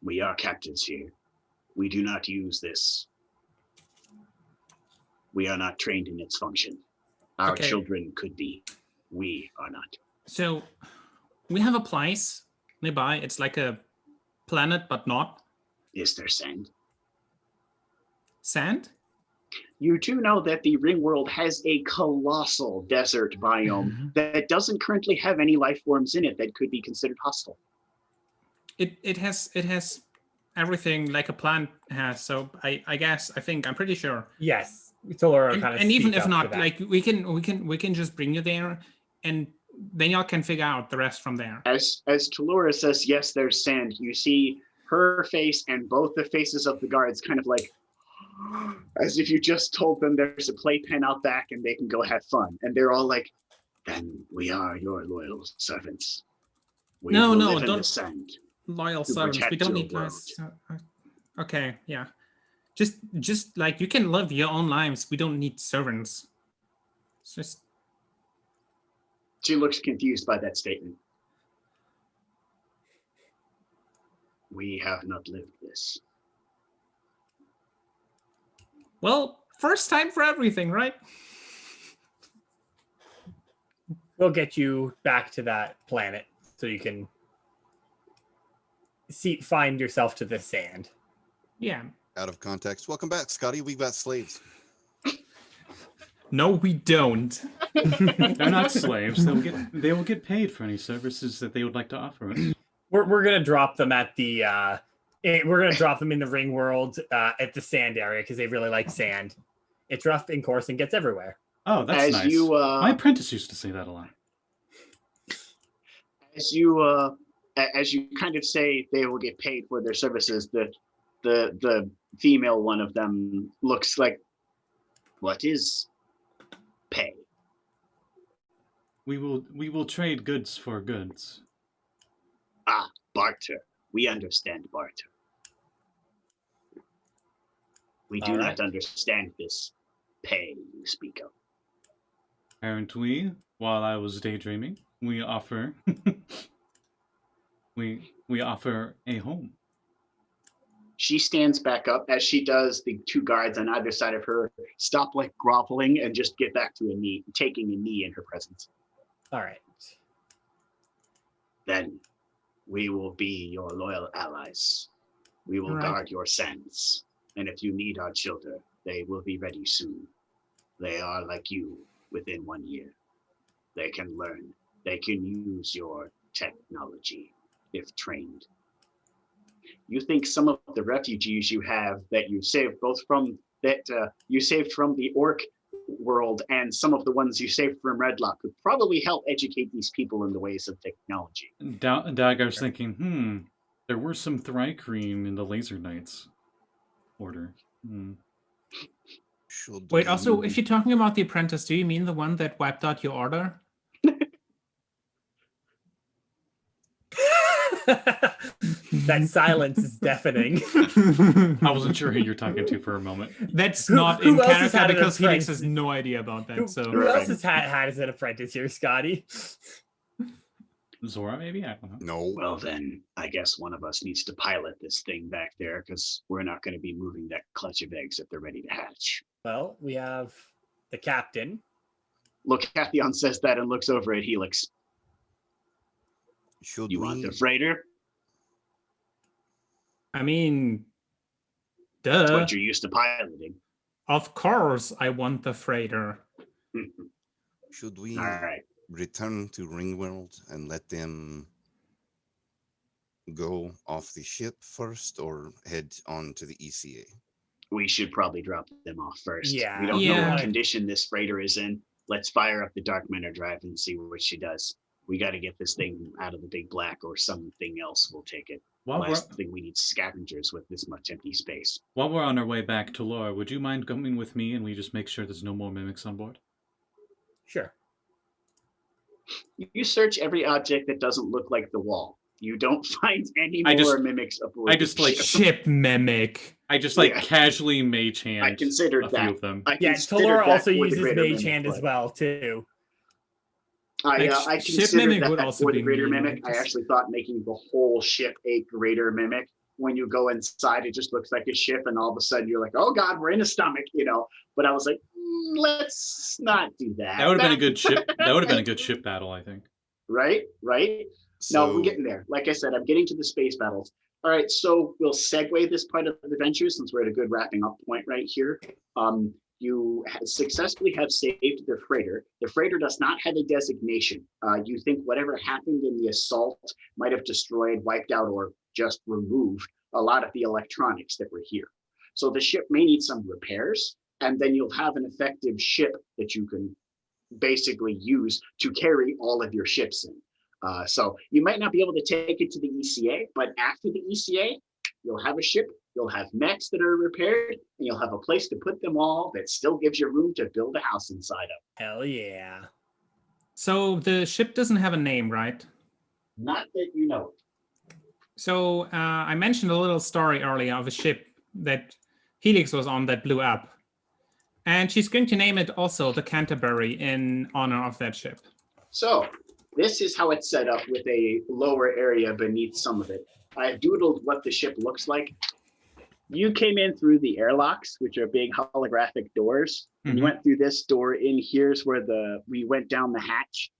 S2: we are captives here. We do not use this. We are not trained in its function. Our children could be. We are not.
S4: So we have a place nearby. It's like a planet, but not.
S2: Is there sand?
S4: Sand?
S2: You do know that the ring world has a colossal desert biome that doesn't currently have any life forms in it that could be considered hostile.
S4: It has everything like a plant has. So I'm pretty sure.
S5: Yes. Talurra kind of
S4: and even if not, like we can just bring you there, and then y'all can figure out the rest from there.
S2: As Talurra says, yes, there's sand. You see her face and both the faces of the guards kind of like, as if you just told them there's a playpen out back and they can go have fun. And they're all like, then we are your loyal servants. We will live in the sand.
S4: Loyal servants. We don't need nice. Okay, yeah. Just like you can live your own lives. We don't need servants. It's just.
S2: She looks confused by that statement. We have not lived this.
S4: Well, first time for everything, right?
S5: We'll get you back to that planet so you can find yourself to the sand.
S4: Yeah.
S3: Out of context. Welcome back, Scotty. We've got slaves.
S4: No, we don't.
S1: They're not slaves. They will get paid for any services that they would like to offer us.
S5: We're gonna drop them at the we're gonna drop them in the ring world at the sand area because they really like sand. It's rough and coarse and gets everywhere.
S1: Oh, that's nice. My apprentice used to say that a lot.
S2: As you kind of say they will get paid for their services, the female one of them looks like, what is pay?
S1: We will trade goods for goods.
S2: Ah, barter. We understand barter. We do not understand this pay you speak of.
S1: Aren't we? While I was daydreaming, we offer we offer a home.
S2: She stands back up. As she does, the two guards on either side of her stop like groveling and just get back to a knee, taking a knee in her presence.
S5: All right.
S2: Then we will be your loyal allies. We will guard your sands. And if you need our children, they will be ready soon. They are like you within 1 year. They can learn. They can use your technology if trained. You think some of the refugees you have that you saved both from you saved from the orc world and some of the ones you saved from Redlock could probably help educate these people in the ways of technology.
S1: Dagger's thinking, there were some Thrycreen in the Laser Knights order.
S4: Wait, also, if you're talking about the apprentice, do you mean the one that wiped out your order?
S5: That silence is deafening.
S1: I wasn't sure who you're talking to for a moment.
S4: That's not in character because Helix has no idea about that.
S5: Who else has had as an apprentice here, Scotty?
S1: Zora, maybe? I don't know.
S3: No.
S2: Well, then, I guess one of us needs to pilot this thing back there because we're not going to be moving that clutch of eggs if they're ready to hatch.
S5: Well, we have the captain.
S2: Look, Cathion says that and looks over at Helix. You want the freighter?
S4: I mean,
S2: That's what you're used to piloting.
S4: Of course, I want the freighter.
S3: Should we
S2: right.
S3: return to Ringworld and let them go off the ship first or head on to the ECA?
S2: We should probably drop them off first.
S5: Yeah.
S2: We don't know what condition this freighter is in. Let's fire up the Dark Matter drive and see what she does. We got to get this thing out of the big black or something else will take it. Last thing, we need scavengers with this much empty space.
S1: While we're on our way back to Laura, would you mind coming with me and we just make sure there's no more mimics on board?
S5: Sure.
S2: You search every object that doesn't look like the wall. You don't find any more mimics aboard.
S1: I just like
S4: ship mimic.
S1: I just casually mage hand.
S2: I considered
S1: a
S2: that.
S1: few of them.
S5: Talurra also uses mage hand as well too.
S2: I considered that for the greater mimic. I actually thought making the whole ship a greater mimic when you go inside, it just looks like a ship, and all of a sudden you're like, oh God, we're in a stomach, But I was like, let's not do that.
S1: That would have been a good ship. That would have been a good ship battle, I think.
S2: Right?
S3: So,
S2: No, we're getting there. Like I said, I'm getting to the space battles. All right, so we'll segue this part of the adventure since we're at a good wrapping up point right here. You successfully have saved the freighter. The freighter does not have a designation. You think whatever happened in the assault might have destroyed, wiped out, or just removed a lot of the electronics that were here. So the ship may need some repairs, and then you'll have an effective ship that you can basically use to carry all of your ships in. So you might not be able to take it to the ECA, but after the ECA, you'll have a ship, you'll have mechs that are repaired, and you'll have a place to put them all that still gives you room to build a house inside of.
S5: Hell yeah.
S4: So the ship doesn't have a name, right?
S2: Not that you know.
S4: So I mentioned a little story earlier of a ship that Helix was on that blew up. And she's going to name it also the Canterbury in honor of that ship.
S2: So this is how it's set up with a lower area beneath some of it. I've doodled what the ship looks like. You came in through the airlocks, which are big holographic doors. And you went through this door in. Here's where we went down the hatch.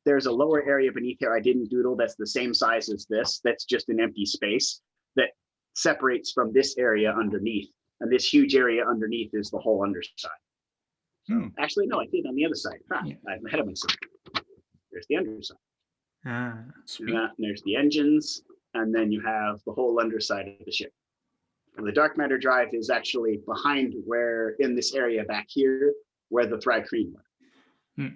S2: There's a lower area beneath here I didn't doodle that's the same size as this. That's just an empty space that separates from this area underneath. And this huge area underneath is the whole underside. Actually, no, I did on the other side. I'm ahead of myself. There's the underside.
S1: Sweet.
S2: And there's the engines, and then you have the whole underside of the ship. And the dark matter drive is actually behind where, in this area back here, where the Thri-kreen were.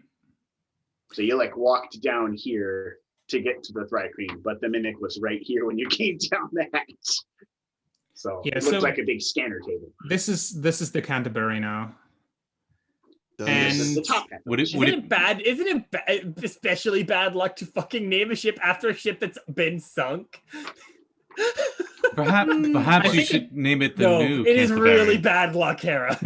S2: So you walked down here to get to the Thri-kreen, but the Mimic was right here when you came down the hatch. So it looks like a big scanner table.
S4: This is the Canterbury now.
S2: And this is the top hat.
S5: Isn't it especially bad luck to fucking name a ship after a ship that's been sunk?
S1: Perhaps you should name it the new.
S5: It is really bad luck, Hera.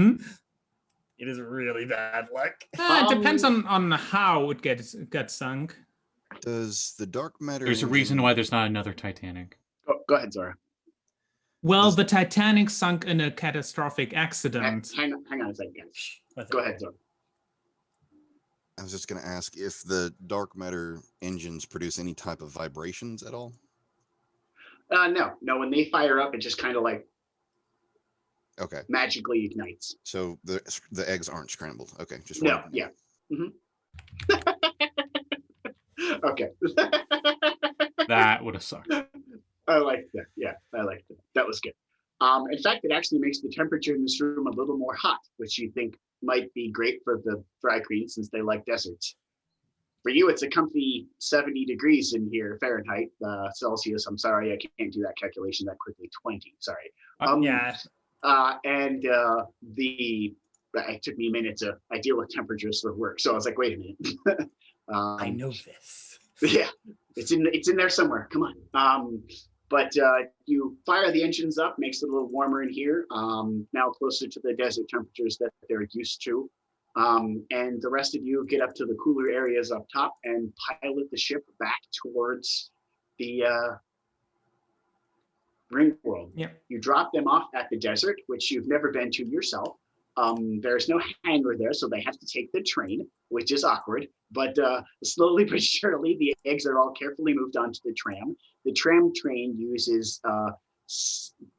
S5: It is really bad luck.
S4: It depends on how it gets sunk.
S3: Does the dark matter?
S1: There's a reason why there's not another Titanic.
S2: Go ahead, Zora.
S4: Well, the Titanic sunk in a catastrophic accident.
S2: Hang on a second, guys. Go ahead, Zora.
S3: I was just going to ask if the dark matter engines produce any type of vibrations at all.
S2: No. When they fire up, it just kind of
S3: okay,
S2: magically ignites.
S3: So the eggs aren't scrambled. Okay, just
S2: no, yeah. Okay.
S1: That would have sucked.
S2: I liked that. Yeah, I liked it. That was good. In fact, it actually makes the temperature in this room a little more hot, which you think might be great for the Thri-kreen since they like deserts. For you, it's a comfy 70 degrees in here, Fahrenheit, Celsius. I'm sorry, I can't do that calculation that quickly. 20, sorry.
S5: Yeah.
S2: It took me a minute I deal with temperatures for work. So I was like, wait a minute.
S5: I know this.
S2: Yeah, it's in there somewhere. Come on. But you fire the engines up, makes it a little warmer in here. Now closer to the desert temperatures that they're used to. And the rest of you get up to the cooler areas up top and pilot the ship back towards the ring world.
S4: Yep.
S2: You drop them off at the desert, which you've never been to yourself. There's no hangar there, so they have to take the train, which is awkward. But slowly but surely, the eggs are all carefully moved onto the tram. The tram train uses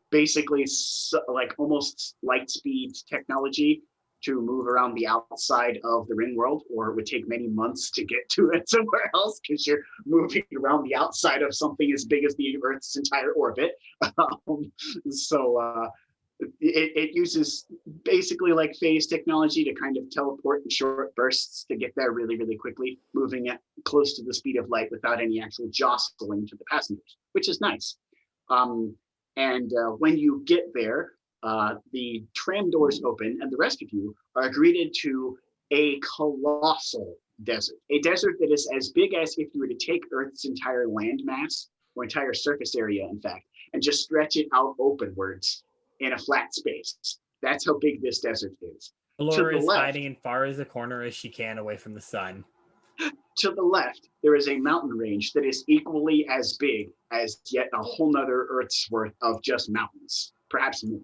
S2: basically almost light speed technology to move around the outside of the ring world, or it would take many months to get to it somewhere else because you're moving around the outside of something as big as the Earth's entire orbit. It uses basically like phase technology to kind of teleport in short bursts to get there really, really quickly, moving at close to the speed of light without any actual jostling to the passengers, which is nice. When you get there, the tram doors open and the rest of you are greeted to a colossal desert, a desert that is as big as if you were to take Earth's entire landmass, or entire surface area, in fact, and just stretch it out openwards in a flat space. That's how big this desert is.
S5: Talurra is hiding as far as the corner as she can away from the sun.
S2: To the left, there is a mountain range that is equally as big as yet a whole nother Earth's worth of just mountains, perhaps more.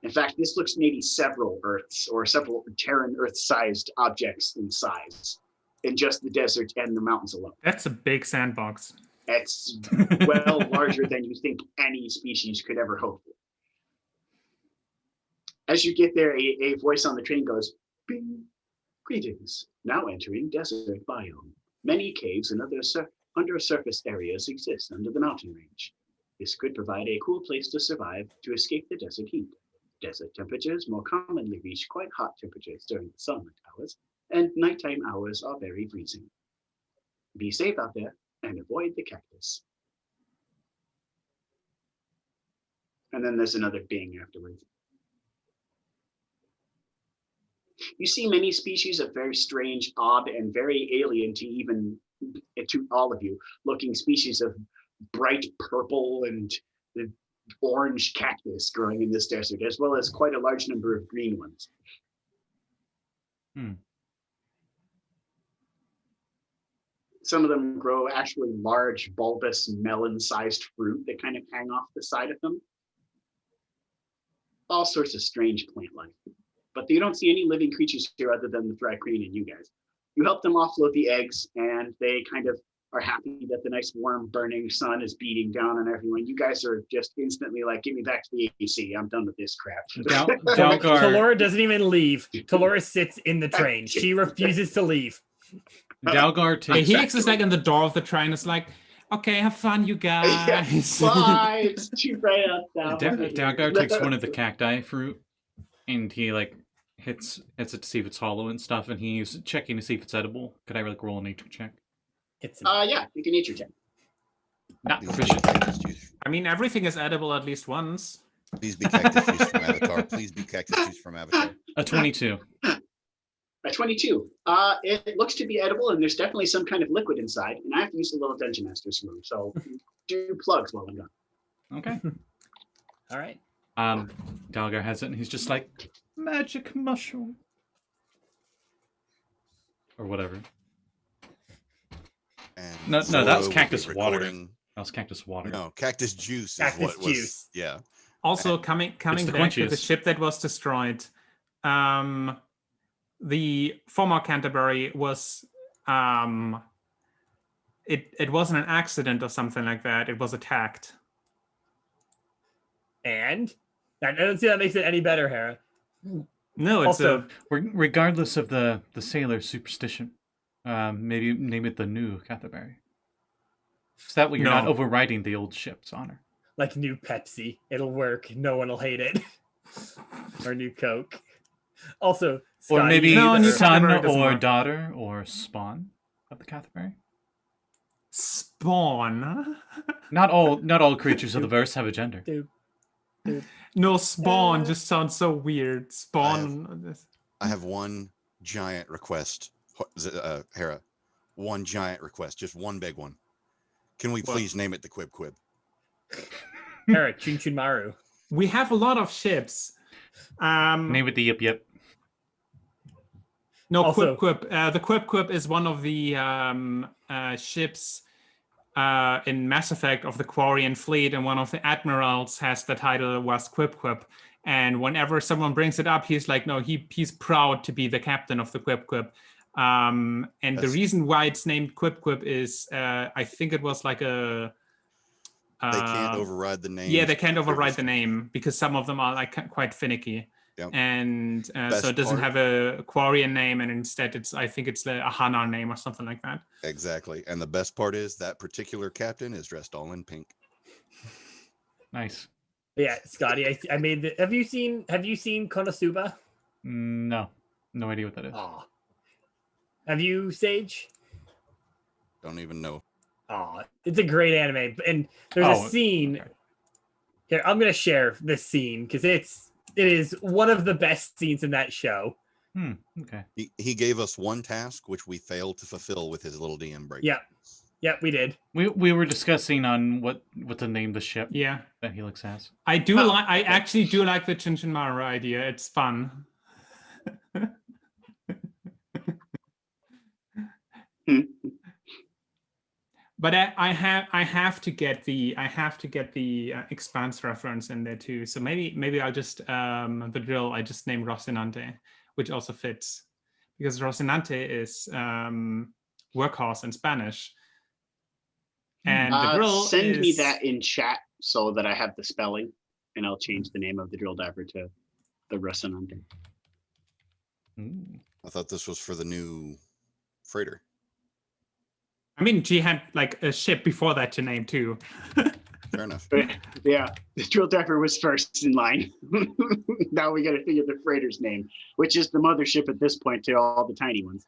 S2: In fact, this looks maybe several Earths or several Terran Earth-sized objects in size in just the desert and the mountains alone.
S4: That's a big sandbox.
S2: It's well larger than you think any species could ever hope for. As you get there, a voice on the train goes, "Bing. Greetings. Now entering desert biome. Many caves and other undersurface areas exist under the mountain range. This could provide a cool place to survive to escape the desert heat. Desert temperatures more commonly reach quite hot temperatures during the sunlight hours, and nighttime hours are very freezing. Be safe out there and avoid the cactus." And then there's another bing afterwards. You see many species of very strange, odd, and very alien to all of you, looking species of bright purple and orange cactus growing in this desert, as well as quite a large number of green ones. Some of them grow actually large, bulbous, melon-sized fruit that kind of hang off the side of them. All sorts of strange plant life. But you don't see any living creatures here other than the Thry Crane and you guys. You help them offload the eggs, and they kind of are happy that the nice warm burning sun is beating down on everyone. You guys are just instantly like, "Get me back to the AC. I'm done with this crap."
S1: Dalgar,
S5: Talurra doesn't even leave. Talurra sits in the train. She refuses to leave.
S1: Dalgar
S4: The
S1: takes.
S4: Helix is like in the door of the train. It's like, okay, have fun, you guys.
S2: Bye. It's too bright out now.
S1: Dalgar takes one of the cacti fruit, and he like hits it to see if it's hollow and stuff, and he's checking to see if it's edible. Could I like roll a nature check?
S2: Yeah, you can nature check.
S1: Not proficient.
S4: I mean, everything is edible at least once.
S3: Please be cactus juice from Avatar. Please be cactus juice from Avatar.
S1: A 22.
S2: A 22. It looks to be edible, and there's definitely some kind of liquid inside. And I have to use a little Dungeon Master's room, so do plugs while I'm gone.
S1: Okay.
S5: All right.
S1: Dalgar has it, and he's just like, "Magic mushroom," or whatever.
S3: And
S1: No,
S3: Zora
S1: that was
S3: will be
S1: cactus water.
S3: recording-
S1: That was cactus water.
S3: No, cactus juice
S5: Cactus
S3: is what was.
S5: juice.
S3: Yeah.
S4: Also, coming
S1: the
S4: back to the
S1: quenchiest.
S4: ship that was destroyed, the former Canterbury was it wasn't an accident or something like that. It was attacked.
S5: And I don't see that makes it any better, Hera.
S4: No, it's
S5: Also,
S1: Regardless of the sailor superstition, maybe name it the new Canterbury. So that way you're not
S4: No.
S1: overriding the old ship's honor.
S5: like new Pepsi. It'll work. No one will hate it. Or new Coke. Also,
S1: Or
S5: Scotty,
S1: maybe
S4: No, new
S1: son
S4: Canterbury doesn't
S1: or
S4: work.
S1: daughter or spawn of the Canterbury.
S4: Spawn.
S1: Not all creatures of the verse have a gender.
S5: Dude.
S4: No, spawn just sounds so weird. Spawn.
S3: I have one giant request, Hera. One giant request, just one big one. Can we please name it the Quib Quib?
S5: Hera, Chun Chun Maru.
S4: We have a lot of ships.
S1: Name it the Yip Yip.
S4: No,
S5: Also-
S4: Quip Quip. The Quip Quip is one of the ships in Mass Effect of the Quarian fleet, and one of the admirals has the title was Quip Quip. And whenever someone brings it up, he's like, no, he's proud to be the captain of the Quip Quip. And the
S3: That's-
S4: reason why it's named Quip Quip is I think it was like a
S3: They can't override the name.
S4: yeah, they can't override the name because some of them are like quite finicky.
S3: Yep.
S4: And
S3: Best
S4: so it doesn't
S3: part-
S4: have a Quarian name, and instead I think it's a Hanar name or something like that.
S3: Exactly. And the best part is that particular captain is dressed all in pink.
S1: Nice.
S5: Yeah, Scotty, I made the, have you seen Konosuba?
S1: No idea what that is.
S5: Aw. Have you, Sage?
S3: Don't even know.
S5: Aw, it's a great anime. And there's a scene.
S1: okay.
S5: Here, I'm gonna share this scene because it is one of the best scenes in that show.
S1: Okay.
S3: He gave us one task which we failed to fulfill with his little DM break.
S5: Yeah, we did.
S1: We were discussing on what to name the ship
S4: Yeah,
S1: that Helix has.
S4: I do
S5: Oh,
S4: like. I actually do like the Chinchinmaru idea. It's fun. But I have to get the Expanse reference in there too. So maybe I'll just the drill I just named Rocinante, which also fits because Rocinante is workhorse in Spanish, and the drill
S2: send me
S4: is...
S2: that in chat so that I have the spelling, and I'll change the name of the drill diver to the Rocinante.
S3: I thought this was for the new freighter.
S4: I mean, she had like a ship before that to name too.
S3: Fair enough.
S2: Yeah, the drill diver was first in line. Now we got to figure the freighter's name, which is the mothership at this point to all the tiny ones.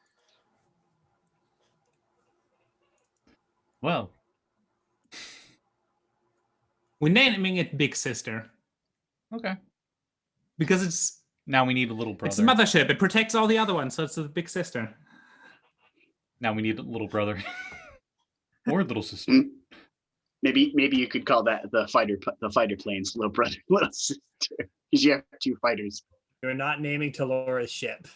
S1: Well,
S4: We're naming it Big Sister
S1: okay.
S4: because it's
S1: Now we need a little brother.
S4: it's a mothership. It protects all the other ones, so it's the Big Sister.
S1: Now we need a little brother. Or little sister.
S2: Maybe you could call that the fighter plane's little brother, little sister, because you have 2 fighters.
S5: You're not naming Talurra's ship.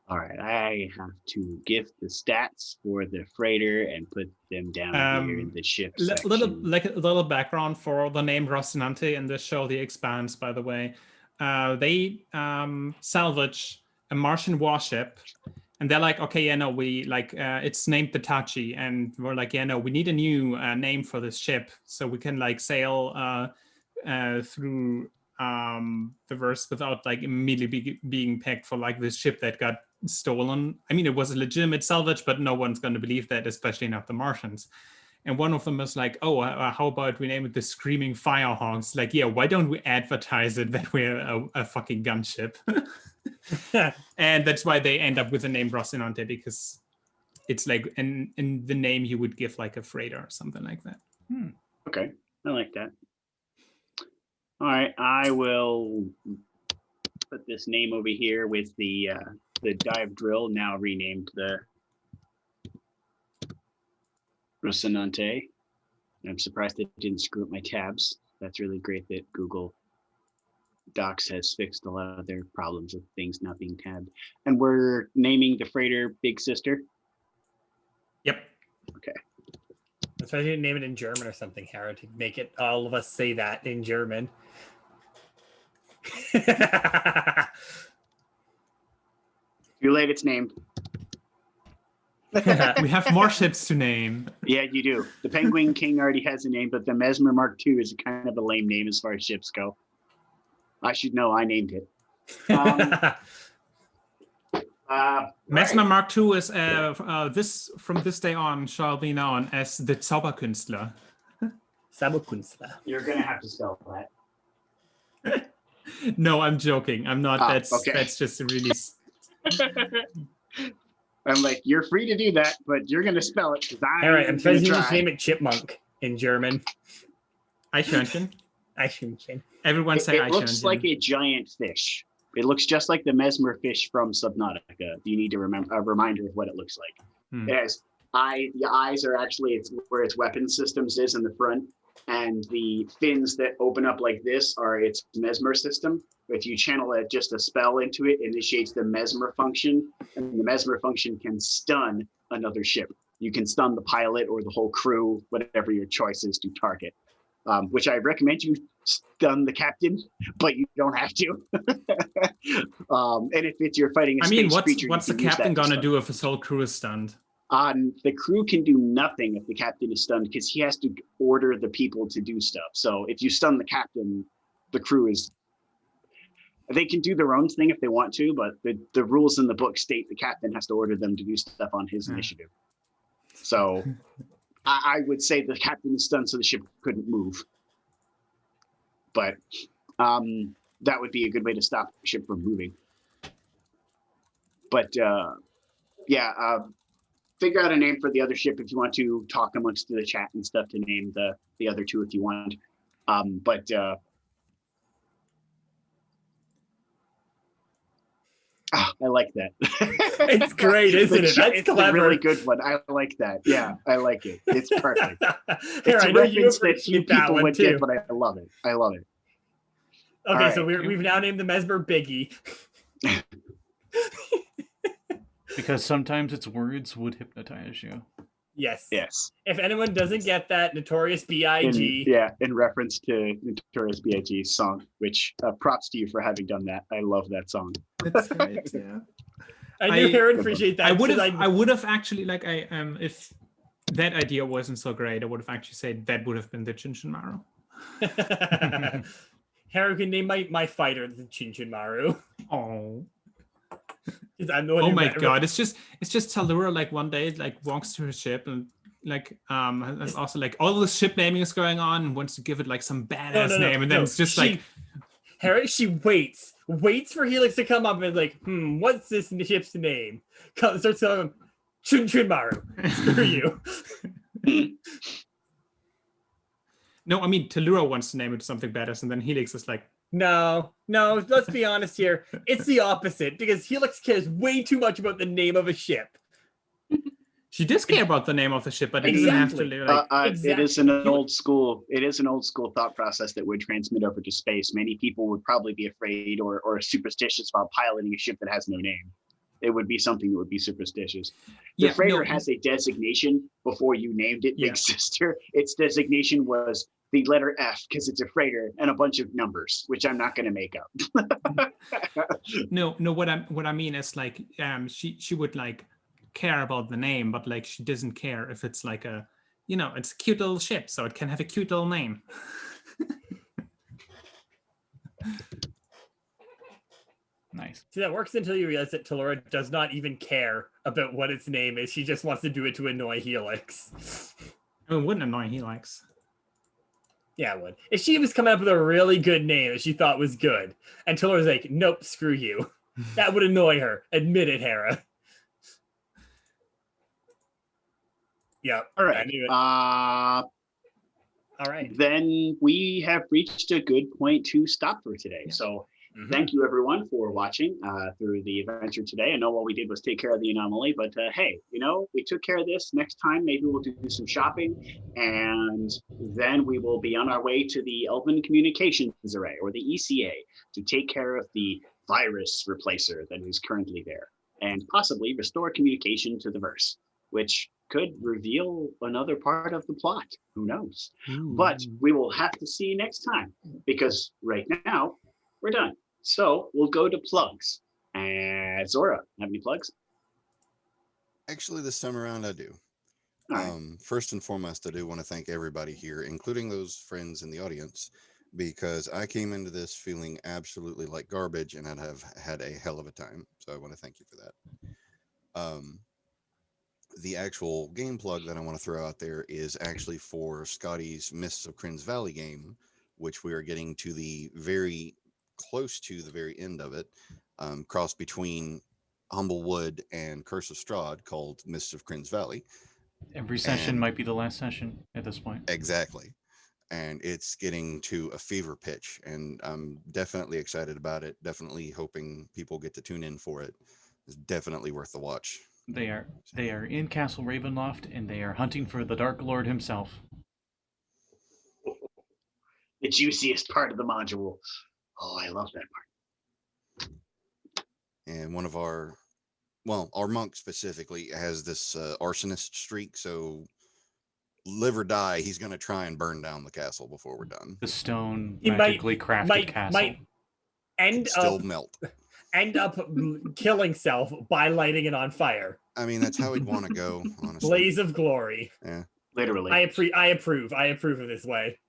S2: All right, I have to give the stats for the freighter and put them down here in the ship section.
S4: Little background for the name Rocinante in the show, The Expanse. By the way, they salvage a Martian warship. And they're like, okay, yeah, no, we like it's named the Tachi, and we're like, yeah, no, we need a new name for this ship so we can like sail through the verse without like immediately being pegged for like this ship that got stolen. I mean, it was a legitimate salvage, but no one's going to believe that, especially not the Martians. And one of them was like, oh, how about we name it the Screaming Firehawks? Like, yeah, why don't we advertise it that we're a fucking gunship? And that's why they end up with the name Rocinante, because it's like in the name you would give like a freighter or something like that.
S2: Okay, I like that. All right, I will put this name over here with the dive drill, now renamed the Rocinante. I'm surprised it didn't screw up my tabs. That's really great that Google Docs has fixed a lot of their problems with things not being tabbed. And we're naming the freighter Big Sister.
S4: Yep.
S2: Okay.
S5: That's why I didn't name it in German or something, Hera, to make it all of us say that in German.
S2: Too late, it's named.
S4: We have more ships to name.
S2: Yeah, you do. The Penguin King already has a name, but the Mesmer Mark II is kind of a lame name as far as ships go. I should know. I named it.
S4: Mesmer
S2: right.
S4: Mark II is from this day on shall be known as the Zauberkünstler.
S5: Zauberkünstler.
S2: You're gonna have to spell that.
S4: No, I'm joking. I'm not.
S2: Okay.
S4: That's just really.
S2: I'm like, you're free to do that, but you're gonna spell it because
S5: All right, I'm supposed to just name it Chipmunk in German.
S4: Eichhörnchen.
S5: Eichhörnchen.
S4: Everyone say Eichhörnchen.
S2: It looks like a giant fish. It looks just like the Mesmer fish from Subnautica. You need to remember a reminder of what it looks like. It has the eyes are actually where its weapon systems is in the front, and the fins that open up like this are its Mesmer system. If you channel just a spell into it, it initiates the Mesmer function, and the Mesmer function can stun another ship. You can stun the pilot or the whole crew, whatever your choice is to target. Which I recommend you stun the captain, but you don't have to. And if you're fighting a space creature,
S4: what's the captain gonna do if his whole crew is stunned?
S2: The crew can do nothing if the captain is stunned because he has to order the people to do stuff. So if you stun the captain, the crew is. They can do their own thing if they want to, but the rules in the book state the captain has to order them to do stuff on his initiative. So I would say the captain is stunned so the ship couldn't move. But that would be a good way to stop the ship from moving. But figure out a name for the other ship if you want to talk amongst the chat and stuff to name the other two if you want. I like that.
S5: It's great, isn't it? That's
S2: it's
S5: clever.
S2: a really good one. I like that. Yeah, I like it. It's perfect.
S5: Here,
S2: It's
S5: I
S2: a
S5: know you
S2: reference that few
S5: appreciate that
S2: people
S5: one
S2: would
S5: too.
S2: get, but I love it. I love it.
S5: Okay,
S2: All
S5: so
S2: right.
S5: we've now named the Mesmer Biggie.
S1: Because sometimes its words would hypnotize you.
S5: Yes.
S2: Yes.
S5: If anyone doesn't get that, Notorious B.I.G.
S2: In reference to Notorious B.I.G.'s song, which props to you for having done that. I love that song.
S4: That's right. Yeah.
S5: I knew Hera would appreciate that.
S4: I would have actually if that idea wasn't so great, I would have actually said that would have been the Chinchinmaru.
S5: Hera can name my fighter the Chinchinmaru.
S4: Oh.
S5: Oh
S4: my god! It's just Talurra like one day like walks to her ship and like there's also like all the ship naming is going on and wants to give it like some badass name and then it's just like
S5: Hera. She waits for Helix to come up and is like, what's this ship's name? Starts telling him, Chinchinmaru. Screw you.
S4: No, I mean Talurra wants to name it something badass and then Helix is like,
S5: No, let's be honest here. It's the opposite because Helix cares way too much about the name of a ship.
S4: She does care about the name of the ship, but it doesn't have to live like
S2: It is an old school thought process that would transmit over to space. Many people would probably be afraid or superstitious about piloting a ship that has no name. It would be something that would be superstitious. The freighter has a designation before you named it, Big Sister. Its designation was the letter F because it's a freighter and a bunch of numbers, which I'm not going to make up.
S4: No. What I mean is like, she would like care about the name, but like she doesn't care if it's like a, it's a cute little ship, so it can have a cute little name. Nice.
S5: See, that works until you realize that Talurra does not even care about what its name is. She just wants to do it to annoy Helix.
S4: It wouldn't annoy Helix.
S5: Yeah, it would. If she was coming up with a really good name that she thought was good, and Talurra's like, nope, screw you. That would annoy her. Admit it, Hera. Yeah.
S2: All right.
S5: I knew it.
S2: All
S5: right.
S2: Then we have reached a good point to stop for today. So thank you, everyone, for watching through the adventure today. I know all we did was take care of the anomaly, but hey, we took care of this. Next time, maybe we'll do some shopping, and then we will be on our way to the Elven Communications Array, or the ECA, to take care of the virus replacer that is currently there, and possibly restore communication to the verse, which could reveal another part of the plot. Who knows? But we will have to see next time, because right now, we're done. So we'll go to plugs. Zora, have any plugs?
S3: Actually, this time around, I do.
S2: Right.
S3: First and foremost, I do want to thank everybody here, including those friends in the audience, because I came into this feeling absolutely like garbage and I'd have had a hell of a time. So I want to thank you for that. The actual game plug that I want to throw out there is actually for Scotty's Mists of Kryn's Valley game, which we are getting to the very close to the very end of it, cross between Humblewood and Curse of Strahd, called Mists of Kryn's Valley.
S1: Every session might be the last session at this point.
S3: Exactly. And it's getting to a fever pitch, and I'm definitely excited about it. Definitely hoping people get to tune in for it. It's definitely worth the watch.
S1: They are in Castle Ravenloft, and they are hunting for the Dark Lord himself.
S2: The juiciest part of the module. Oh, I love that part.
S3: And one of our monk specifically has this arsonist streak, so live or die, he's going to try and burn down the castle before we're done.
S1: The stone magically crafted castle.
S5: Might end
S3: still
S5: up
S3: melt.
S5: End up killing self by lighting it on fire.
S3: I mean, that's how he'd want to go, honestly.
S5: Blaze of glory.
S3: Yeah.
S2: Literally.
S5: I approve of this way.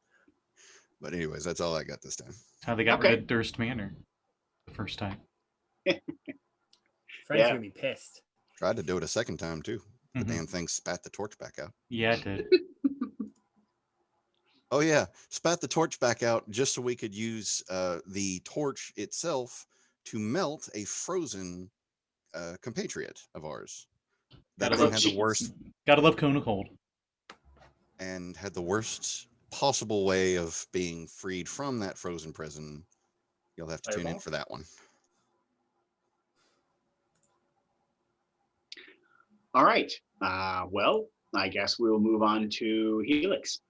S3: But anyways, that's all I got this time.
S1: That's how they got rid of Durst Manor the first time.
S5: Fred's gonna be pissed.
S3: Tried to do it a second time too. The damn thing spat the torch back out.
S1: Yeah, it did.
S3: Oh yeah, spat the torch back out just so we could use the torch itself to melt a frozen compatriot of ours. That
S1: Gotta
S3: had the worst.
S1: Gotta love Kona Cold.
S3: And had the worst possible way of being freed from that frozen prison. You'll have to tune in for that one.
S2: All right. Well, I guess we'll move on to Helix.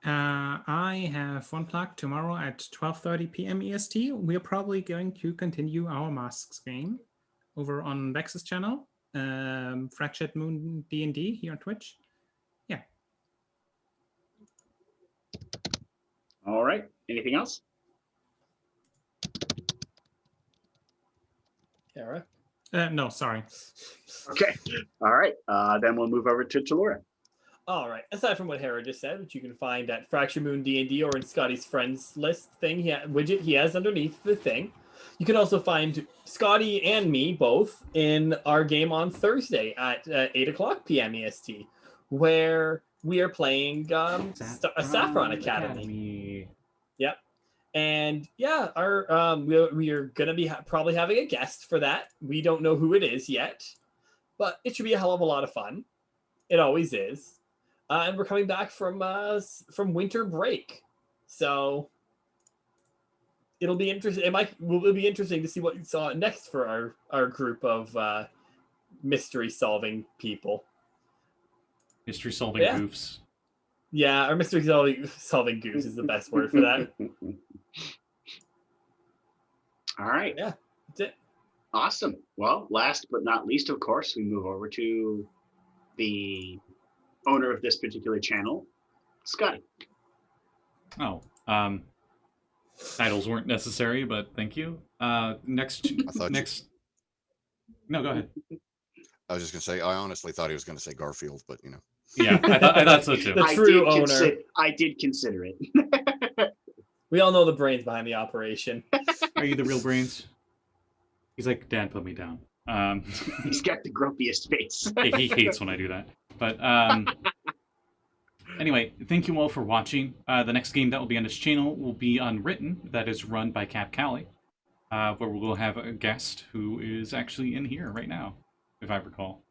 S4: I have one plug tomorrow at 12:30 p.m. EST. We're probably going to continue our Masks game. over on Vex's channel, Fractured Moon D&D here on Twitch. Yeah.
S2: All right. Anything else?
S5: Hera?
S4: No, sorry.
S2: Okay. All right. Then we'll move over to Talurra.
S5: All right. Aside from what Hera just said, which you can find at Fracture Moon D&D or in Scotty's friends list thing, widget he has underneath the thing. You can also find Scotty and me both in our game on Thursday at 8:00 p.m. EST, where we are playing a Saffron Academy. Yep. And yeah, our we are gonna be probably having a guest for that. We don't know who it is yet, but it should be a hell of a lot of fun. It always is. And we're coming back from winter break, so it'll be interesting. Will be interesting to see what you saw next for our group of mystery solving people.
S1: Mystery solving goofs.
S5: Yeah, our mystery solving goofs is the best word for that.
S2: All right.
S5: Yeah, that's it.
S2: Awesome. Well, last but not least, of course, we move over to the owner of this particular channel, Scotty.
S1: Oh, titles weren't necessary, but thank you. Next. No, go ahead.
S3: I was just gonna say, I honestly thought he was gonna say Garfield, but you know.
S1: Yeah, I thought so too.
S5: The true owner.
S2: I did consider it.
S5: We all know the brains behind the operation.
S1: Are you the real brains? He's like, Dad, put me down.
S2: He's got the grumpiest face.
S1: He hates when I do that. But anyway, thank you all for watching. The next game that will be on this channel will be Unwritten, that is run by Cap Callie, where we will have a guest who is actually in here right now, if I recall.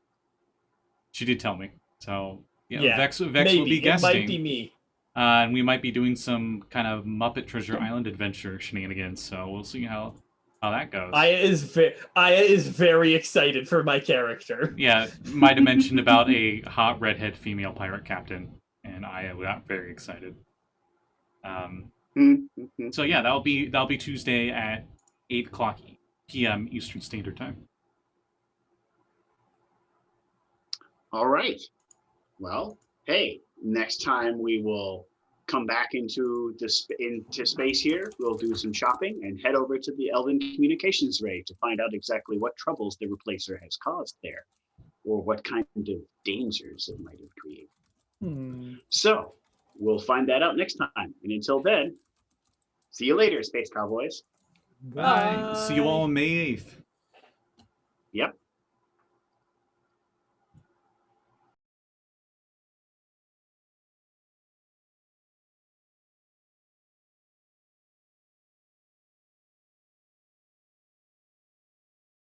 S1: She did tell me. So, yeah. Vex will be guesting.
S5: It might be me.
S1: And we might be doing some kind of Muppet Treasure Island adventure shenanigans, so we'll see how that goes.
S5: Aya is very excited for my character.
S1: Yeah, might have mentioned about a hot redhead female pirate captain, and Aya got very excited. So yeah, that'll be Tuesday at 8:00 p.m. Eastern Standard Time.
S2: All right. Well, hey, next time we will come back into space here. We'll do some shopping and head over to the Elven Communications Ray to find out exactly what troubles the Replacer has caused there, or what kind of dangers it might have created. So we'll find that out next time. And until then, see you later, Space Cowboys.
S1: Bye. See you all on May 8th.
S2: Yep.